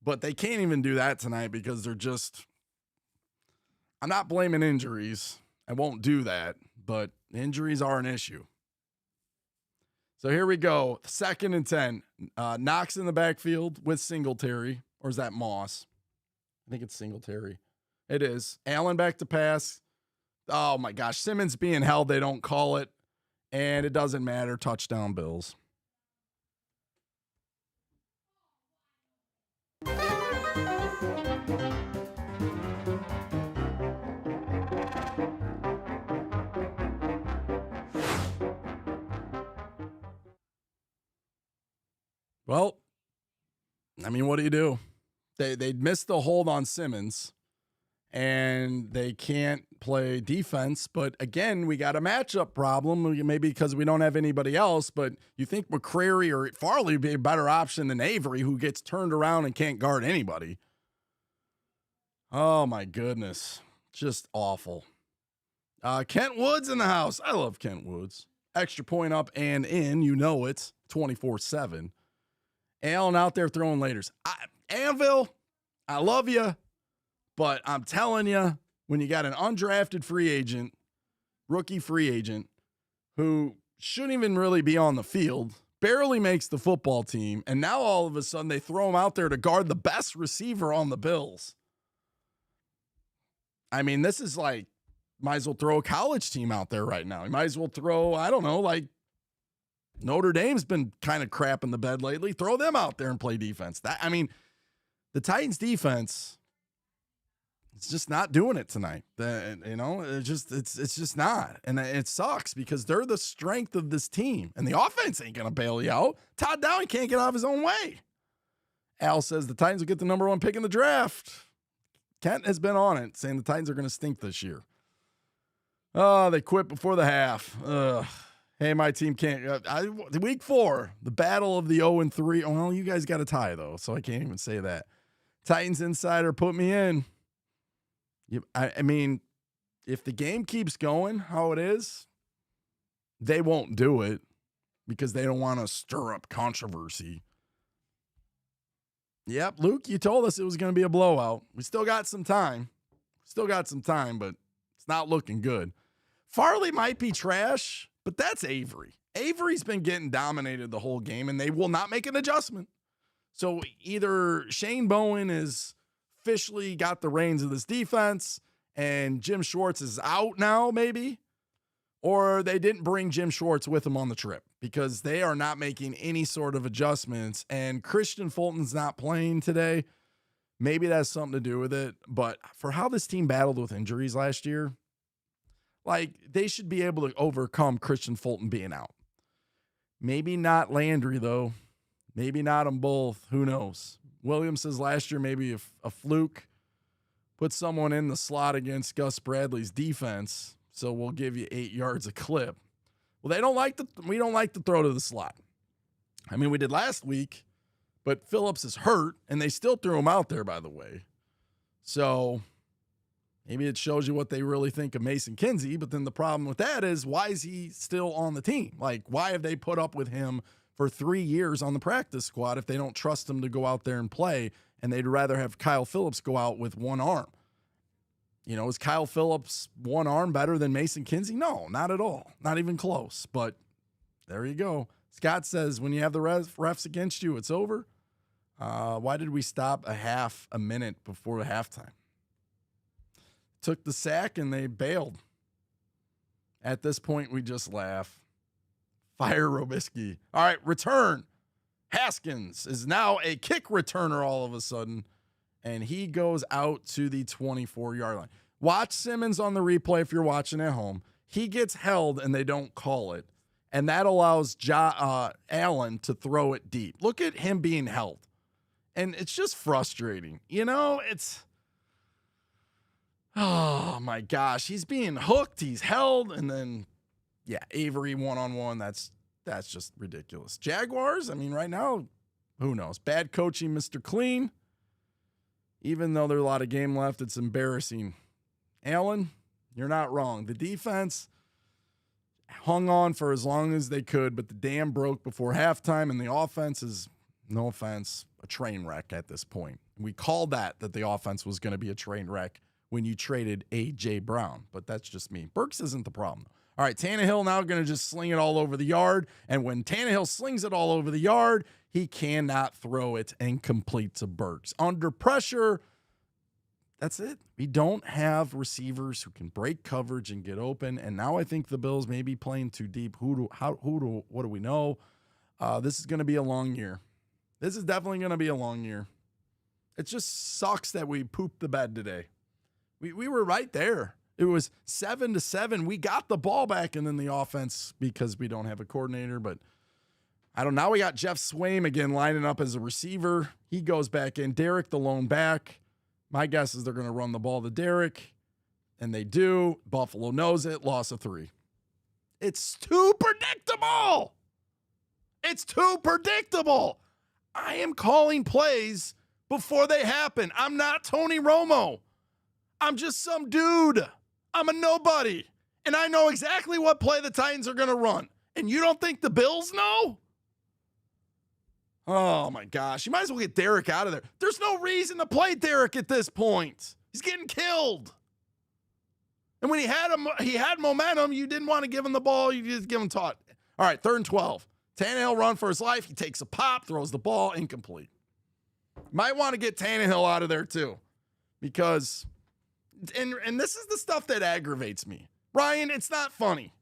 But they can't even do that tonight because they're just... I'm not blaming injuries. I won't do that, but injuries are an issue. So here we go. 2nd and 10. Knox in the backfield with Singletary. Or is that Moss? I think it's Singletary. It is. Allen back to pass. Oh, my gosh. Simmons being held. They don't call it. And it doesn't matter. Touchdown, Bills. Well, I mean, what do you do? They missed the hold on Simmons, and they can't play defense. But again, we got a matchup problem, maybe because we don't have anybody else. But you think McCrary or Farley would be a better option than Avery, who gets turned around and can't guard anybody. Oh, my goodness. Just awful. Kent Woods in the house. I love Kent Woods. Extra point up and in. You know it. 24/7. Allen out there throwing laters. Anvil, I love you, but I'm telling you, when you got an undrafted free agent, rookie free agent, who shouldn't even really be on the field, barely makes the football team, and now all of a sudden they throw him out there to guard the best receiver on the Bills. I mean, this is like, might as well throw a college team out there right now. You might as well throw, I don't know, like Notre Dame's been kind of crap in the bed lately. Throw them out there and play defense. The Titans defense, it's just not doing it tonight. It's just not. And it sucks because they're the strength of this team. And the offense ain't going to bail you out. Todd Downing can't get out of his own way. Al says the Titans will get the number 1 pick in the draft. Kent has been on it, saying the Titans are going to stink this year. Oh, they quit before the half. Ugh. Hey, my team can't. Week 4, the battle of the 0-3. Well, you guys got a tie, though, so I can't even say that. Titans Insider put me in. I mean, if the game keeps going how it is, they won't do it because they don't want to stir up controversy. Yep, Luke, you told us it was going to be a blowout. We still got some time. But it's not looking good. Farley might be trash, but that's Avery. Avery's been getting dominated the whole game, and they will not make an adjustment. So either Shane Bowen is officially got the reins of this defense, and Jim Schwartz is out now, maybe, or they didn't bring Jim Schwartz with them on the trip because they are not making any sort of adjustments, and Christian Fulton's not playing today. Maybe that's something to do with it, but for how this team battled with injuries last year, like, they should be able to overcome Christian Fulton being out. Maybe not Landry, though. Maybe not them both. Who knows? Williams says last year maybe a fluke. Put someone in the slot against Gus Bradley's defense, so we'll give you 8 yards a clip. Well, we don't like to throw to the slot. I mean, we did last week, but Phillips is hurt, and they still threw him out there, by the way. So maybe it shows you what they really think of Mason Kinsey, but then the problem with that is, why is he still on the team? Like, why have they put up with him for 3 years on the practice squad if they don't trust him to go out there and play, and they'd rather have Kyle Phillips go out with one arm? You know, is Kyle Phillips one arm better than Mason Kinsey? No, not at all. Not even close. But there you go. Scott says, when you have the refs against you, it's over. Why did we stop a minute before the halftime? Took the sack and they bailed. At this point, we just laugh. Fire Robisky. All right, return. Haskins is now a kick returner all of a sudden, and he goes out to the 24-yard line. Watch Simmons on the replay if you're watching at home. He gets held, and they don't call it, and that allows Allen to throw it deep. Look at him being held, and it's just frustrating. You know, oh, my gosh. He's being hooked. He's held, and then, yeah, Avery one-on-one. That's just ridiculous. Jaguars, I mean, right now, who knows? Bad coaching, Mr. Clean. Even though there's a lot of game left, it's embarrassing. Allen, you're not wrong. The defense hung on for as long as they could, but the dam broke before halftime, and the offense is, no offense, a train wreck at this point. We called that the offense was going to be a train wreck when you traded A.J. Brown, but that's just me. Burks isn't the problem. All right, Tannehill now going to just sling it all over the yard, and when Tannehill slings it all over the yard, he cannot throw it and complete to Burks. Under pressure, that's it. We don't have receivers who can break coverage and get open, and now I think the Bills may be playing too deep. What do we know? This is going to be a long year. This is definitely going to be a long year. It just sucks that we pooped the bed today. We were right there. It was 7-7. We got the ball back, and then the offense, because we don't have a coordinator, but I don't know. Now we got Jeff Swaim again lining up as a receiver. He goes back in. Derek, the lone back. My guess is they're going to run the ball to Derek, and they do. Buffalo knows it. Loss of 3. It's too predictable. It's too predictable. I am calling plays before they happen. I'm not Tony Romo. I'm just some dude. I'm a nobody. And I know exactly what play the Titans are going to run. And you don't think the Bills know? Oh, my gosh. You might as well get Derek out of there. There's no reason to play Derek at this point. He's getting killed. And when he had momentum, you didn't want to give him the ball. You just give him taught. All right, 3rd and 12. Tannehill run for his life. He takes a pop, throws the ball, incomplete. Might want to get Tannehill out of there too. Because, and this is the stuff that aggravates me. Ryan, it's not funny.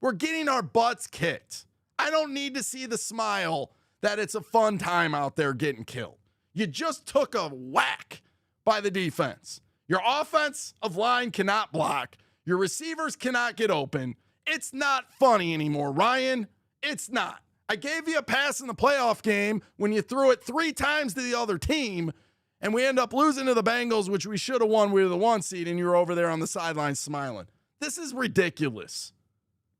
We're getting our butts kicked. I don't need to see the smile that it's a fun time out there getting killed. You just took a whack by the defense. Your offensive line cannot block. Your receivers cannot get open. It's not funny anymore, Ryan. It's not. I gave you a pass in the playoff game when you threw it 3 times to the other team, and we end up losing to the Bengals, which we should have won. We were the 1 seed, and you were over there on the sideline smiling. This is ridiculous.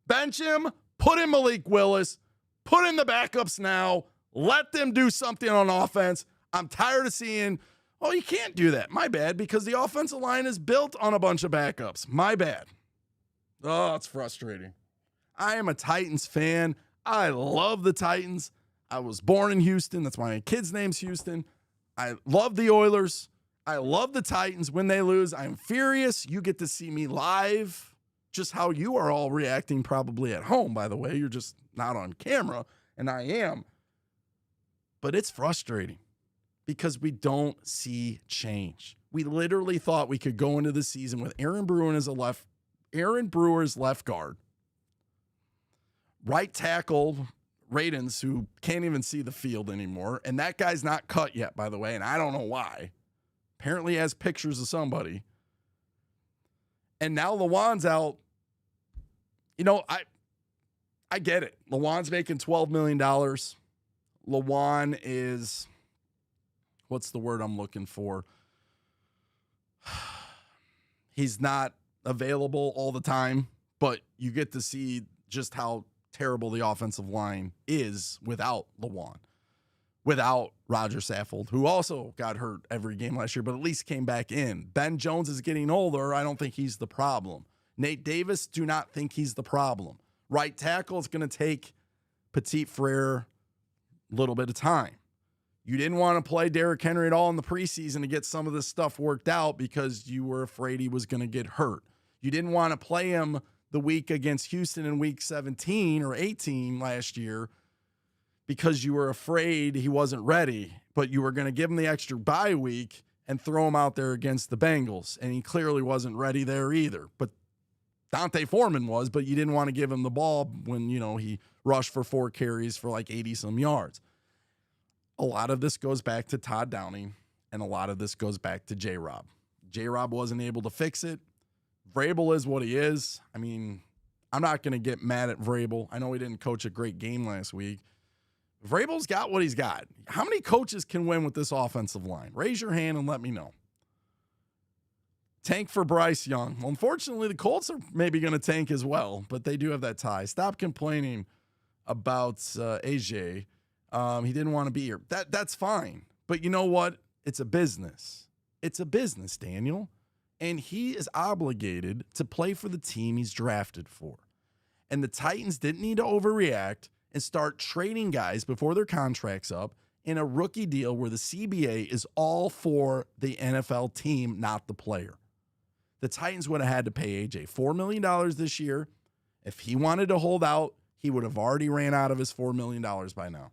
Bench him, put in Malik Willis, put in the backups now, let them do something on offense. I'm tired of seeing, oh, you can't do that. My bad, because the offensive line is built on a bunch of backups. My bad. Oh, it's frustrating. I am a Titans fan. I love the Titans. I was born in Houston. That's why my kid's name's Houston. I love the Oilers. I love the Titans. When they lose, I'm furious. You get to see me live, just how you are all reacting probably at home, by the way. You're just not on camera, and I am. But it's frustrating because we don't see change. We literally thought we could go into the season with Aaron Brewer's left guard, right tackle Radens, who can't even see the field anymore. And that guy's not cut yet, by the way, and I don't know why. Apparently has pictures of somebody. And now Lawan's out. You know, I get it. Lawan's making $12 million. Lawan is, what's the word I'm looking for? He's not available all the time, but you get to see just how terrible the offensive line is without Lawan, without Roger Saffold, who also got hurt every game last year, but at least came back in. Ben Jones is getting older. I don't think he's the problem. Nate Davis, do not think he's the problem. Right tackle is going to take Petit Frere a little bit of time. You didn't want to play Derrick Henry at all in the preseason to get some of this stuff worked out because you were afraid he was going to get hurt. You didn't want to play him the week against Houston in week 17 or 18 last year because you were afraid he wasn't ready, but you were going to give him the extra bye week and throw him out there against the Bengals. And he clearly wasn't ready there either. But Dante Foreman was, but you didn't want to give him the ball when, you know, he rushed for 4 carries for like 80 some yards. A lot of this goes back to Todd Downing, and a lot of this goes back to J-Rob. J-Rob wasn't able to fix it. Vrabel is what he is. I mean, I'm not going to get mad at Vrabel. I know he didn't coach a great game last week. Vrabel's got what he's got. How many coaches can win with this offensive line? Raise your hand and let me know. Tank for Bryce Young. Well, unfortunately, the Colts are maybe going to tank as well, but they do have that tie. Stop complaining about AJ. He didn't want to be here. That's fine. But you know what? It's a business. It's a business, Daniel. And he is obligated to play for the team he's drafted for. And the Titans didn't need to overreact and start trading guys before their contract's up in a rookie deal where the CBA is all for the NFL team, not the player. The Titans would have had to pay AJ $4 million this year. If he wanted to hold out, he would have already ran out of his $4 million by now.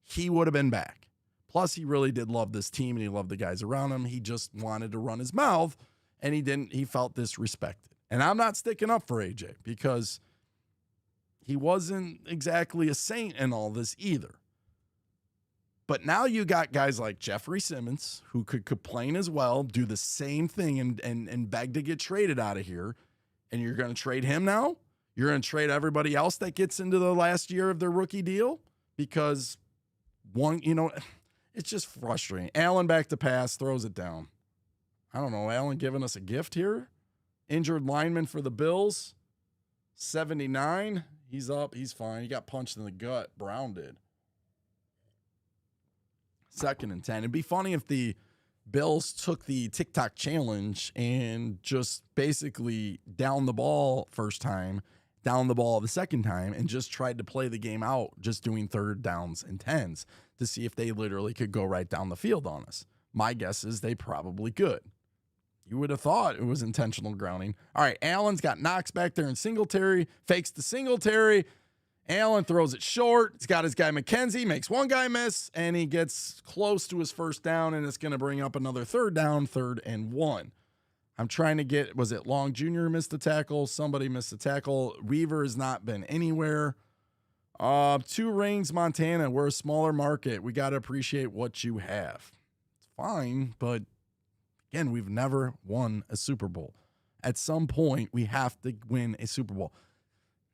He would have been back. Plus, he really did love this team and he loved the guys around him. He just wanted to run his mouth and he felt disrespected. And I'm not sticking up for AJ because he wasn't exactly a saint in all this either. But now you got guys like Jeffrey Simmons who could complain as well, do the same thing and beg to get traded out of here. And you're going to trade him now? You're going to trade everybody else that gets into the last year of their rookie deal? Because one, you know, it's just frustrating. Allen back to pass, throws it down. I don't know, Allen giving us a gift here. Injured lineman for the Bills, 79. He's up. He's fine. He got punched in the gut. Brown did. 2nd and 10. It'd be funny if the Bills took the TikTok challenge and just basically down the ball first time, down the ball the second time, and just tried to play the game out, just doing 3rd downs and 10s to see if they literally could go right down the field on us. My guess is they probably could. You would have thought it was intentional grounding. All right, Allen's got Knox back there in Singletary, fakes the Singletary. Allen throws it short. He's got his guy McKenzie, makes one guy miss, and he gets close to his 1st down, and it's going to bring up another 3rd down, 3rd and 1. I'm trying to get, was it Long Jr. missed the tackle? Somebody missed the tackle. Weaver has not been anywhere. 2 Rings, Montana. We're a smaller market. We got to appreciate what you have. It's fine, but again, we've never won a Super Bowl. At some point, we have to win a Super Bowl.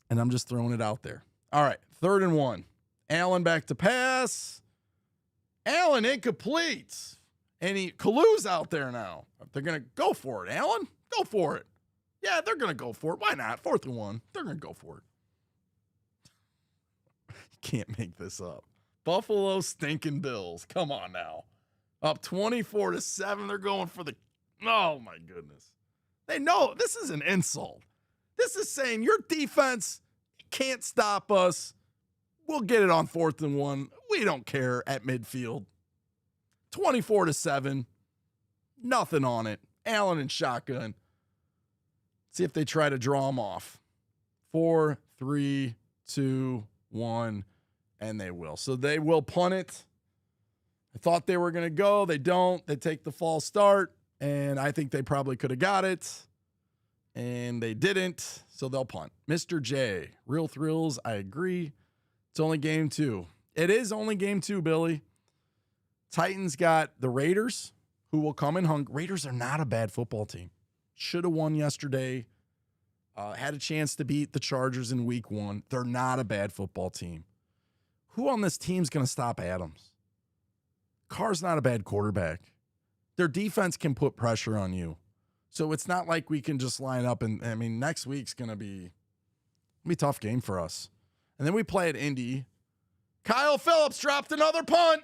And I'm just throwing it out there. All right, 3rd and 1. Allen back to pass. Allen incomplete. And Kalu's out there now. They're going to go for it. Allen, go for it. Yeah, they're going to go for it. Why not? 4th and 1. They're going to go for it. You can't make this up. Buffalo stinking Bills. Come on now. Up 24-7. They're going for the, oh my goodness. They know this is an insult. This is saying your defense can't stop us. We'll get it on 4th and 1. We don't care at midfield. 24-7. Nothing on it. Allen and shotgun. See if they try to draw them off. 4, 3, 2, 1, and they will. So they will punt it. I thought they were going to go. They don't. They take the false start, and I think they probably could have got it, and they didn't, so they'll punt. Mr. J, real thrills, I agree. It's only game 2. It is only game 2, Billy. Titans got the Raiders, who will come in hungry. Raiders are not a bad football team. Should have won yesterday. Had a chance to beat the Chargers in week 1. They're not a bad football team. Who on this team is going to stop Adams? Carr's not a bad quarterback. Their defense can put pressure on you. So it's not like we can just line up and, I mean, next week's going to be a tough game for us. And then we play at Indy. Kyle Phillips dropped another punt,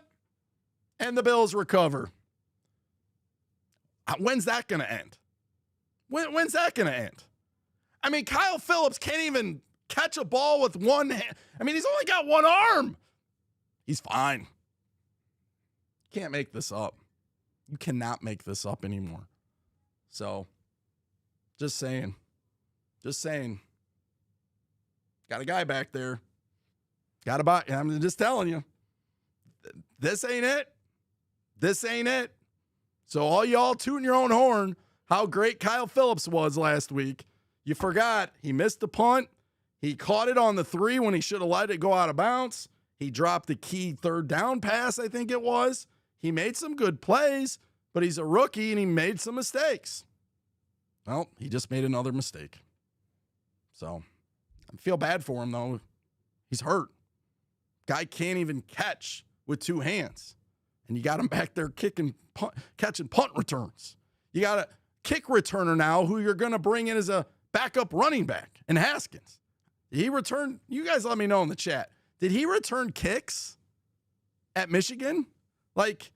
and the Bills recover. When's that going to end? When's that going to end? I mean, Kyle Phillips can't even catch a ball with one hand. I mean, he's only got one arm. He's fine. Can't make this up. You cannot make this up anymore. So, just saying. Just saying. Got a guy back there. Got a buy. I'm just telling you. This ain't it. This ain't it. So all y'all tooting your own horn how great Kyle Phillips was last week. You forgot he missed the punt. He caught it on the 3 when he should have let it go out of bounds. He dropped the key 3rd down pass, I think it was. He made some good plays, but he's a rookie and he made some mistakes. Well, he just made another mistake. So I feel bad for him, though. He's hurt. Guy can't even catch with 2 hands. And you got him back there catching punt returns. You got a kick returner now who you're going to bring in as a backup running back, and Haskins. Did he return? You guys let me know in the chat. Did he return kicks at Michigan? Like,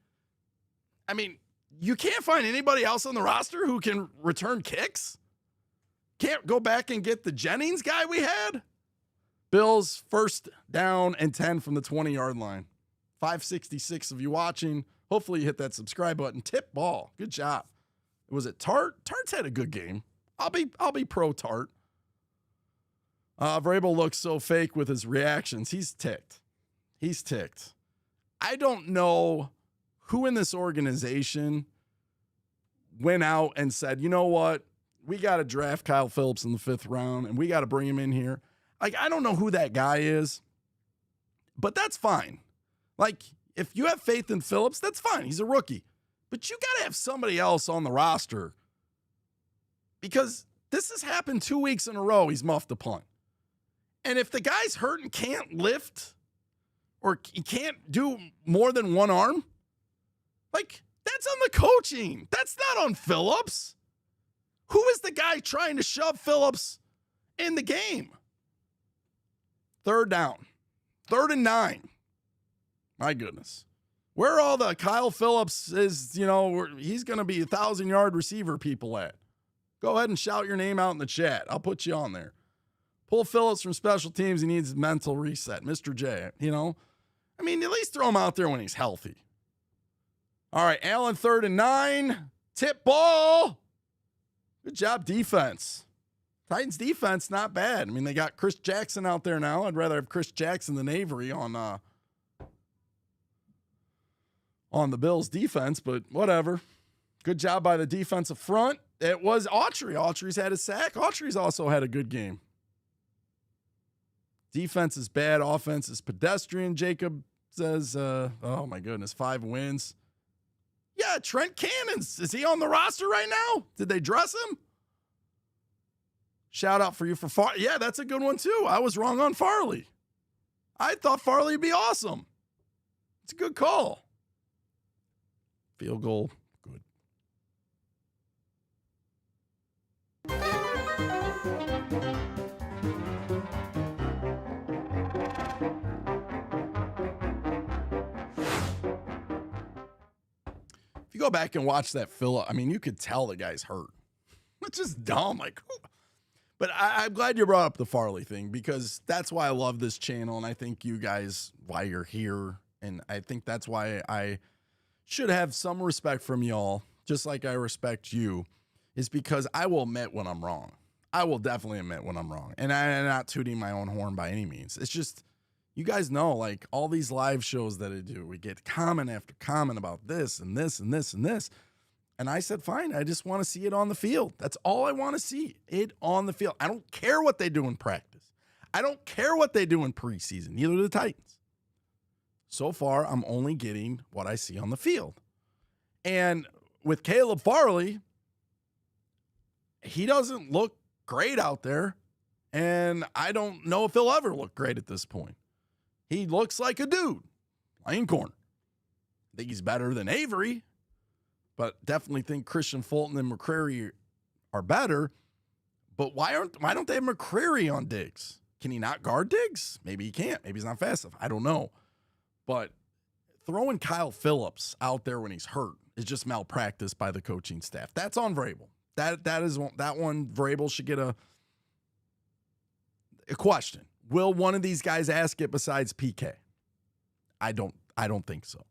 I mean, you can't find anybody else on the roster who can return kicks? Can't go back and get the Jennings guy we had? Bills 1st down and 10 from the 20-yard line. 566 of you watching. Hopefully you hit that subscribe button. Tip ball. Good job. Was it Tart? Tart's had a good game. I'll be pro Tart. Vrabel looks so fake with his reactions. He's ticked. I don't know who in this organization went out and said, you know what? We got to draft Kyle Phillips in the 5th round, and we got to bring him in here. Like, I don't know who that guy is, but that's fine. Like, if you have faith in Phillips, that's fine. He's a rookie. But you got to have somebody else on the roster because this has happened 2 weeks in a row. He's muffed a punt. And if the guy's hurt and can't lift or he can't do more than one arm, like, That's on the coaching. That's not on Phillips. Who is the guy trying to shove Phillips in the game? Third down. 3rd and 9. My goodness. Where are all the Kyle Phillips is, he's going to be 1,000-yard receiver people at? Go ahead and shout your name out in the chat. I'll put you on there. Pull Phillips from special teams. He needs mental reset. Mr. J, at least throw him out there when he's healthy. All right, Allen, 3rd and 9. Tip ball. Good job, defense. Titans defense, not bad. They got Chris Jackson out there now. I'd rather have Chris Jackson than Avery on the Bills defense, but whatever. Good job by the defensive front. It was Autry. Autry's had a sack. Autry's also had a good game. Defense is bad. Offense is pedestrian, Jacob says. Oh, my goodness, 5 wins. Yeah, Trent Cannons. Is he on the roster right now? Did they dress him? Shout out for you for Farley. Yeah, that's a good one, too. I was wrong on Farley. I thought Farley would be awesome. It's a good call. Field goal, good. If you go back and watch that Phillip, you could tell the guy's hurt. It's just dumb. But I'm glad you brought up the Farley thing because that's why I love this channel. And I think you guys, why you're here. And I think that's why I should have some respect from y'all, just like I respect you, is because I will admit when I'm wrong. I will definitely admit when I'm wrong. And I'm not tooting my own horn by any means. It's just, you guys know, all these live shows that I do, we get comment after comment about this and this and this and this. And I said, fine, I just want to see it on the field. That's all I want to see, it on the field. I don't care what they do in practice. I don't care what they do in preseason, neither do the Titans. So far, I'm only getting what I see on the field. And with Caleb Farley, he doesn't look great out there. And I don't know if he'll ever look great at this point. He looks like a dude playing corner. I think he's better than Avery, but definitely think Christian Fulton and McCrary are better. But why don't they have McCrary on Diggs? Can he not guard Diggs? Maybe he can't. Maybe he's not fast enough. I don't know. But throwing Kyle Phillips out there when he's hurt is just malpractice by the coaching staff. That's on Vrabel. That one Vrabel should get a question. Will one of these guys ask it besides PK? I don't think so.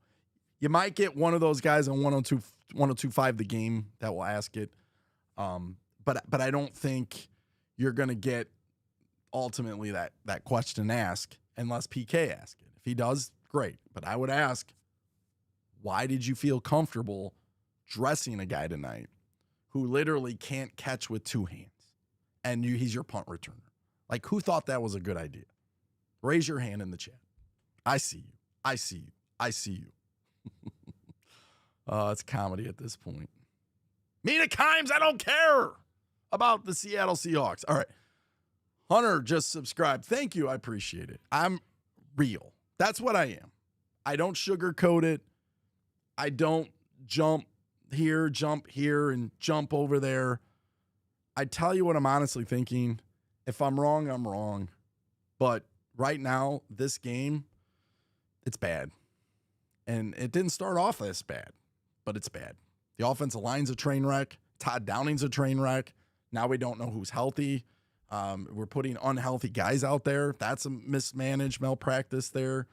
You might get one of those guys on 102.5 The Game that will ask it. But I don't think you're going to get ultimately that question asked unless PK asks it. If he does, great. But I would ask, why did you feel comfortable dressing a guy tonight who literally can't catch with 2 hands and he's your punt returner? Who thought that was a good idea? Raise your hand in the chat. I see you. I see you. I see you. It's comedy at this point. Mina Kimes, I don't care about the Seattle Seahawks. All right. Hunter just subscribed. Thank you. I appreciate it. I'm real. That's what I am. I don't sugarcoat it. I don't jump here, and jump over there. I tell you what I'm honestly thinking. If I'm wrong, I'm wrong. But right now, this game, it's bad. And it didn't start off this bad, but it's bad. The offensive line's a train wreck. Todd Downing's a train wreck. Now we don't know who's healthy. We're putting unhealthy guys out there. That's a mismanaged malpractice there.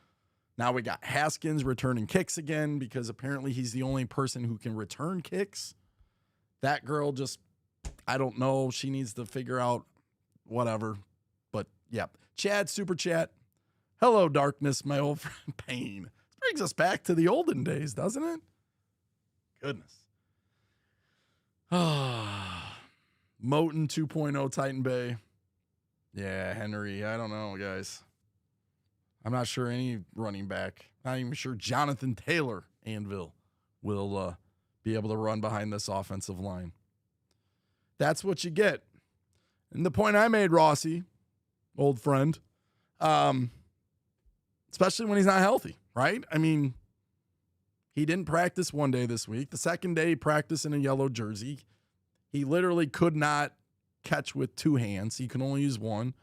Now we got Haskins returning kicks again because apparently he's the only person who can return kicks. That girl just, I don't know. She needs to figure out whatever. But, yeah. Chad, super chat. Hello, darkness, my old friend Pain. This brings us back to the olden days, doesn't it? Goodness. Moton 2.0 Titan Bay. Yeah, Henry. I don't know, guys. I'm not sure any running back, not even sure Jonathan Taylor, Anvil, will be able to run behind this offensive line. That's what you get. And the point I made, Rossi, old friend, especially when he's not healthy, right? I mean, He didn't practice one day this week. The second day he practiced in a yellow jersey. He literally could not catch with two hands. He can only use one.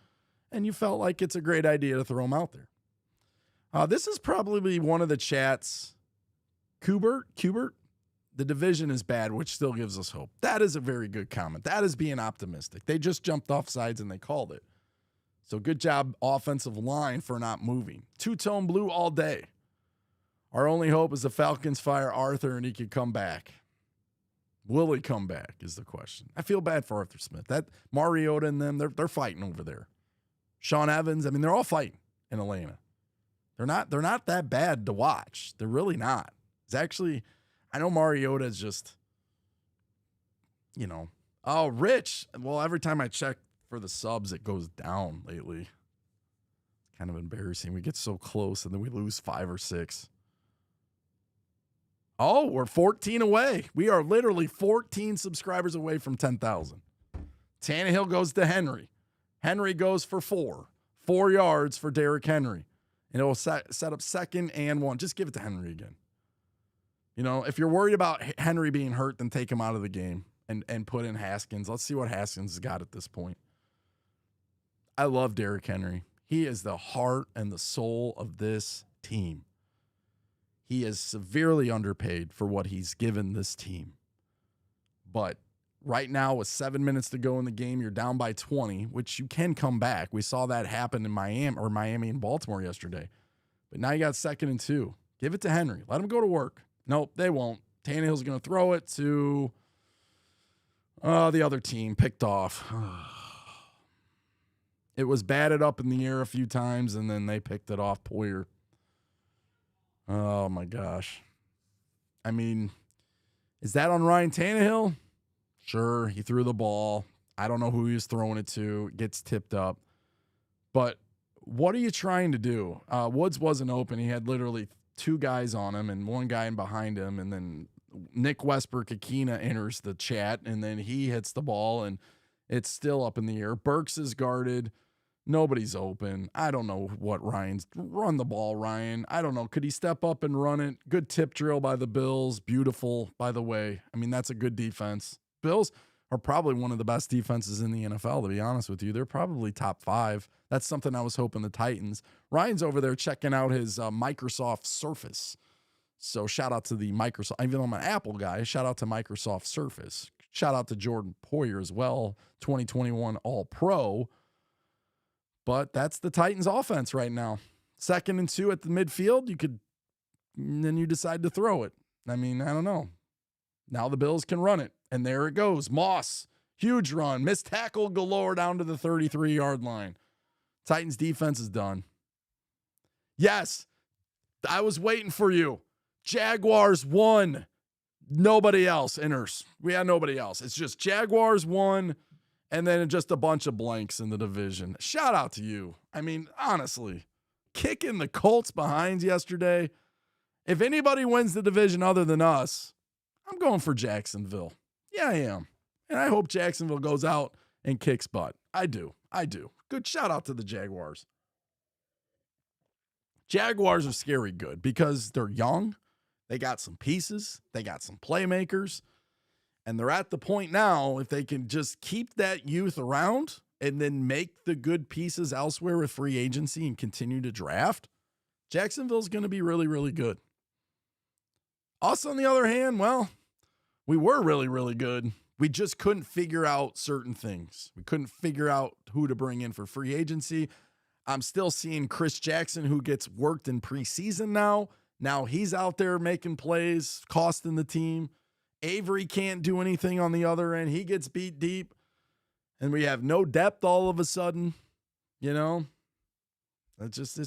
And you felt like it's a great idea to throw him out there. This is probably one of the chats. Kubert, the division is bad, which still gives us hope. That is a very good comment. That is being optimistic. They just jumped off sides and they called it. So good job, offensive line, for not moving. Two-tone blue all day. Our only hope is the Falcons fire Arthur and he could come back. Will he come back is the question. I feel bad for Arthur Smith. That Mariota and them, they're fighting over there. Sean Evans, I mean, they're all fighting in Atlanta. They're not that bad to watch. They're really not. It's actually, I know Mariota is just, oh, Rich. Well, every time I check for the subs, it goes down lately. It's kind of embarrassing. We get so close and then we lose 5 or 6. Oh, we're 14 away. We are literally 14 subscribers away from 10,000. Tannehill goes to Henry. Henry goes for 4. 4 yards for Derrick Henry. And it will set up 2nd and 1. Just give it to Henry again. If you're worried about Henry being hurt, then take him out of the game and put in Haskins. Let's see what Haskins has got at this point. I love Derrick Henry. He is the heart and the soul of this team. He is severely underpaid for what he's given this team. But right now, with 7 minutes to go in the game, you're down by 20, which you can come back. We saw that happen in Miami and Baltimore yesterday. But now you got 2nd and 2. Give it to Henry. Let him go to work. Nope, they won't. Tannehill's going to throw it to the other team. Picked off. It was batted up in the air a few times, and then they picked it off. Poyer. Oh, my gosh. I mean, is that on Ryan Tannehill? Sure, he threw the ball. I don't know who he was throwing it to. It gets tipped up. But what are you trying to do? Woods wasn't open. He had literally 2 guys on him and 1 guy in behind him. And then Nick Westbrook-Akina enters the chat, and then he hits the ball, and it's still up in the air. Burks is guarded. Nobody's open. I don't know what run the ball, Ryan. I don't know. Could he step up and run it? Good tip drill by the Bills. Beautiful, by the way. I mean, that's a good defense. Bills are probably one of the best defenses in the NFL, to be honest with you. They're probably top 5. That's something I was hoping the Titans. Ryan's over there checking out his Microsoft Surface. So shout out to the Microsoft. Even though I'm an Apple guy, shout out to Microsoft Surface. Shout out to Jordan Poyer as well, 2021 All-Pro. But that's the Titans offense right now. 2nd and 2 at the midfield. Then you decide to throw it. I mean, I don't know. Now the Bills can run it. And there it goes. Moss, huge run. Missed tackle galore down to the 33-yard line. Titans defense is done. Yes, I was waiting for you. Jaguars won. Nobody else enters. We had nobody else. It's just Jaguars won, and then just a bunch of blanks in the division. Shout out to you. I mean, honestly, kicking the Colts behind yesterday. If anybody wins the division other than us, I'm going for Jacksonville. Yeah, I am. And I hope Jacksonville goes out and kicks butt. I do. Good shout out to the Jaguars. Jaguars are scary good because they're young. They got some pieces. They got some playmakers. And they're at the point now, if they can just keep that youth around and then make the good pieces elsewhere with free agency and continue to draft, Jacksonville's going to be really, really good. Us, on the other hand, well, we were really, really good. We just couldn't figure out certain things. We couldn't figure out who to bring in for free agency. I'm still seeing Chris Jackson, who gets worked in preseason now. Now he's out there making plays, costing the team. Avery can't do anything on the other end. He gets beat deep. And we have no depth all of a sudden. It's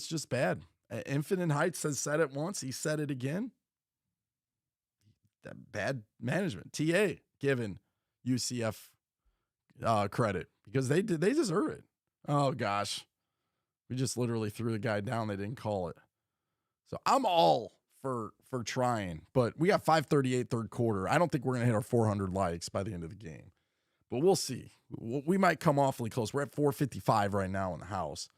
just bad. Infinite Heights has said it once. He said it again. Bad management. TA given UCF credit because they deserve it. Oh gosh, we just literally threw the guy down. They didn't call it. So I'm all for trying, but we got 5:38 third quarter. I don't think we're gonna hit our 400 likes by the end of the game, but we'll see. We might come awfully close. We're at 455 right now in the house.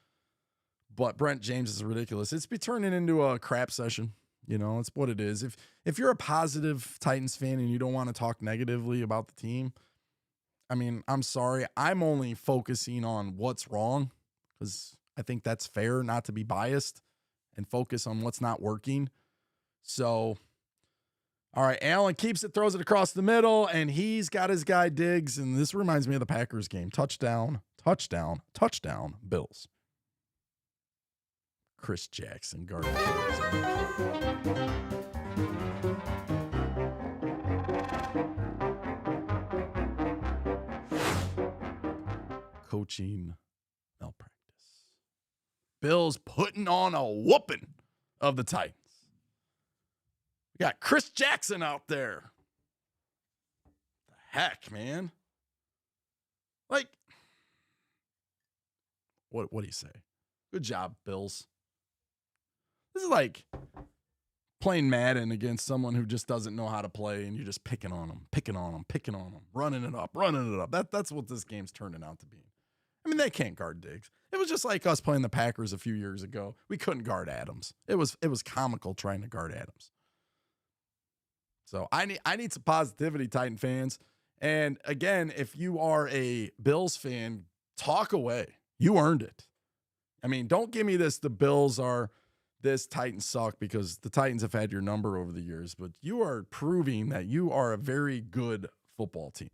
But Brent James is ridiculous. It's be turning into a crap session. You know, it's what it is. If you're a positive Titans fan and you don't want to talk negatively about the team, I mean, I'm sorry. I'm only focusing on what's wrong because I think that's fair not to be biased and focus on what's not working. So, all right, Allen keeps it, throws it across the middle, and he's got his guy Diggs. And this reminds me of the Packers game. Touchdown, touchdown, touchdown, Bills. Chris Jackson guarding coaching malpractice. Bills putting on a whooping of the Titans. We got Chris Jackson out there. The heck, man. Like, what do you say? Good job, Bills. This is like playing Madden against someone who just doesn't know how to play, and you're just picking on them, running it up. That's what this game's turning out to be. I mean, they can't guard Diggs. It was just like us playing the Packers a few years ago. We couldn't guard Adams. It was comical trying to guard Adams. So I need some positivity, Titan fans. And again, if you are a Bills fan, talk away. You earned it. I mean, don't give me this, the Bills are this, Titans suck, because the Titans have had your number over the years, but you are proving that you are a very good football team.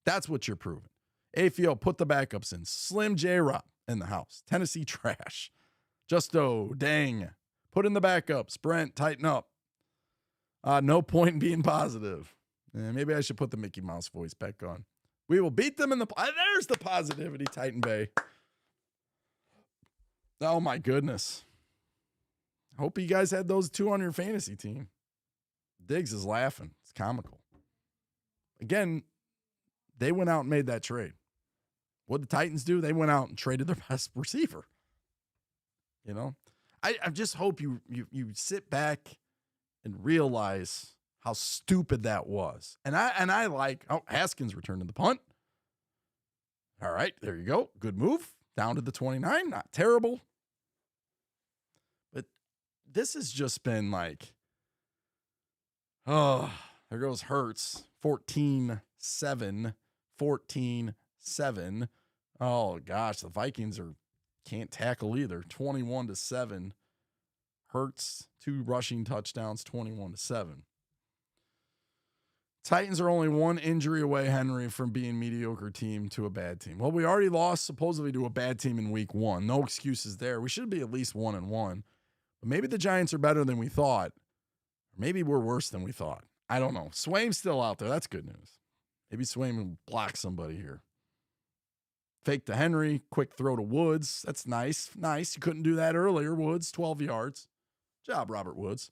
That's what you're proving. AFO, put the backups in. Slim J-Rob in the house. Tennessee trash. Justo, dang. Put in the backups. Brent, tighten up. No point in being positive. Maybe I should put the Mickey Mouse voice back on. We will beat them in the... There's the positivity, Titan Bay. Oh, my goodness. Hope you guys had those two on your fantasy team. Diggs is laughing. It's comical. Again, they went out and made that trade. What did the Titans do? They went out and traded their best receiver. You know? I just hope you sit back and realize how stupid that was. And I like, Haskins returned to the punt. All right, there you go. Good move. Down to the 29. Not terrible. But this has just been like, oh, there goes Hurts. 14-7. 14-7. Oh, gosh, the Vikings can't tackle either. 21-7. Hurts, 2 rushing touchdowns, 21-7. Titans are only 1 injury away, Henry, from being mediocre team to a bad team. Well, we already lost supposedly to a bad team in week 1. No excuses there. We should be at least 1-1. But maybe the Giants are better than we thought. Or maybe we're worse than we thought. I don't know. Swaim's still out there. That's good news. Maybe Swaim will block somebody here. Fake to Henry. Quick throw to Woods. That's nice. Nice. You couldn't do that earlier. Woods, 12 yards. Job, Robert Woods.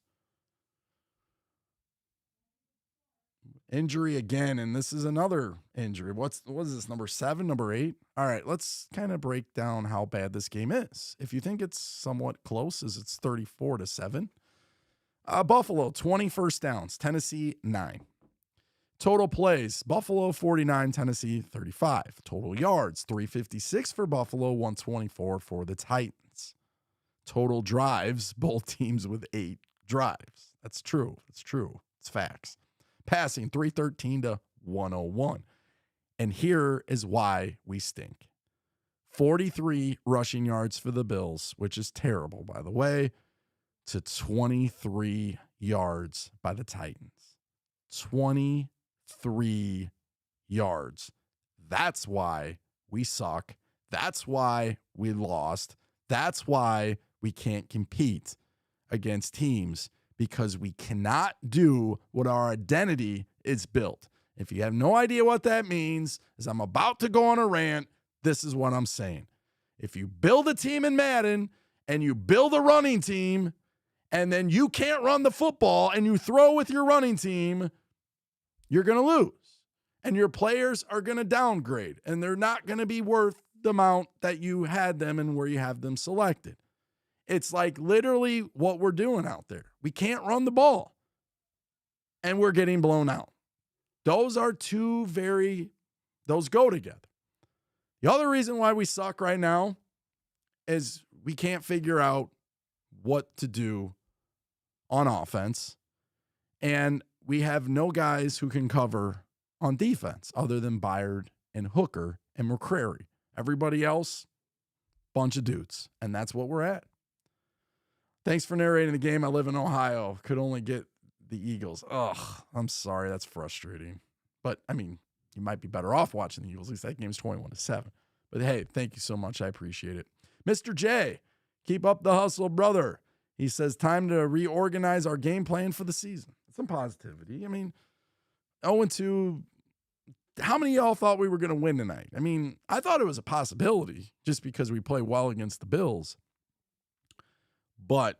Injury again, and this is another injury. What is this, number 7, number 8? All right, let's kind of break down how bad this game is. If you think it's somewhat close, as it's 34-7. Buffalo, 20 first downs. Tennessee, 9. Total plays, Buffalo, 49. Tennessee, 35. Total yards, 356 for Buffalo, 124 for the Titans. Total drives, both teams with 8 drives. That's true. It's true. It's facts. Passing, 313 to 101. And here is why we stink. 43 rushing yards for the Bills, which is terrible, by the way, to 23 yards by the Titans. 23 yards. That's why we suck. That's why we lost. That's why we can't compete against teams, because we cannot do what our identity is built. If you have no idea what that means, as I'm about to go on a rant, this is what I'm saying. If you build a team in Madden and you build a running team and then you can't run the football and you throw with your running team, you're going to lose. And your players are going to downgrade, and they're not going to be worth the amount that you had them and where you have them selected. It's like literally what we're doing out there. We can't run the ball, and we're getting blown out. Those go together. The other reason why we suck right now is we can't figure out what to do on offense, and we have no guys who can cover on defense other than Byard and Hooker and McCrary. Everybody else, bunch of dudes, and that's what we're at. Thanks for narrating the game. I live in Ohio. Could only get the Eagles. Ugh, I'm sorry. That's frustrating. But, I mean, you might be better off watching the Eagles. At least that game's 21-7. But, hey, thank you so much. I appreciate it. Mr. J, keep up the hustle, brother. He says, time to reorganize our game plan for the season. Some positivity. I mean, 0-2. How many of y'all thought we were going to win tonight? I mean, I thought it was a possibility just because we play well against the Bills. But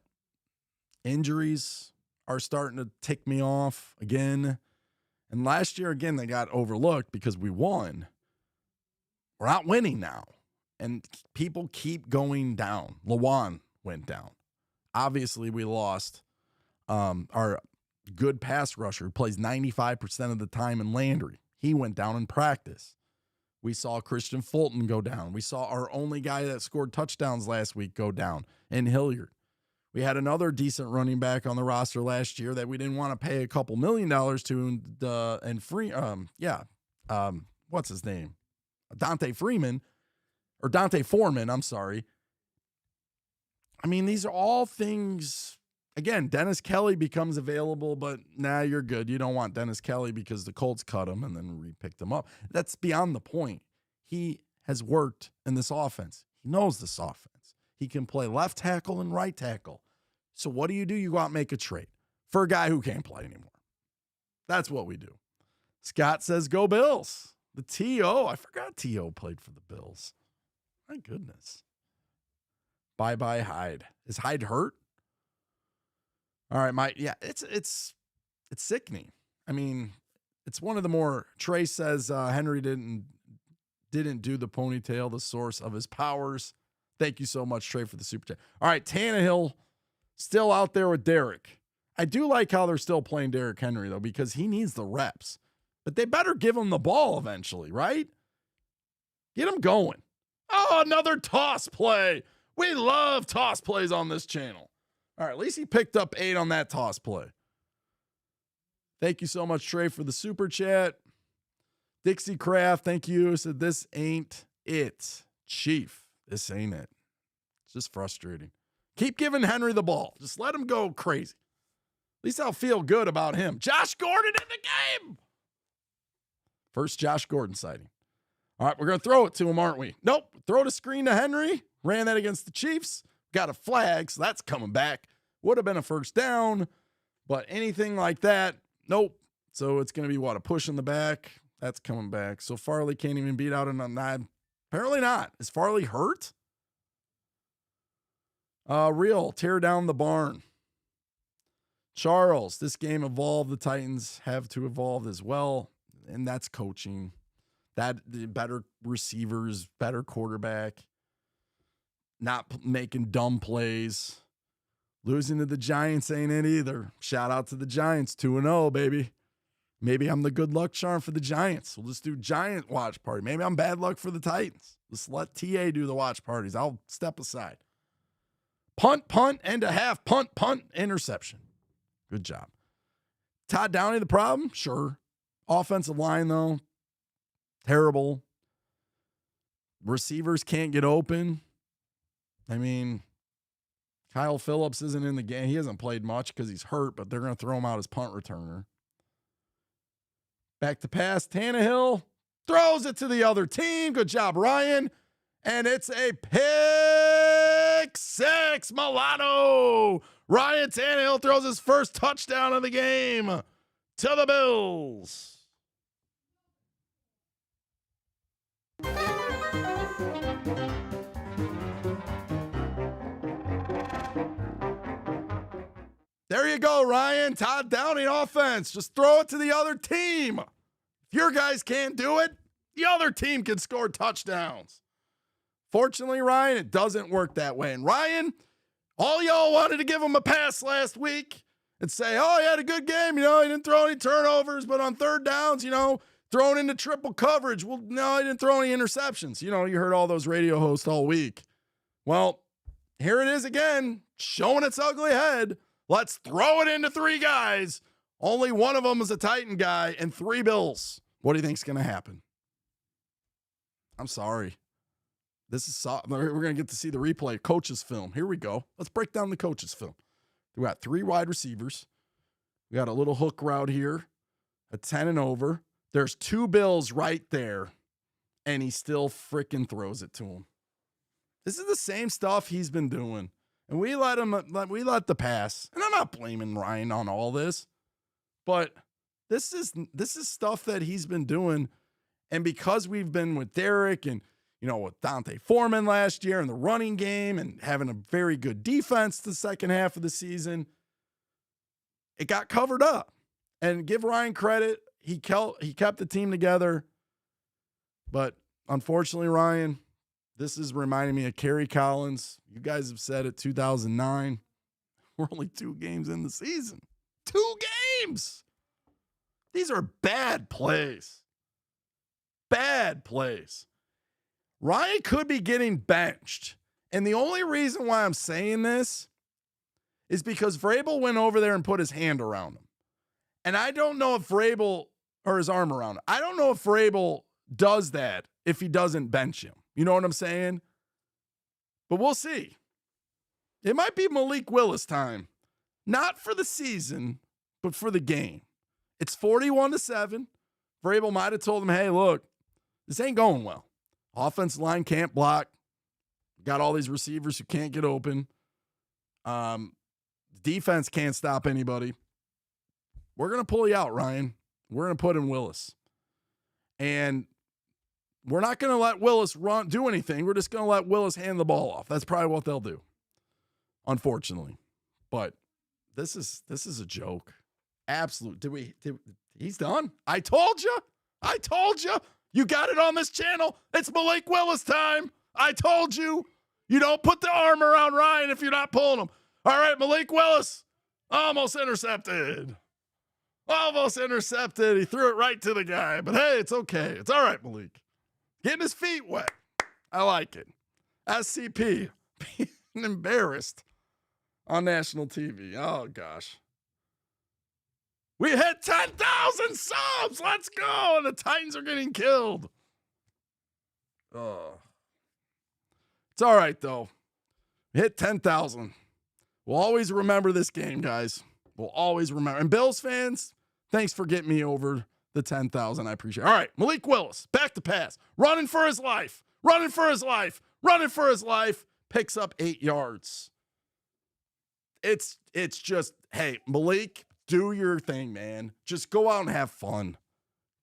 injuries are starting to tick me off again. And last year, again, they got overlooked because we won. We're not winning now. And people keep going down. Lawan went down. Obviously, we lost our good pass rusher who plays 95% of the time in Landry. He went down in practice. We saw Christian Fulton go down. We saw our only guy that scored touchdowns last week go down in Hilliard. We had another decent running back on the roster last year that we didn't want to pay a couple $1 million to, and free. What's his name? Dante Foreman. I'm sorry. I mean, these are all things. Again, Dennis Kelly becomes available, but nah, you're good. You don't want Dennis Kelly because the Colts cut him and then re-picked him up. That's beyond the point. He has worked in this offense. He knows this offense. He can play left tackle and right tackle. So what do? You go out and make a trade for a guy who can't play anymore. That's what we do. Scott says, go Bills. The T.O. I forgot T.O. played for the Bills. My goodness. Bye-bye Hyde. Is Hyde hurt? All right, it's sickening. I mean, it's one of the more. Trey says Henry didn't do the ponytail, the source of his powers. Thank you so much, Trey, for the super chat. All right, Tannehill still out there with Derrick. I do like how they're still playing Derrick Henry, though, because he needs the reps. But they better give him the ball eventually, right? Get him going. Oh, another toss play. We love toss plays on this channel. All right, at least he picked up 8 on that toss play. Thank you so much, Trey, for the super chat. Dixie Craft, thank you. Said, this ain't it, Chief. This ain't it. It's just frustrating. Keep giving Henry the ball. Just let him go crazy. At least I'll feel good about him. Josh Gordon in the game. First Josh Gordon sighting. All right, we're going to throw it to him, aren't we? Nope. Throw the screen to Henry. Ran that against the Chiefs. Got a flag, so that's coming back. Would have been a first down, but anything like that, nope. So it's going to be, a push in the back. That's coming back. So Farley can't even beat out on a 9. Apparently not. Is Farley hurt? Real, tear down the barn. Charles, this game evolved. The Titans have to evolve as well, and that's coaching. That better receivers, better quarterback, not making dumb plays. Losing to the Giants ain't it either. Shout out to the Giants, 2-0, baby. Maybe I'm the good luck charm for the Giants. We'll just do Giant watch party. Maybe I'm bad luck for the Titans. Let's let TA do the watch parties. I'll step aside. Punt, end a half, punt, interception. Good job. Todd Downey the problem? Sure. Offensive line, though, terrible. Receivers can't get open. I mean, Kyle Phillips isn't in the game. He hasn't played much because he's hurt, but they're going to throw him out as punt returner. Back to pass. Tannehill throws it to the other team. Good job, Ryan. And it's a pick six. Milano. Ryan Tannehill throws his first touchdown of the game to the Bills. There you go, Ryan. Todd Downing offense. Just throw it to the other team. If your guys can't do it, the other team can score touchdowns. Fortunately, Ryan, it doesn't work that way. And Ryan, all y'all wanted to give him a pass last week and say, oh, he had a good game. He didn't throw any turnovers, but on third downs, throwing into triple coverage. Well, no, he didn't throw any interceptions. You heard all those radio hosts all week. Well, here it is again, showing its ugly head. Let's throw it into 3 guys. Only one of them is a Titan guy and 3 Bills. What do you think's going to happen? I'm sorry. This is we're going to get to see the replay. Coach's film. Here we go. Let's break down the coach's film. We got 3 wide receivers. We got a little hook route here, a 10 and over. There's 2 Bills right there, and he still freaking throws it to him. This is the same stuff he's been doing, and we let the pass. And I'm not blaming Ryan on all this, but this is stuff that he's been doing, and because we've been with Derek and with Dante Foreman last year in the running game and having a very good defense the second half of the season, it got covered up. And give Ryan credit, he kept the team together. But unfortunately, Ryan, this is reminding me of Kerry Collins. You guys have said it, 2009. We're only 2 games in the season. 2 games! These are bad plays. Bad plays. Ryan could be getting benched. And the only reason why I'm saying this is because Vrabel went over there and put his hand around him. And I don't know if Vrabel, or his arm around him. I don't know if Vrabel does that if he doesn't bench him. You know what I'm saying? But we'll see. It might be Malik Willis time. Not for the season, but for the game. It's 41-7. Vrabel might have told him, hey, look, this ain't going well. Offensive line can't block. Got all these receivers who can't get open. Defense can't stop anybody. We're going to pull you out, Ryan. We're going to put in Willis. And we're not going to let Willis do anything. We're just going to let Willis hand the ball off. That's probably what they'll do, unfortunately. But this is a joke. Absolute. He's done. I told you. You got it on this channel. It's Malik Willis time. I told you. You don't put the arm around Ryan if you're not pulling him. All right, Malik Willis. Almost intercepted. He threw it right to the guy. But hey, it's okay. It's all right, Malik. Getting his feet wet. I like it. SCP being embarrassed on national TV. Oh, gosh. We hit 10,000 subs. Let's go. And the Titans are getting killed. Oh. It's all right, though. We hit 10,000. We'll always remember this game, guys. We'll always remember. And Bills fans, thanks for getting me over the 10,000. I appreciate it. All right, Malik Willis, back to pass. Running for his life. Picks up 8 yards. It's just, hey, Malik, do your thing, man. Just go out and have fun.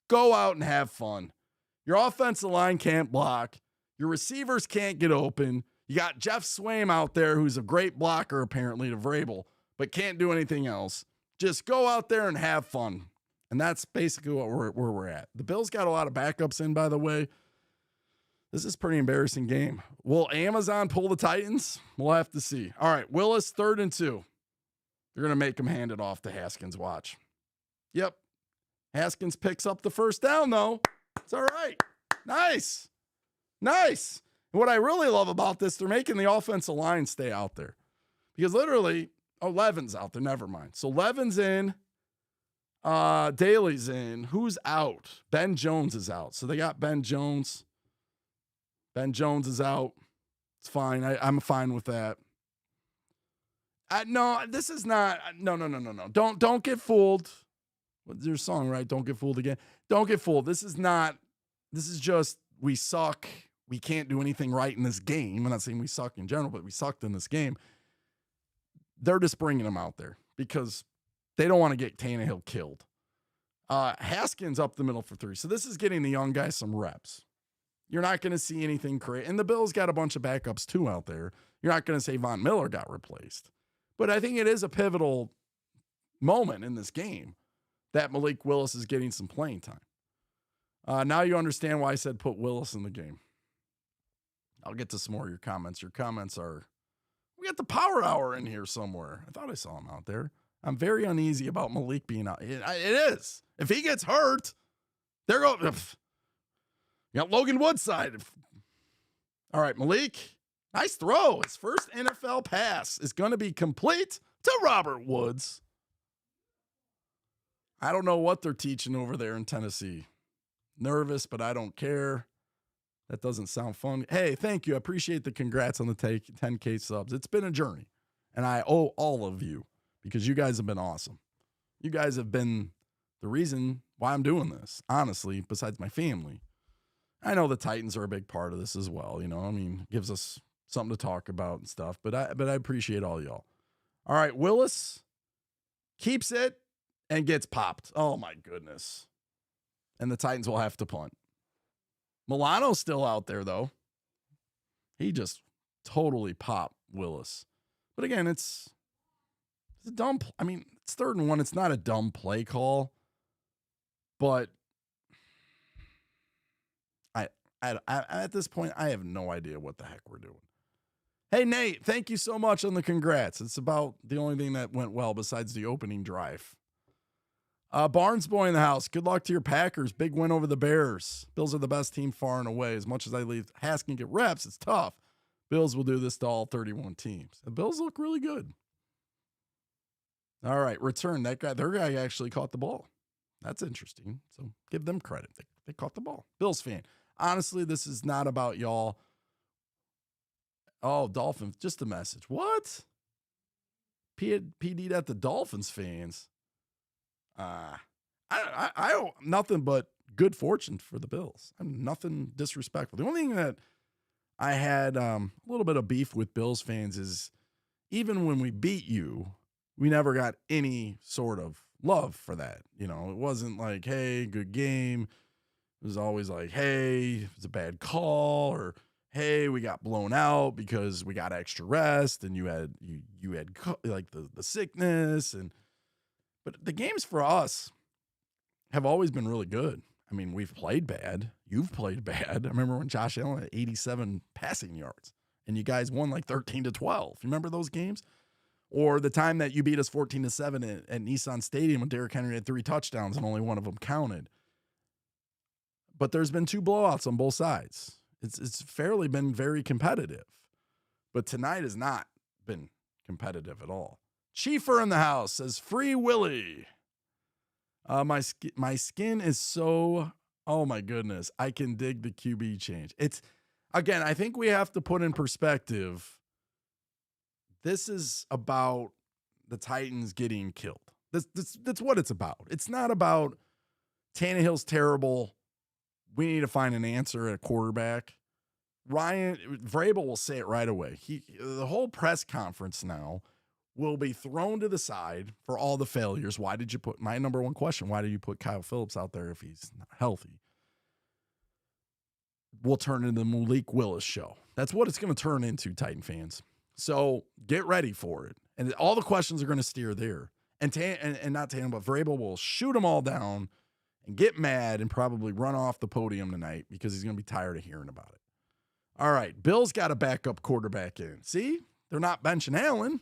Your offensive line can't block. Your receivers can't get open. You got Jeff Swaim out there, who's a great blocker, apparently, to Vrabel, but can't do anything else. Just go out there and have fun. And that's basically where we're at. The Bills got a lot of backups in, by the way. This is a pretty embarrassing game. Will Amazon pull the Titans? We'll have to see. All right, Willis, 3rd and 2. They're going to make him hand it off to Haskins. Watch. Yep. Haskins picks up the first down, though. It's all right. Nice. And what I really love about this, they're making the offensive line stay out there. Because literally, Levin's out there. Never mind. So Levin's in. Daly's in. Who's out? Ben Jones is out. So they got Ben Jones. Ben Jones is out. It's fine. I'm fine with that. No, this is not. No. Don't get fooled. What's your song, right? Don't get fooled again. Don't get fooled. This is just, we suck. We can't do anything right in this game. I'm not saying we suck in general, but we sucked in this game. They're just bringing him out there because they don't want to get Tannehill killed. Haskins up the middle for 3. So this is getting the young guys some reps. You're not going to see anything crazy. And the Bills got a bunch of backups too out there. You're not going to say Von Miller got replaced. But I think it is a pivotal moment in this game that Malik Willis is getting some playing time. Now you understand why I said put Willis in the game. I'll get to some more of your comments. Your comments are, we got the power hour in here somewhere. I thought I saw him out there. I'm very uneasy about Malik being out. It is. If he gets hurt, there go. You got Logan Woodside. All right, Malik, Nice throw. His first NFL pass is going to be complete to Robert Woods. I don't know what they're teaching over there in Tennessee. Nervous, but I don't care. That doesn't sound fun. Hey, thank you. I appreciate the congrats on the 10K subs. It's been a journey, and I owe all of you because you guys have been awesome. You guys have been the reason why I'm doing this, honestly, besides my family. I know the Titans are a big part of this as well. You know, I mean, gives us something to talk about and stuff, but I appreciate all y'all. All right, Willis keeps it and gets popped. Oh, my goodness. And the Titans will have to punt. Milano's still out there, though. He just totally popped Willis. But again, it's a dumb. I mean, it's 3rd and 1. It's not a dumb play call. But at this point, I have no idea what the heck we're doing. Hey, Nate, thank you so much on the congrats. It's about the only thing that went well besides the opening drive. Barnes boy in the house. Good luck to your Packers. Big win over the Bears. Bills are the best team far and away. As much as I leave Haskins get reps, it's tough. Bills will do this to all 31 teams. The Bills look really good. All right, return. Their guy actually caught the ball. That's interesting. So give them credit. They caught the ball. Bills fan. Honestly, this is not about y'all. Oh, Dolphins. Just a message. What? PD'd at the Dolphins fans. I owe nothing but good fortune for the Bills. I'm nothing disrespectful. The only thing that I had a little bit of beef with Bills fans is even when we beat you, we never got any sort of love for that. You know, it wasn't like, hey, good game. It was always like, hey, it's a bad call, or hey, we got blown out because we got extra rest and you had like the sickness. But the games for us have always been really good. I mean, we've played bad. You've played bad. I remember when Josh Allen had 87 passing yards and you guys won like 13-12. You remember those games? Or the time that you beat us 14-7 at Nissan Stadium when Derrick Henry had 3 touchdowns and only one of them counted. But there's been 2 blowouts on both sides. It's fairly been very competitive. But tonight has not been competitive at all. Chiefer in the house says, Free Willy. My skin is so, oh my goodness, I can dig the QB change. It's, again, I think we have to put in perspective, this is about the Titans getting killed. That's what it's about. It's not about Tannehill's terrible. We need to find an answer at quarterback. Vrabel will say it right away. The whole press conference now will be thrown to the side for all the failures. Why did you put, my number one question, why did you put Kyle Phillips out there if he's not healthy? We'll turn into the Malik Willis show. That's what it's going to turn into, Titan fans. So get ready for it. And all the questions are going to steer there. And not Tannenbaum, but Vrabel will shoot them all down and get mad and probably run off the podium tonight because he's going to be tired of hearing about it. All right, Bill's got a backup quarterback in. See? They're not benching Allen.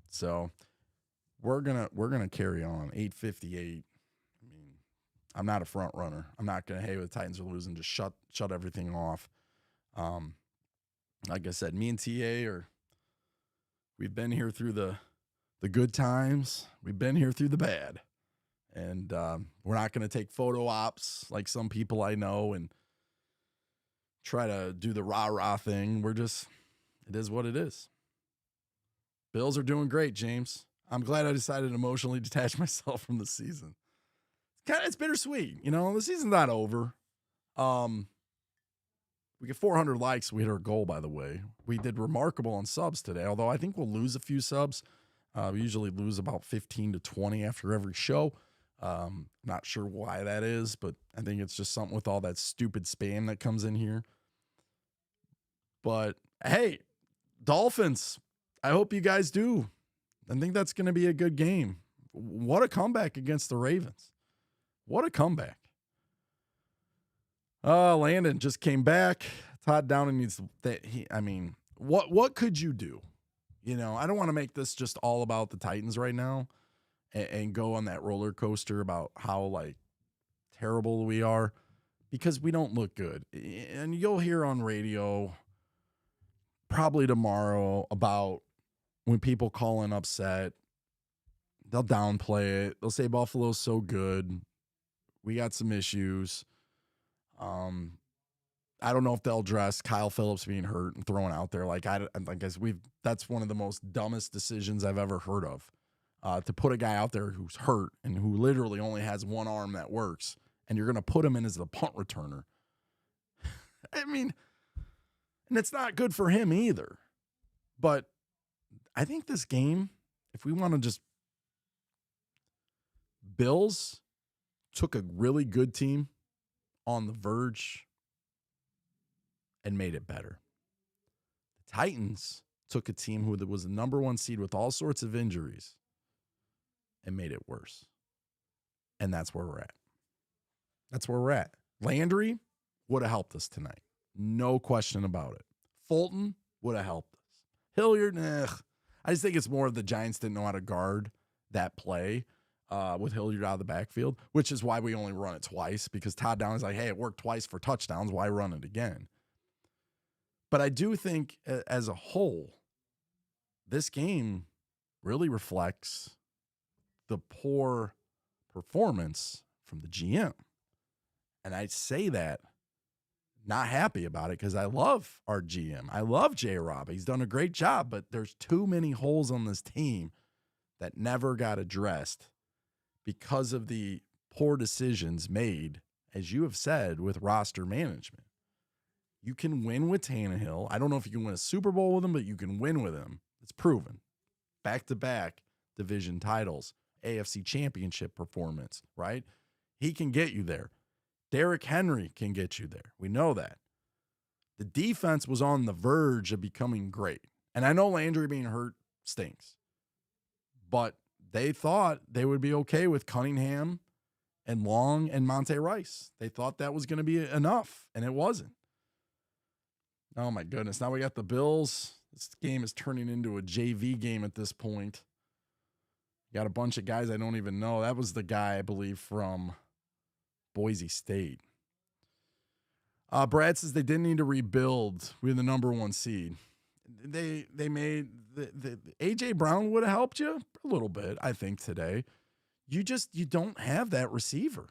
So we're gonna carry on. 8:58. I mean, I'm not a front runner. I'm not gonna, hey, the Titans are losing, just shut everything off. Like I said, me and TA we've been here through the good times. We've been here through the bad. And we're not gonna take photo ops like some people I know and try to do the rah-rah thing. It is what it is. Bills are doing great, James. I'm glad I decided to emotionally detach myself from the season. It's bittersweet. You know, the season's not over. We get 400 likes. We hit our goal, by the way. We did remarkable on subs today, although I think we'll lose a few subs. We usually lose about 15 to 20 after every show. Not sure why that is, but I think it's just something with all that stupid spam that comes in here. But, hey, Dolphins, I hope you guys do. I think that's going to be a good game. What a comeback against the Ravens. What a comeback. Landon just came back. Todd Downing needs that. What could you do? You know, I don't want to make this just all about the Titans right now and go on that roller coaster about how like terrible we are because we don't look good. And you'll hear on radio probably tomorrow about when people call in upset. They'll downplay it. They'll say Buffalo's so good. We got some issues. I don't know if they'll address Kyle Phillips being hurt and thrown out there. That's one of the most dumbest decisions I've ever heard of. To put a guy out there who's hurt and who literally only has one arm that works, and you're going to put him in as the punt returner. I mean, and it's not good for him either. But I think this game, if we want to just, Bills took a really good team on the verge and made it better. The Titans took a team who was the number one seed with all sorts of injuries and made it worse. And that's where we're at. That's where we're at. Landry would have helped us tonight. No question about it. Fulton would have helped us. Hilliard, I just think it's more of the Giants didn't know how to guard that play with Hilliard out of the backfield, which is why we only run it twice, because Todd Downing is like, hey, it worked twice for touchdowns. Why run it again? But I do think as a whole, this game really reflects the poor performance from the GM. And I say that not happy about it because I love our GM. I love J. Rob. He's done a great job, but there's too many holes on this team that never got addressed because of the poor decisions made, as you have said, with roster management. You can win with Tannehill. I don't know if you can win a Super Bowl with him, but you can win with him. It's proven. Back-to-back division titles, AFC championship performance, right? He can get you there. Derrick Henry can get you there. We know that. The defense was on the verge of becoming great. And I know Landry being hurt stinks. But they thought they would be okay with Cunningham and Long and Monte Rice. They thought that was going to be enough, and it wasn't. Oh, my goodness. Now we got the Bills. This game is turning into a JV game at this point. You got a bunch of guys I don't even know. That was the guy, I believe, from Boise State. Brad says they didn't need to rebuild. We had the number one seed. They made the A.J. Brown would have helped you a little bit, I think, today. You don't have that receiver.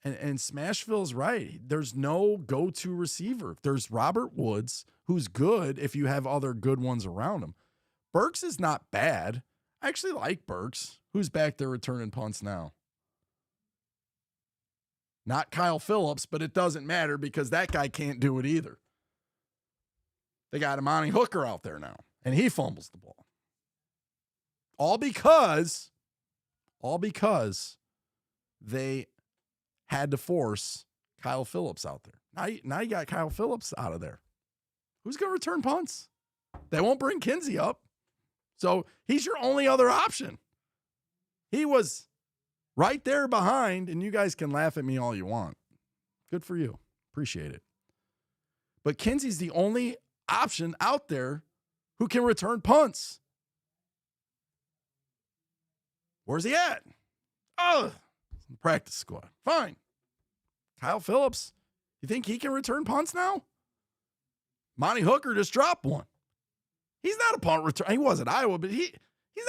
And Smashville's right. There's no go-to receiver. There's Robert Woods, who's good if you have other good ones around him. Burks is not bad. I actually like Burks. Who's back there returning punts now? Not Kyle Phillips, but it doesn't matter because that guy can't do it either. They got Amani Hooker out there now, and he fumbles the ball. All because they had to force Kyle Phillips out there. Now you got Kyle Phillips out of there. Who's going to return punts? They won't bring Kinsey up. So he's your only other option. He was right there behind, and you guys can laugh at me all you want. Good for you. Appreciate it. But Kinsey's the only option out there who can return punts. Where's he at? Oh, practice squad. Fine. Kyle Phillips, you think he can return punts now? Monty Hooker just dropped one. He's not a punt returner. He was at Iowa, but he's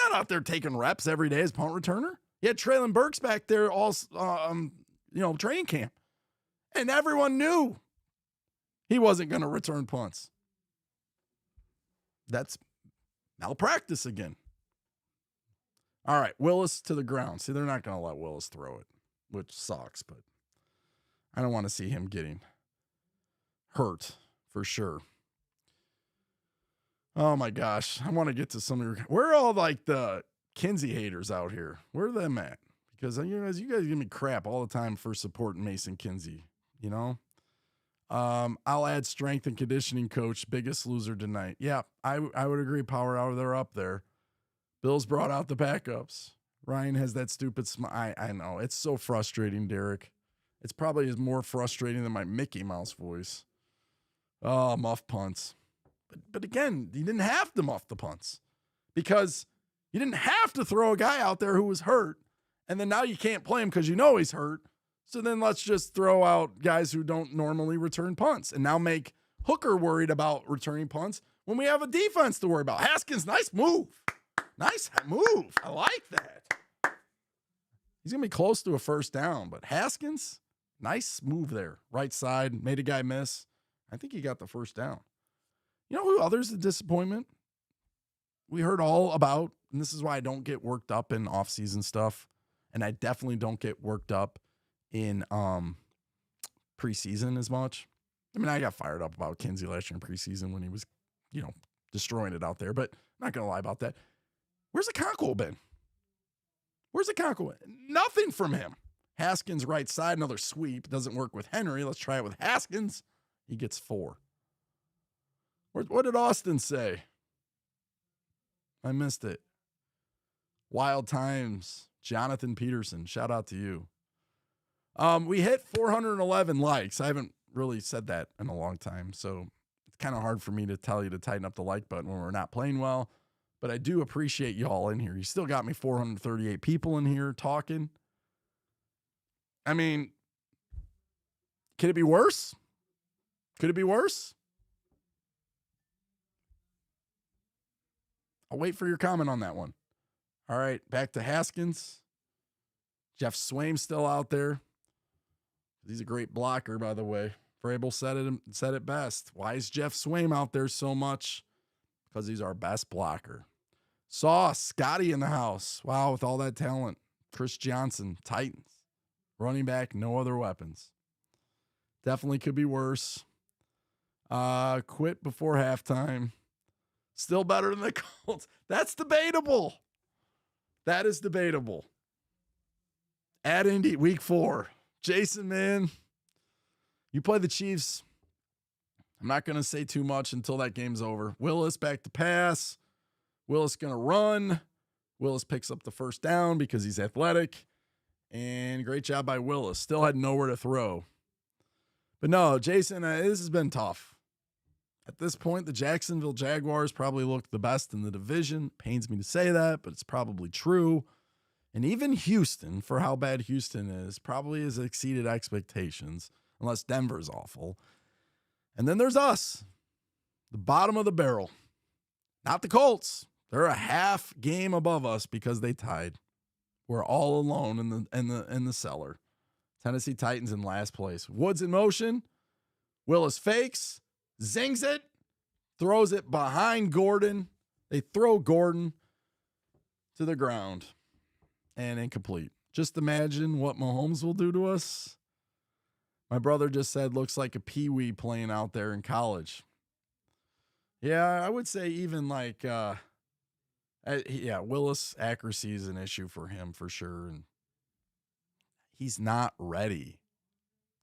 not out there taking reps every day as punt returner. He had Traylon Burks back there all, training camp. And everyone knew he wasn't going to return punts. That's malpractice again. All right, Willis to the ground. See, they're not going to let Willis throw it, which sucks, but I don't want to see him getting hurt for sure. Oh, my gosh. I want to get to some of your... Where are all, the Kinsey haters out here? Where are them at? Because you guys give me crap all the time for supporting Mason Kinsey, you know? I'll add strength and conditioning coach, biggest loser tonight. Yeah, I would agree, Power Hour, they're up there. Bills brought out the backups. Ryan has that stupid smile. I know. It's so frustrating, Derek. It's probably more frustrating than my Mickey Mouse voice. Oh, muff punts. But again, you didn't have to muff the punts because you didn't have to throw a guy out there who was hurt. And then now you can't play him because you know he's hurt. So then let's just throw out guys who don't normally return punts and now make Hooker worried about returning punts when we have a defense to worry about? Haskins, nice move. Nice move. I like that. He's going to be close to a first down, but Haskins, nice move there. Right side, made a guy miss. I think he got the first down. You know who others a disappointment? We heard all about, and this is why I don't get worked up in off-season stuff, and I definitely don't get worked up in preseason as much. I mean, I got fired up about Kinsey last year in preseason when he was, destroying it out there, but I'm not going to lie about that. Where's Okonkwo been? Where's Okonkwo? Nothing from him. Haskins right side, another sweep. Doesn't work with Henry. Let's try it with Haskins. He gets 4. What did Austin say? I missed it. Wild Times. Jonathan Peterson. Shout out to you. We hit 411 likes. I haven't really said that in a long time, so it's kind of hard for me to tell you to tighten up the like button when we're not playing well. But I do appreciate y'all in here. You still got me 438 people in here talking. I mean, could it be worse? Could it be worse? I'll wait for your comment on that one. All right, back to Haskins. Jeff Swaim's still out there. He's a great blocker, by the way. Vrabel said it best. Why is Jeff Swaim out there so much? Because he's our best blocker. Sauce, Scotty in the house. Wow, with all that talent. Chris Johnson, Titans. Running back, no other weapons. Definitely could be worse. Quit before halftime. Still better than the Colts. That's debatable. That is debatable. At Indy, week 4. Jason, man, you play the Chiefs. I'm not going to say too much until that game's over. Willis back to pass. Willis going to run. Willis picks up the first down because he's athletic. And great job by Willis. Still had nowhere to throw. But no, Jason, this has been tough. At this point, the Jacksonville Jaguars probably look the best in the division. Pains me to say that, but it's probably true. And even Houston, for how bad Houston is, probably has exceeded expectations, unless Denver's awful. And then there's us, the bottom of the barrel. Not the Colts. They're a half game above us because they tied. We're all alone in the cellar. Tennessee Titans in last place. Woods in motion. Willis fakes, zings it, throws it behind Gordon. They throw Gordon to the ground and incomplete. Just imagine what Mahomes will do to us. My brother just said looks like a peewee playing out there in college. Yeah, I would say even like Willis accuracy is an issue for him for sure. And he's not ready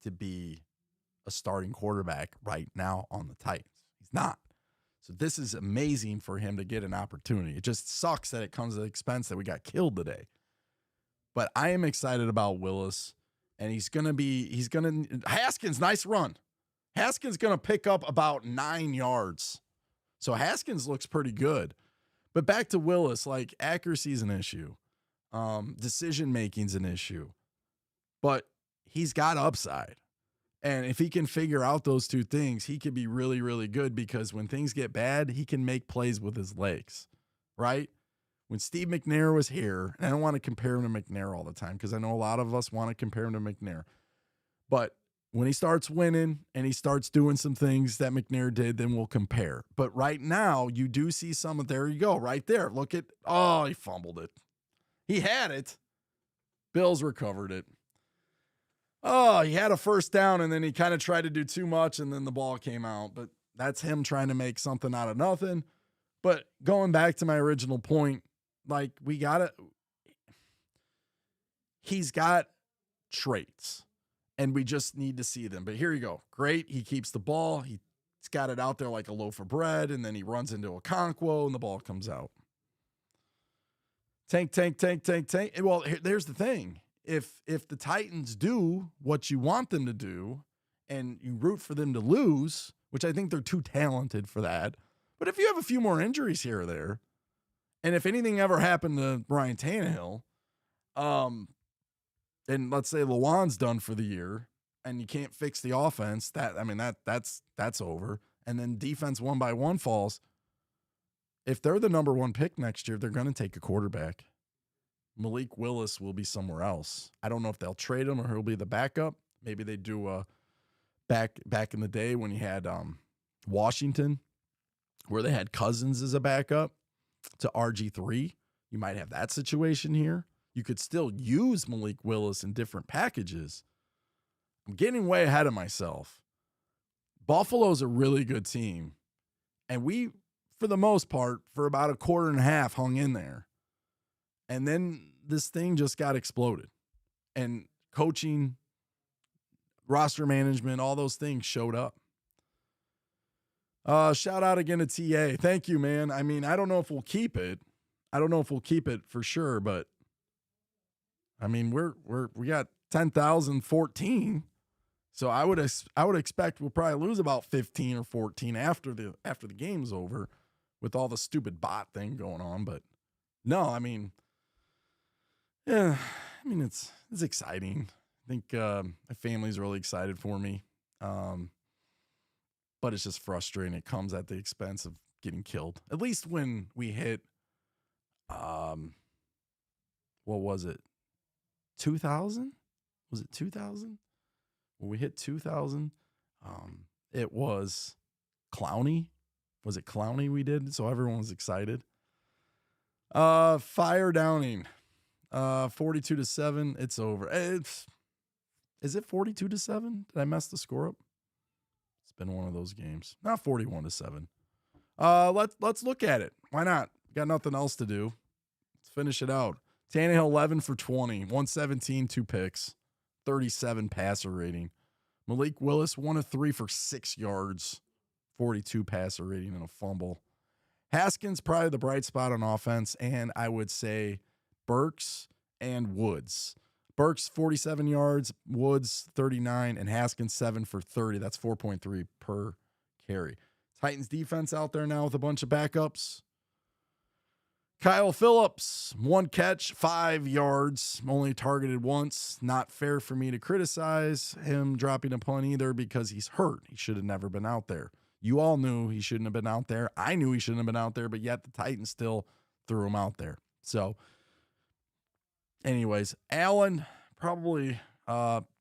to be a starting quarterback right now on the Titans. He's not. So this is amazing for him to get an opportunity. It just sucks that it comes at the expense that we got killed today. But I am excited about Willis, and Haskins, nice run. Haskins going to pick up about 9 yards. So Haskins looks pretty good. But back to Willis, like accuracy is an issue. Decision-making is an issue. But he's got upside. And if he can figure out those two things, he could be really, really good because when things get bad, he can make plays with his legs, right? When Steve McNair was here, and I don't want to compare him to McNair all the time because I know a lot of us want to compare him to McNair. But when he starts winning and he starts doing some things that McNair did, then we'll compare. But right now, you do see some of, there you go, right there. Look at, he fumbled it. He had it. Bills recovered it. Oh, he had a first down, and then he kind of tried to do too much, and then the ball came out. But that's him trying to make something out of nothing. But going back to my original point, like he's got traits, and we just need to see them. But here you go. Great. He keeps the ball. He's got it out there like a loaf of bread, and then he runs into Okonkwo, and the ball comes out. Tank. Well, there's the thing. If the Titans do what you want them to do and you root for them to lose, which I think they're too talented for that, but if you have a few more injuries here or there, and if anything ever happened to Ryan Tannehill, and let's say Lawan's done for the year and you can't fix the offense, that's over. and then defense 1x1 falls, if they're the number 1 pick next year, they're going to take a quarterback. Malik Willis will be somewhere else. I don't know if they'll trade him or he'll be the backup. Maybe they do back in the day when you had Washington, where they had Cousins as a backup to RG3. You might have that situation here. You could still use Malik Willis in different packages. I'm getting way ahead of myself. Buffalo's a really good team. And we, for the most part, for about a quarter and a half, hung in there. And then this thing just got exploded. And coaching, roster management, all those things showed up. Shout out again to TA. Thank you, man. I mean, I don't know if we'll keep it. I don't know if we'll keep it for sure, but I mean, we got 10,014. So I would expect we'll probably lose about 15 or 14 after the game's over with all the stupid bot thing going on. But no, I mean, yeah, I mean, it's exciting. I think my family's really excited for me. But it's just frustrating. It comes at the expense of getting killed. At least when we hit, what was it? 2,000? Was it 2,000? When we hit 2,000, it was Clowney. Was it Clowney we did? So everyone was excited. Fire Downing. 42-7. It's over. Is it 42-7? Did I mess the score up? It's been one of those games. Not 41-7. Let's look at it. Why not? Got nothing else to do. Let's finish it out. Tannehill 11 for 20, 117, 2 picks, 37 passer rating. Malik Willis 1 of 3 for 6 yards, 42 passer rating and a fumble. Haskins probably the bright spot on offense, and I would say Burks and Woods. Burks 47 yards, Woods 39, and Haskins 7 for 30. That's 4.3 per carry. Titans defense out there now with a bunch of backups. Kyle Phillips, 1 catch, 5 yards, only targeted once. Not fair for me to criticize him dropping a punt either because he's hurt. He should have never been out there. You all knew he shouldn't have been out there. I knew he shouldn't have been out there, but yet the Titans still threw him out there. So, anyways, Allen probably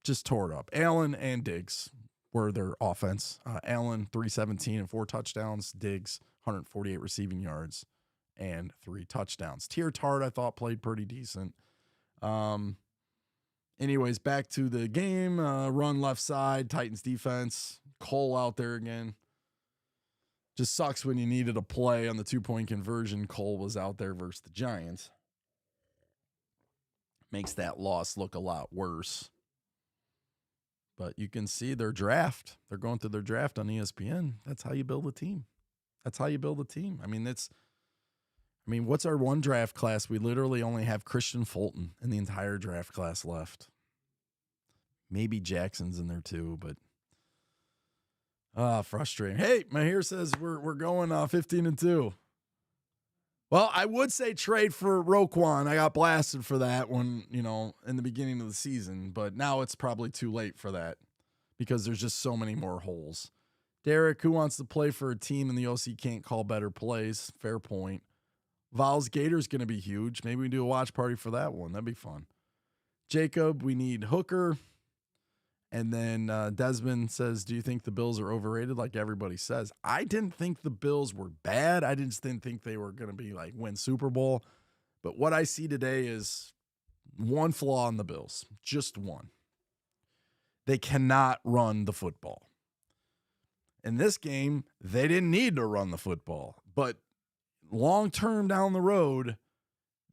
just tore it up. Allen and Diggs were their offense. Allen, 317 and 4 touchdowns. Diggs, 148 receiving yards and 3 touchdowns. Tier Tart, I thought, played pretty decent. Anyways, back to the game. Run left side, Titans defense. Cole out there again. Just sucks when you needed a play on the 2-point conversion. Cole was out there versus the Giants. Makes that loss look a lot worse. But you can see their draft. They're going through their draft on ESPN. That's how you build a team. That's how you build a team. I mean, what's our one draft class? We literally only have Christian Fulton in the entire draft class left. Maybe Jackson's in there too, but frustrating. Hey, Mahir says we're going 15-2. Well, I would say trade for Roquan. I got blasted for that when, in the beginning of the season, but now it's probably too late for that because there's just so many more holes. Derek, who wants to play for a team and the OC can't call better plays? Fair point. Val's Gator's going to be huge. Maybe we do a watch party for that one. That'd be fun. Jacob, we need Hooker. And then Desmond says, do you think the Bills are overrated like everybody says? I didn't think the Bills were bad. I just didn't think they were going to be win Super Bowl. But what I see today is one flaw in the Bills. Just one. They cannot run the football. In this game, they didn't need to run the football. But long term down the road,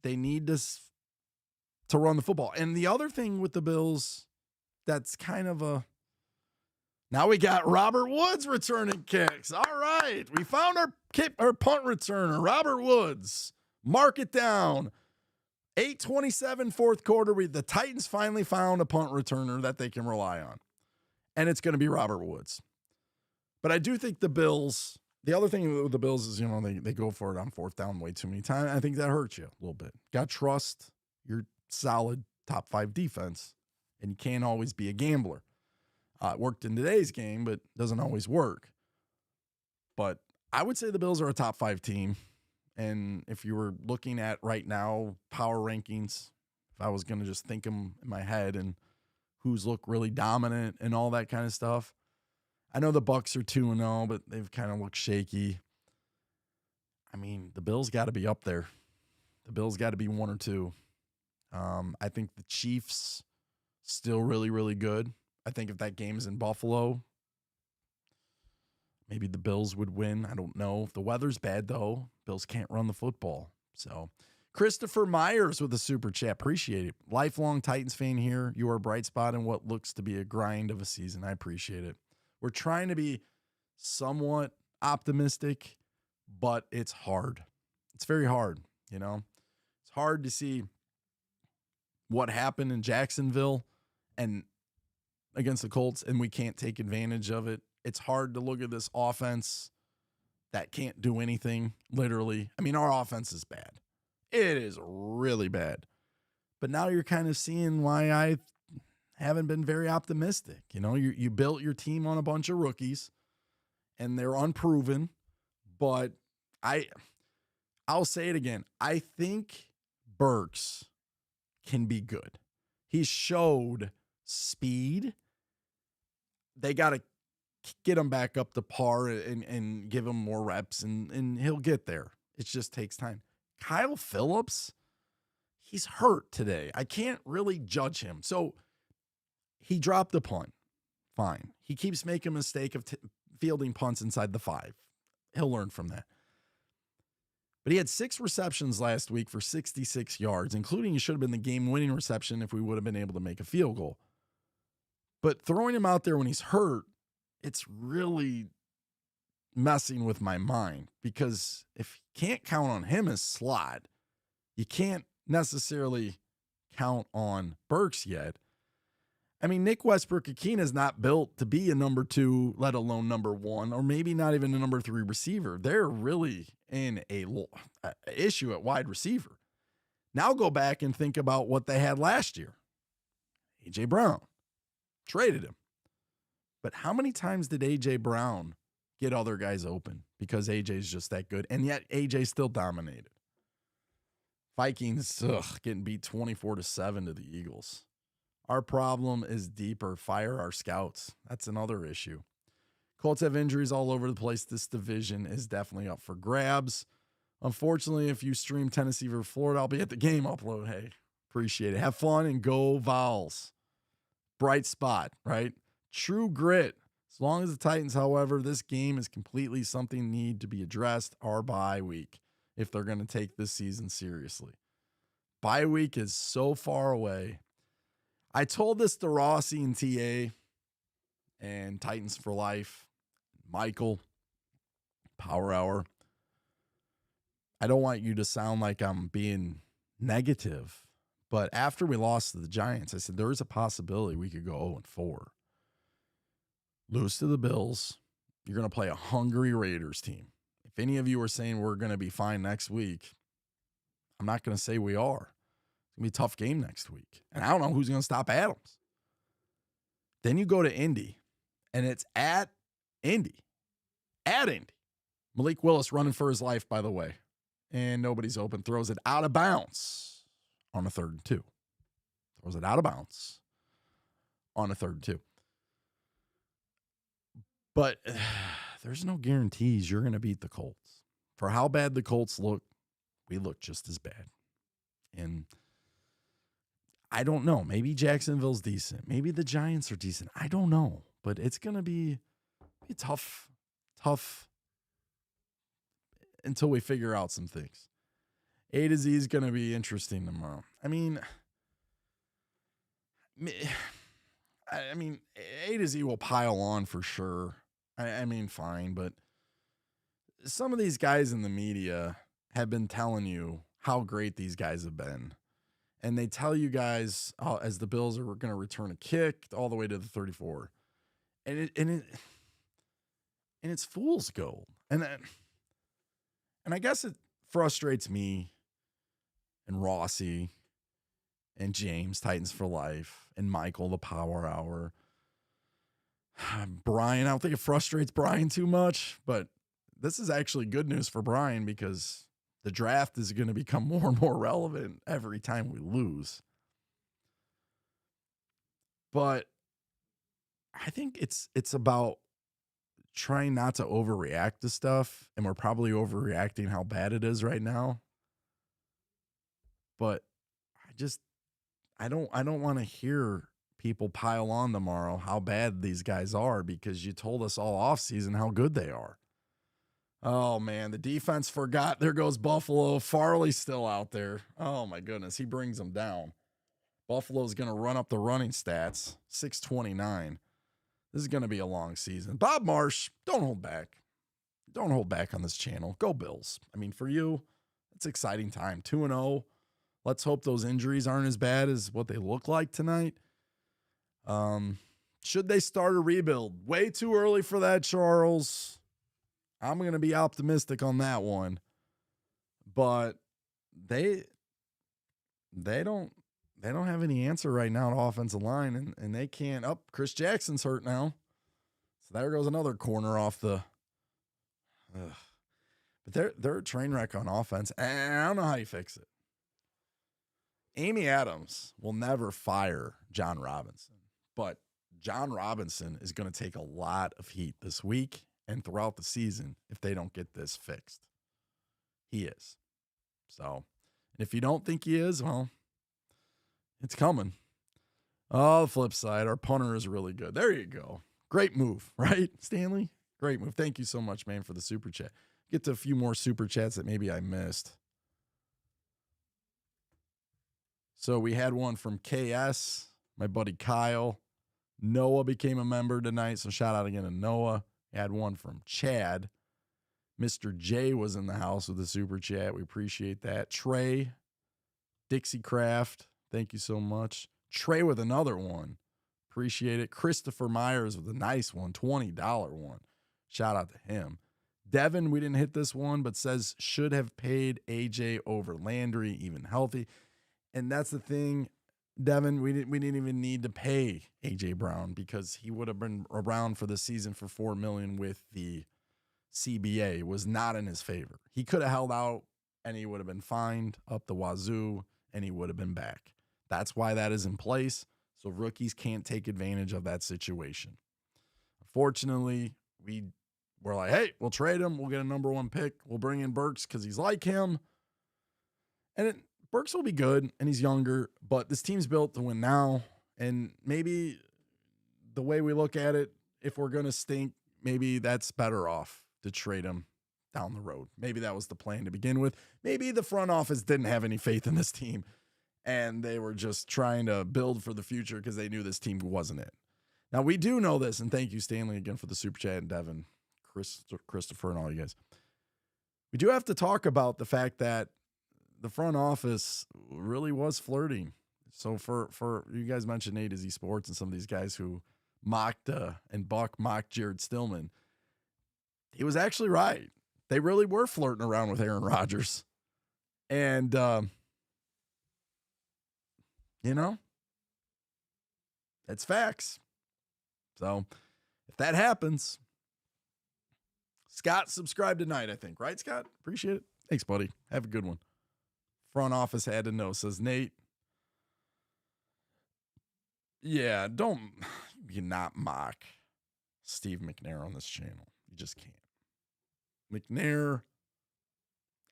they need to run the football. And the other thing with the Bills, that's kind of now we got Robert Woods returning kicks. All right. We found our punt returner, Robert Woods. Mark it down. 8:27 fourth quarter. The Titans finally found a punt returner that they can rely on. And it's going to be Robert Woods. But I do think the Bills, the other thing with the Bills is, they go for it on fourth down way too many times. I think that hurts you a little bit. Got to trust your solid top 5 defense, and you can't always be a gambler. It worked in today's game, but doesn't always work. But I would say the Bills are a top 5 team. And if you were looking at right now power rankings, if I was going to just think them in my head and who's look really dominant and all that kind of stuff, I know the Bucks are 2-0, but they've kind of looked shaky. I mean, the Bills got to be up there. The Bills got to be 1 or 2. I think the Chiefs still really, really good. I think if that game's in Buffalo, maybe the Bills would win. I don't know. The weather's bad, though. Bills can't run the football. So, Christopher Myers with a super chat. Appreciate it. Lifelong Titans fan here. You are a bright spot in what looks to be a grind of a season. I appreciate it. We're trying to be somewhat optimistic, but it's hard. It's very hard, you know? It's hard to see what happened in Jacksonville and against the Colts, and we can't take advantage of it. It's hard to look at this offense that can't do anything, literally. I mean, our offense is bad. It is really bad. But now you're kind of seeing why I haven't been very optimistic. You know, you built your team on a bunch of rookies, and they're unproven. But I'll say it again. I think Burks can be good. He showed speed. They got to get him back up to par and give him more reps, and he'll get there. It just takes time. Kyle Phillips, he's hurt today. I can't really judge him. So he dropped a punt. Fine. He keeps making a mistake of fielding punts inside the 5. He'll learn from that. But he had 6 receptions last week for 66 yards, including he should have been the game-winning reception if we would have been able to make a field goal. But throwing him out there when he's hurt, it's really messing with my mind, because if you can't count on him as slot, you can't necessarily count on Burks yet. I mean, Nick Westbrook-Akina is not built to be a number 2, let alone number 1, or maybe not even a number 3 receiver. They're really in a issue at wide receiver. Now go back and think about what they had last year. A.J. Brown. Traded him. But how many times did A.J. Brown get other guys open because A.J.'s just that good? And yet A.J. still dominated. Vikings getting beat 24-7 to the Eagles. Our problem is deeper. Fire our scouts. That's another issue. Colts have injuries all over the place. This division is definitely up for grabs. Unfortunately, if you stream Tennessee versus Florida, I'll be at the game upload. Hey, appreciate it. Have fun and go Vols. Bright spot, right? True grit. As long as the Titans, however, this game is completely something need to be addressed. Our bye week, if they're going to take this season seriously. Bye week is so far away. I told this to Rossi and TA and Titans for Life, Michael, Power Hour. I don't want you to sound like I'm being negative, but after we lost to the Giants, I said there is a possibility we could go 0-4. Lose to the Bills. You're going to play a hungry Raiders team. If any of you are saying we're going to be fine next week, I'm not going to say we are. It's going to be a tough game next week. And I don't know who's going to stop Adams. Then you go to Indy, and it's at Indy. At Indy. Malik Willis running for his life, by the way. And nobody's open. Throws it out of bounds on a 3rd and 2. Throws it out of bounds on a 3rd and 2. But there's no guarantees you're going to beat the Colts. For how bad the Colts look, we look just as bad. And I don't know. Maybe Jacksonville's decent. Maybe the Giants are decent. I don't know. But it's going to be tough until we figure out some things. A to Z is going to be interesting tomorrow. I mean, A to Z will pile on for sure. I mean, fine, but some of these guys in the media have been telling you how great these guys have been. And they tell you guys, as the Bills are going to return a kick all the way to the 34. And it's fool's gold. And I guess it frustrates me and Rossi and James, Titans for Life, and Michael, the Power Hour. Brian, I don't think it frustrates Brian too much, but this is actually good news for Brian because the draft is going to become more and more relevant every time we lose. But I think it's about trying not to overreact to stuff, and we're probably overreacting how bad it is right now. But I don't want to hear people pile on tomorrow how bad these guys are because you told us all offseason how good they are. Oh man, the defense forgot. There goes Buffalo. Farley's still out there. Oh my goodness, he brings them down. Buffalo's going to run up the running stats, 629. This is going to be a long season. Bob Marsh, don't hold back. Don't hold back on this channel. Go Bills. I mean, for you, it's exciting time. 2-0. Let's hope those injuries aren't as bad as what they look like tonight. Should they start a rebuild? Way too early for that, Charles. I'm going to be optimistic on that one. But they don't have any answer right now to offensive line, and they can't. Chris Jackson's hurt now. So there goes another corner off the. But they're a train wreck on offense, and I don't know how you fix it. Amy Adams will never fire John Robinson, but John Robinson is going to take a lot of heat this week and throughout the season if they don't get this fixed. He is. So, if you don't think he is, well, it's coming. Oh, the flip side, our punter is really good. There you go. Great move, right, Stanley? Great move. Thank you so much, man, for the super chat. Get to a few more super chats that maybe I missed. So we had one from KS, my buddy Kyle. Noah became a member tonight, so shout out again to Noah. We had one from Chad. Mr. J was in the house with the super chat. We appreciate that. Trey, Dixie Craft, thank you so much. Trey with another one. Appreciate it. Christopher Myers with a nice one, $20 one. Shout out to him. Devin, we didn't hit this one, but says should have paid AJ over Landry, even healthy. And that's the thing, Devin, we didn't even need to pay AJ Brown because he would have been around for the season for $4 million with the CBA. It was not in his favor. He could have held out and he would have been fined up the wazoo and he would have been back. That's why that is in place. So rookies can't take advantage of that situation. Unfortunately, we're like, hey, we'll trade him. We'll get a number 1 pick. We'll bring in Burks because he's like him. And Burks will be good, and he's younger, but this team's built to win now, and maybe the way we look at it, if we're going to stink, maybe that's better off to trade him down the road. Maybe that was the plan to begin with. Maybe the front office didn't have any faith in this team, and they were just trying to build for the future because they knew this team wasn't it. Now, we do know this, and thank you, Stanley, again for the super chat, and Devin, Christopher, and all you guys. We do have to talk about the fact that the front office really was flirting. So for you guys mentioned A to Z Sports and some of these guys who mocked and Buck mocked Jared Stillman. He was actually right. They really were flirting around with Aaron Rodgers. And, it's facts. So if that happens, Scott subscribed tonight, I think. Right, Scott? Appreciate it. Thanks, buddy. Have a good one. Front office had to know, says Nate. Yeah, you not mock Steve McNair on this channel. You just can't. McNair,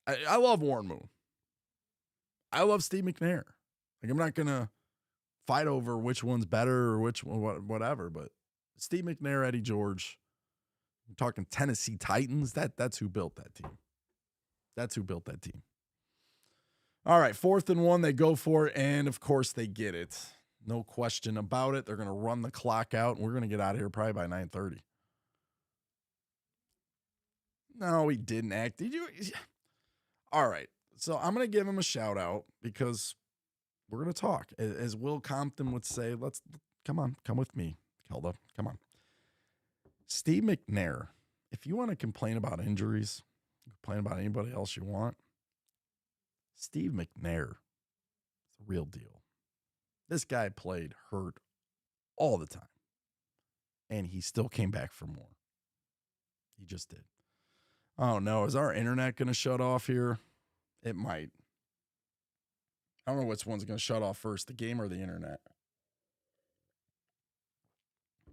I love Warren Moon. I love Steve McNair. Like, I'm not going to fight over which one's better or which one, whatever, but Steve McNair, Eddie George, I'm talking Tennessee Titans, that's who built that team. That's who built that team. All right, 4th and 1, they go for it, and of course they get it. No question about it. They're going to run the clock out, and we're going to get out of here probably by 9:30. No, he didn't act. Did you? All right, so I'm going to give him a shout-out because we're going to talk. As Will Compton would say, come with me, Kelda. Come on. Steve McNair, if you want to complain about injuries, complain about anybody else you want, Steve McNair is the real deal. This guy played hurt all the time, and he still came back for more. He just did. Oh, no. Is our internet going to shut off here? It might. I don't know which one's going to shut off first, the game or the internet.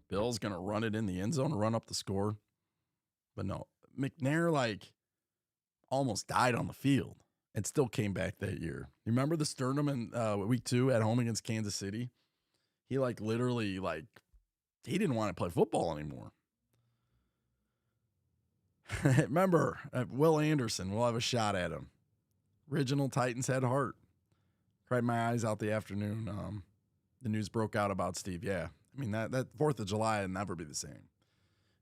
Bill's going to run it in the end zone, run up the score. But no, McNair, like, almost died on the field and still came back that year. You remember the sternum in week 2 at home against Kansas City? He, like, literally, like, he didn't want to play football anymore. Remember, Will Anderson, we'll have a shot at him. Original Titans had heart. Cried my eyes out the afternoon. The news broke out about Steve. Yeah. I mean, that 4th of July will never be the same.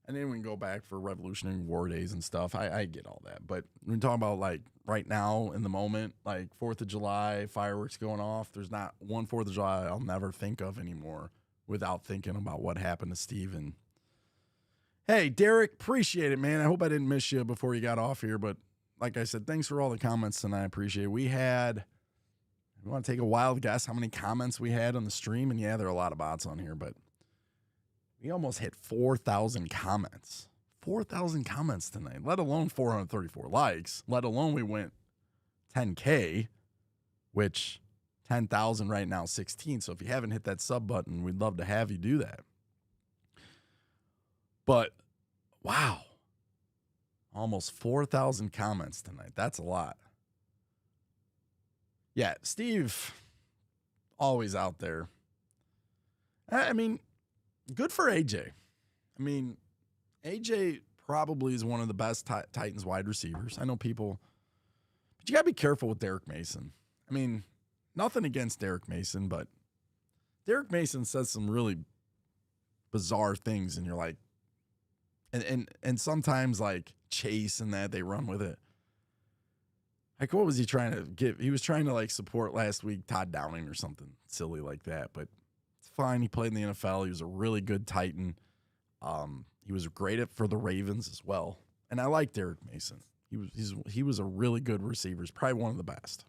And then we can go back for Revolutionary War days and stuff. I get all that. But when we talk about, like, right now in the moment, like 4th of July, fireworks going off, there's not one 4th of July I'll never think of anymore without thinking about what happened to Steve. And hey, Derek, appreciate it, man. I hope I didn't miss you before you got off here. But like I said, thanks for all the comments tonight. I appreciate it. We want to take a wild guess how many comments we had on the stream? And yeah, there are a lot of bots on here, but we almost hit 4,000 comments. 4,000 comments tonight, let alone 434 likes, let alone we went 10K, which 10,000 right now, 16. So if you haven't hit that sub button, we'd love to have you do that. But wow, almost 4,000 comments tonight. That's a lot. Yeah, Steve, always out there. I mean, good for AJ. I mean, AJ probably is one of the best Titans wide receivers. I know people, but you got to be careful with Derek Mason. I mean, nothing against Derek Mason, but Derek Mason says some really bizarre things, and you're like, and sometimes like Chase and that, they run with it. Like, what was he trying to give? He was trying to, like, support last week Todd Downing or something silly like that. But it's fine. He played in the NFL. He was a really good Titan. He was great for the Ravens as well. And I like Derek Mason. He was a really good receiver. He's probably one of the best.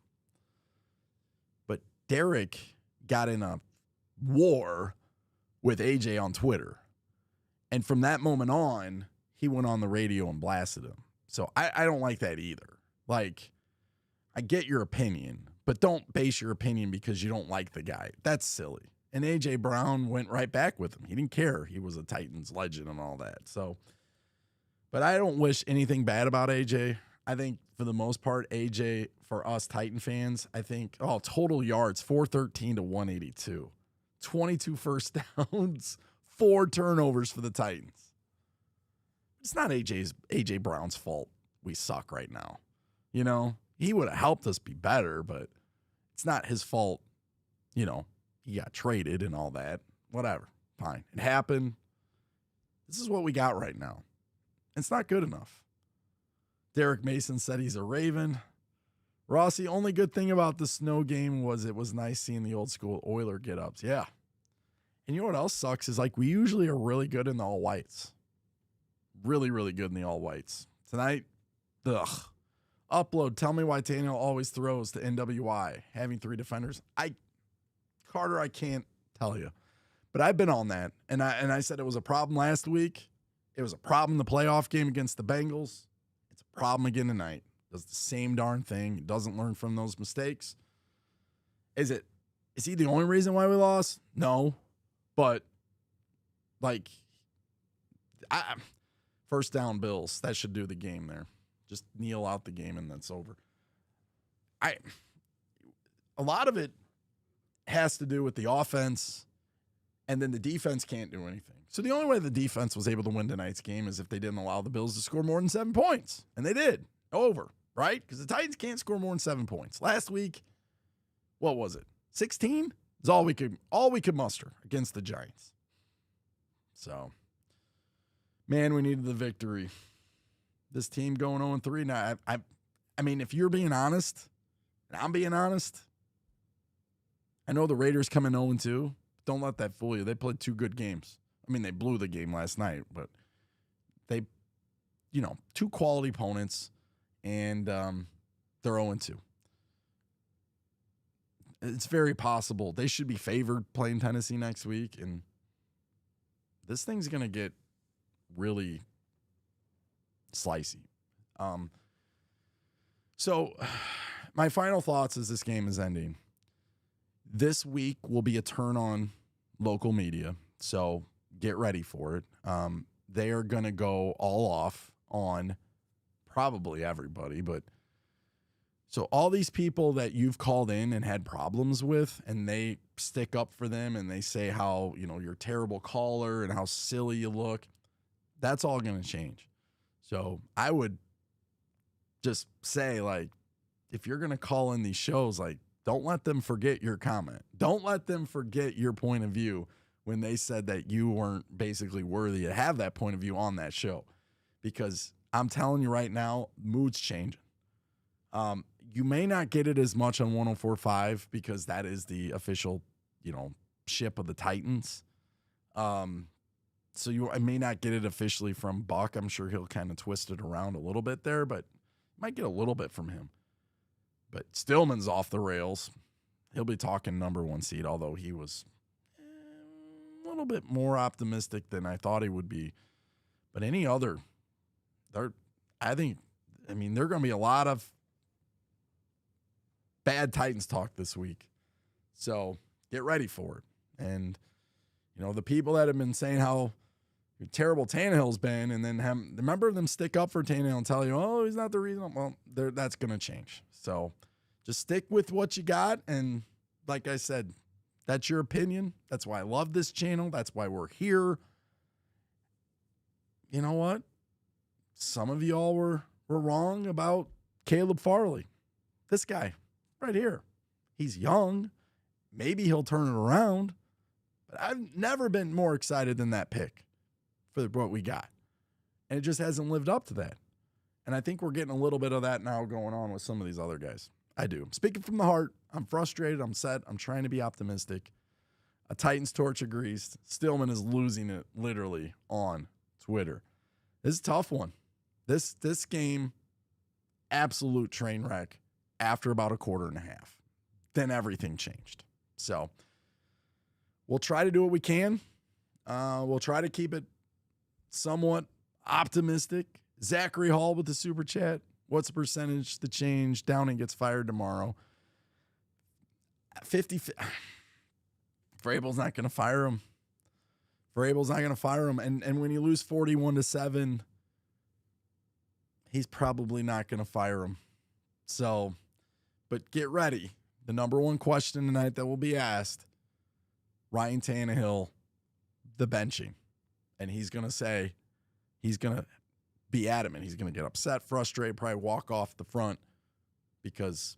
But Derek got in a war with AJ on Twitter. And from that moment on, he went on the radio and blasted him. So I don't like that either. Like, I get your opinion, but don't base your opinion because you don't like the guy. That's silly. And A.J. Brown went right back with him. He didn't care. He was a Titans legend and all that. So, but I don't wish anything bad about A.J. I think for the most part, A.J., for us Titan fans, I think, total yards, 413 to 182. 22 first downs, 4 turnovers for the Titans. It's not A.J. Brown's fault we suck right now. You know, he would have helped us be better, but it's not his fault. You know, he got traded and all that. Whatever. Fine. It happened. This is what we got right now. It's not good enough. Derek Mason said he's a Raven. Rossi, only good thing about the snow game was it was nice seeing the old school Oiler get-ups. Yeah. And you know what else sucks is, like, we usually are really good in the all-whites. Really, really good in the all-whites. Tonight, Upload, tell me why Tannehill always throws to NWI, having 3 defenders. Carter, I can't tell you. But I've been on that, and I said it was a problem last week. It was a problem in the playoff game against the Bengals. It's a problem again tonight. Does the same darn thing. Doesn't learn from those mistakes. Is he the only reason why we lost? No. But, like, first down Bills. That should do the game there. Just kneel out the game and that's over. A lot of it has to do with the offense, and then the defense can't do anything. So the only way the defense was able to win tonight's game is if they didn't allow the Bills to score more than 7 points. And they did. Over, right? Because the Titans can't score more than 7 points. Last week, what was it? 16? Is all we could muster against the Giants. So, man, we needed the victory. This team going 0-3 now. I mean, if you're being honest, and I'm being honest, I know the Raiders come in 0-2. Don't let that fool you. They played 2 good games. I mean, they blew the game last night, but they, 2 quality opponents, and they're 0-2. It's very possible. They should be favored playing Tennessee next week, and this thing's going to get really slicey. So my final thoughts as this game is ending. This week will be a turn on local media, so get ready for it. They are going to go all off on probably everybody, but so all these people that you've called in and had problems with, and they stick up for them and they say how, you're a terrible caller and how silly you look, that's all going to change. So I would just say, like, if you're going to call in these shows, like, don't let them forget your comment. Don't let them forget your point of view when they said that you weren't basically worthy to have that point of view on that show. Because I'm telling you right now, mood's changing. You may not get it as much on 104.5 because that is the official, ship of the Titans. So I may not get it officially from Buck. I'm sure he'll kind of twist it around a little bit there, but you might get a little bit from him. But Stillman's off the rails. He'll be talking number 1 seed, although he was a little bit more optimistic than I thought he would be. But any other, there are going to be a lot of bad Titans talk this week. So get ready for it. And, the people that have been saying how terrible Tannehill's been, and then remember them stick up for Tannehill and tell you, oh, he's not the reason. Well, that's going to change. So just stick with what you got. And like I said, that's your opinion. That's why I love this channel. That's why we're here. You know what? Some of y'all were wrong about Caleb Farley. This guy right here. He's young. Maybe he'll turn it around. But I've never been more excited than that pick for what we got. And it just hasn't lived up to that. And I think we're getting a little bit of that now going on with some of these other guys. I do. Speaking from the heart, I'm frustrated. I'm set. I'm trying to be optimistic. A Titans torch agrees. Stillman is losing it literally on Twitter. This is a tough one. This game, absolute train wreck after about a quarter and a half. Then everything changed. So we'll try to do what we can. We'll try to keep it somewhat optimistic. Zachary Hall with the super chat. What's the percentage to change? Downing gets fired tomorrow. 50. Vrabel's not going to fire him. And when you lose 41-7, he's probably not going to fire him. So, but get ready. The number one question tonight that will be asked, Ryan Tannehill, the benching. And he's going to be adamant. He's going to get upset, frustrated, probably walk off the front because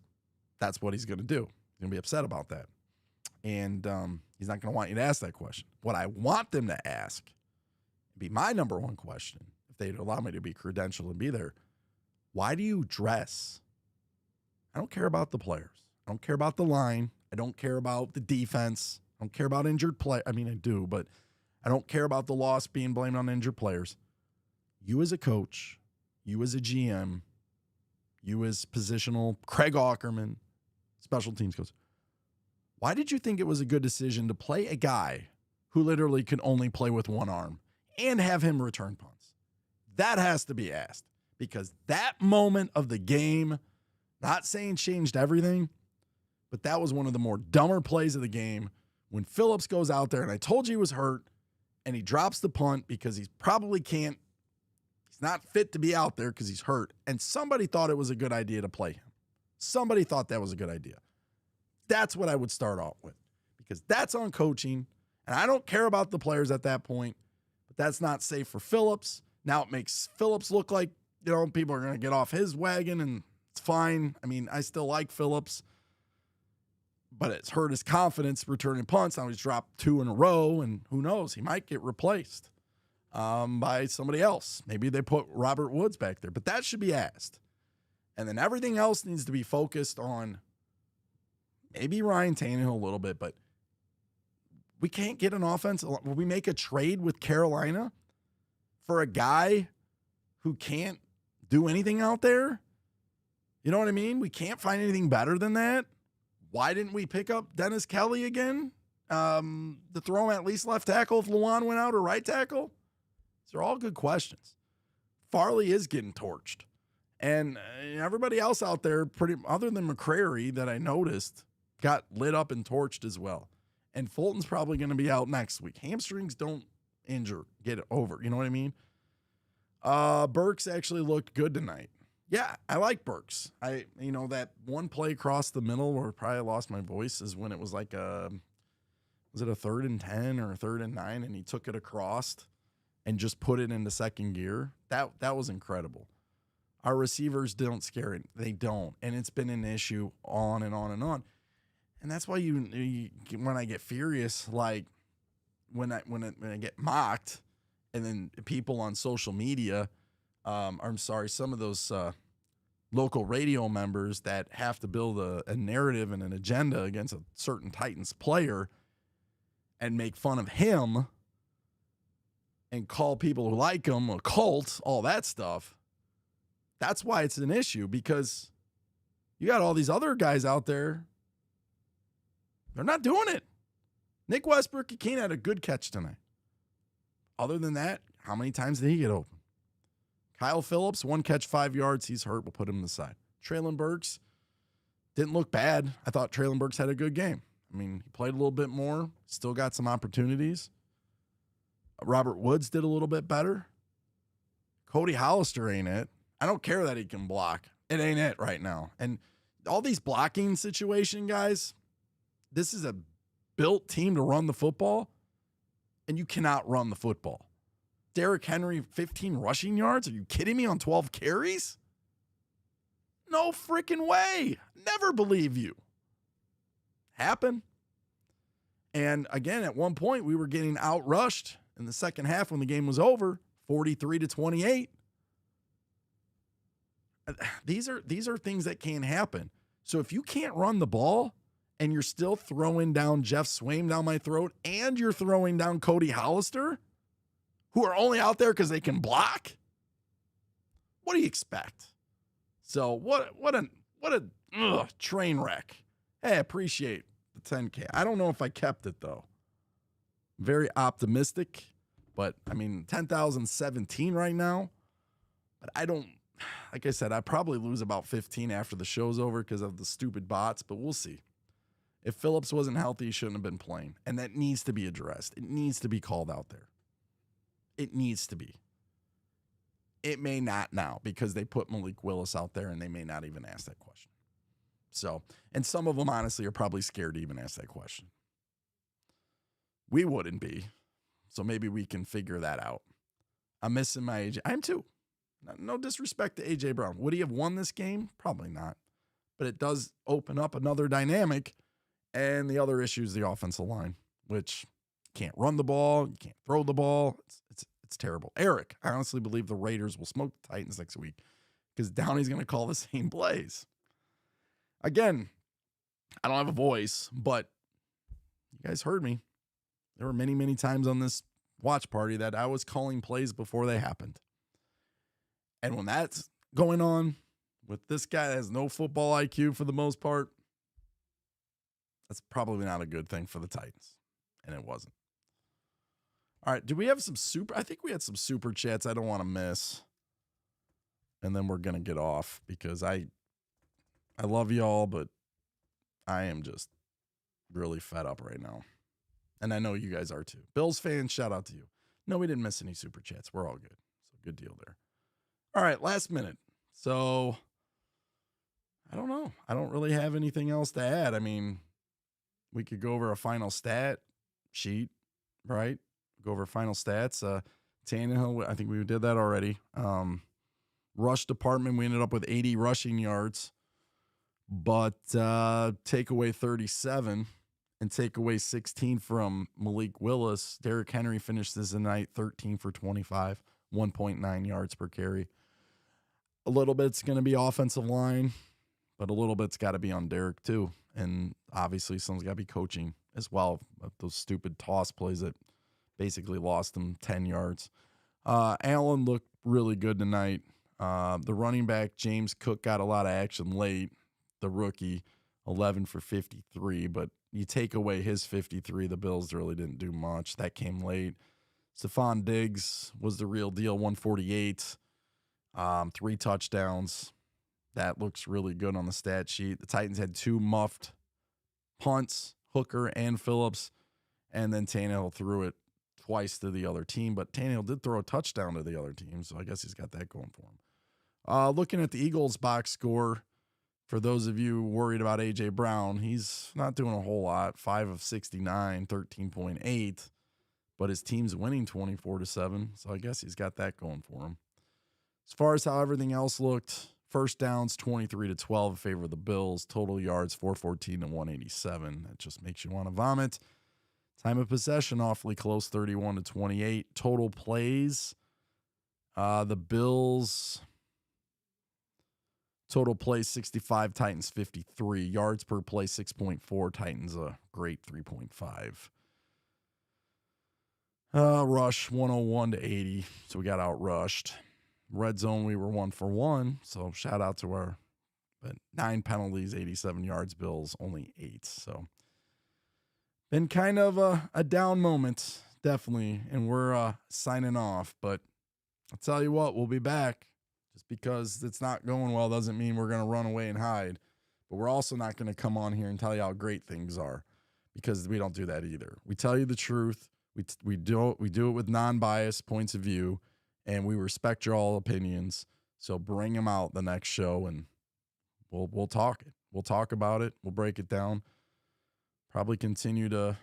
that's what he's going to do. He's going to be upset about that. And he's not going to want you to ask that question. What I want them to ask, be my number one question, if they'd allow me to be credentialed and be there, why do you dress? I don't care about the players. I don't care about the line. I don't care about the defense. I don't care about injured play. I mean, I do, but I don't care about the loss being blamed on injured players. You as a coach, you as a GM, you as positional, Craig Aukerman, special teams coach, why did you think it was a good decision to play a guy who literally could only play with one arm and have him return punts? That has to be asked because that moment of the game, not saying changed everything, but that was one of the more dumber plays of the game when Phillips goes out there, and I told you he was hurt, and he drops the punt because he's not fit to be out there because he's hurt, and somebody thought it was a good idea to play him. Somebody thought that was a good idea. That's what I would start off with because that's on coaching, and I don't care about the players at that point, but that's not safe for Phillips. Now it makes Phillips look like, people are going to get off his wagon, and it's fine. I mean, I still like Phillips, but it's hurt his confidence returning punts. Now he's dropped 2 in a row, and who knows? He might get replaced by somebody else. Maybe they put Robert Woods back there, but that should be asked. And then everything else needs to be focused on maybe Ryan Tannehill a little bit, but we can't get an offense. Will we make a trade with Carolina for a guy who can't do anything out there? You know what I mean? We can't find anything better than that. Why didn't we pick up Dennis Kelly again to throw him at least left tackle if Luan went out or right tackle? These are all good questions. Farley is getting torched. And everybody else out there, pretty other than McCrary that I noticed, got lit up and torched as well. And Fulton's probably going to be out next week. Hamstrings don't injure, get it over. You know what I mean? Burks actually looked good tonight. Yeah, I like Burks. That one play across the middle where probably I lost my voice is when it was like was it a 3rd and 10 or a 3rd and 9, and he took it across and just put it into second gear. That was incredible. Our receivers don't scare it. They don't. And it's been an issue on and on and on. And that's why you when I get furious, like when I get mocked, and then people on social media, some of those local radio members that have to build a narrative and an agenda against a certain Titans player and make fun of him and call people who like him a cult, all that stuff. That's why it's an issue, because you got all these other guys out there. They're not doing it. Nick Westbrook-Ikhine had a good catch tonight. Other than that, how many times did he get open? Kyle Phillips, 1 catch, 5 yards. He's hurt. We'll put him to the side. Treylon Burks didn't look bad. I thought Treylon Burks had a good game. I mean, he played a little bit more. Still got some opportunities. Robert Woods did a little bit better. Cody Hollister ain't it. I don't care that he can block. It ain't it right now. And all these blocking situation, guys, this is a built team to run the football, and you cannot run the football. Derrick Henry, 15 rushing yards? Are you kidding me, on 12 carries? No freaking way. Never believe you. Happen. And again, at one point, we were getting outrushed in the second half when the game was over, 43-28. These are things that can happen. So if you can't run the ball and you're still throwing down Jeff Swaim down my throat, and you're throwing down Cody Hollister, who are only out there because they can block, what do you expect? So what a train wreck. Hey, I appreciate the 10K. I don't know if I kept it though. Very optimistic, but I mean 10,017 right now. But I don't. Like I said, I probably lose about 15 after the show's over because of the stupid bots, but we'll see. If Phillips wasn't healthy, he shouldn't have been playing. And that needs to be addressed. It needs to be called out there. It needs to be. It may not now because they put Malik Willis out there and they may not even ask that question. So, and some of them honestly are probably scared to even ask that question. We wouldn't be. So maybe we can figure that out. I'm missing my AJ. I'm too. No disrespect to A.J. Brown. Would he have won this game? Probably not. But it does open up another dynamic. And the other issue is the offensive line, which you can't run the ball. You can't throw the ball. It's terrible. Eric, I honestly believe the Raiders will smoke the Titans next week because Downey's going to call the same plays. Again, I don't have a voice, but you guys heard me. There were many, many times on this watch party that I was calling plays before they happened. And when that's going on with this guy that has no football IQ for the most part, that's probably not a good thing for the Titans. And it wasn't. All right, do we have some I think we had some super chats I don't want to miss. And then we're going to get off because I love y'all, but I am just really fed up right now. And I know you guys are too. Bills fans, shout out to you. No, we didn't miss any super chats. We're all good. So good deal there. All right, last minute. So, I don't know. I don't really have anything else to add. I mean, we could go over a final stat sheet, right? Go over final stats. Tannehill, I think we did that already. Rush department, we ended up with 80 rushing yards, but take away 37 and take away 16 from Malik Willis. Derrick Henry finished this night 13 for 25, 1.9 yards per carry. A little bit's going to be offensive line, but a little bit's got to be on Derrick too. And obviously someone's got to be coaching as well. Those stupid toss plays that basically lost him 10 yards. Allen looked really good tonight. The running back, James Cook, got a lot of action late. The rookie, 11 for 53, but you take away his 53, the Bills really didn't do much. That came late. Stephon Diggs was the real deal, 148. 3 touchdowns. That looks really good on the stat sheet. The Titans had 2 muffed punts, Hooker and Phillips, and then Tannehill threw it twice to the other team, but Tannehill did throw a touchdown to the other team, so I guess he's got that going for him. Looking at the Eagles box score, for those of you worried about A.J. Brown, he's not doing a whole lot. 5 of 69, 13.8, but his team's winning 24-7, so I guess he's got that going for him. As far as how everything else looked, first downs 23-12 in favor of the Bills. Total yards 414 to 187. That just makes you want to vomit. Time of possession awfully close, 31-28. Total plays, the Bills total plays 65, Titans 53. Yards per play 6.4, Titans a great 3.5. Rush 101 to 80, so we got outrushed. Red zone, we were 1 for 1, so shout out to our 9 penalties, 87 yards. Bills only 8, so been kind of a down moment, definitely, and we're signing off. But I'll tell you what, we'll be back. Just because it's not going well doesn't mean we're going to run away and hide. But we're also not going to come on here and tell you how great things are, because we don't do that either. We tell you the truth. We do it with non-biased points of view, and we respect your all opinions. So bring them out the next show, and we'll talk it. We'll talk about it. We'll break it down. Probably continue to,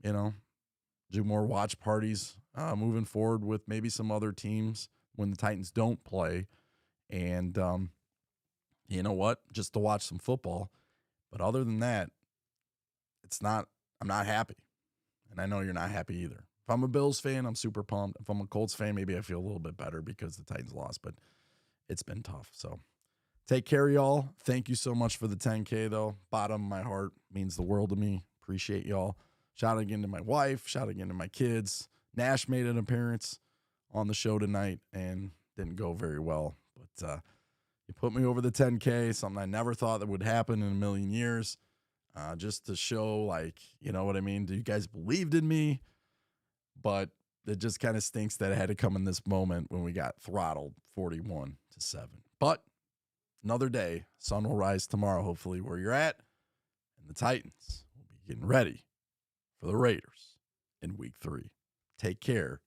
do more watch parties moving forward with maybe some other teams when the Titans don't play. And you know what? Just to watch some football. But other than that, I'm not happy. And I know you're not happy either. If I'm a Bills fan, I'm super pumped. If I'm a Colts fan, maybe I feel a little bit better because the Titans lost, but it's been tough. So take care, y'all. Thank you so much for the 10K, though. Bottom of my heart, means the world to me. Appreciate y'all. Shout out again to my wife. Shout out again to my kids. Nash made an appearance on the show tonight and didn't go very well. But you put me over the 10K, something I never thought that would happen in a million years. Just to show, you know what I mean? You guys believed in me, but it just kind of stinks that it had to come in this moment when we got throttled 41-7. But another day, sun will rise tomorrow, hopefully, where you're at, and the Titans will be getting ready for the Raiders in week 3. Take care.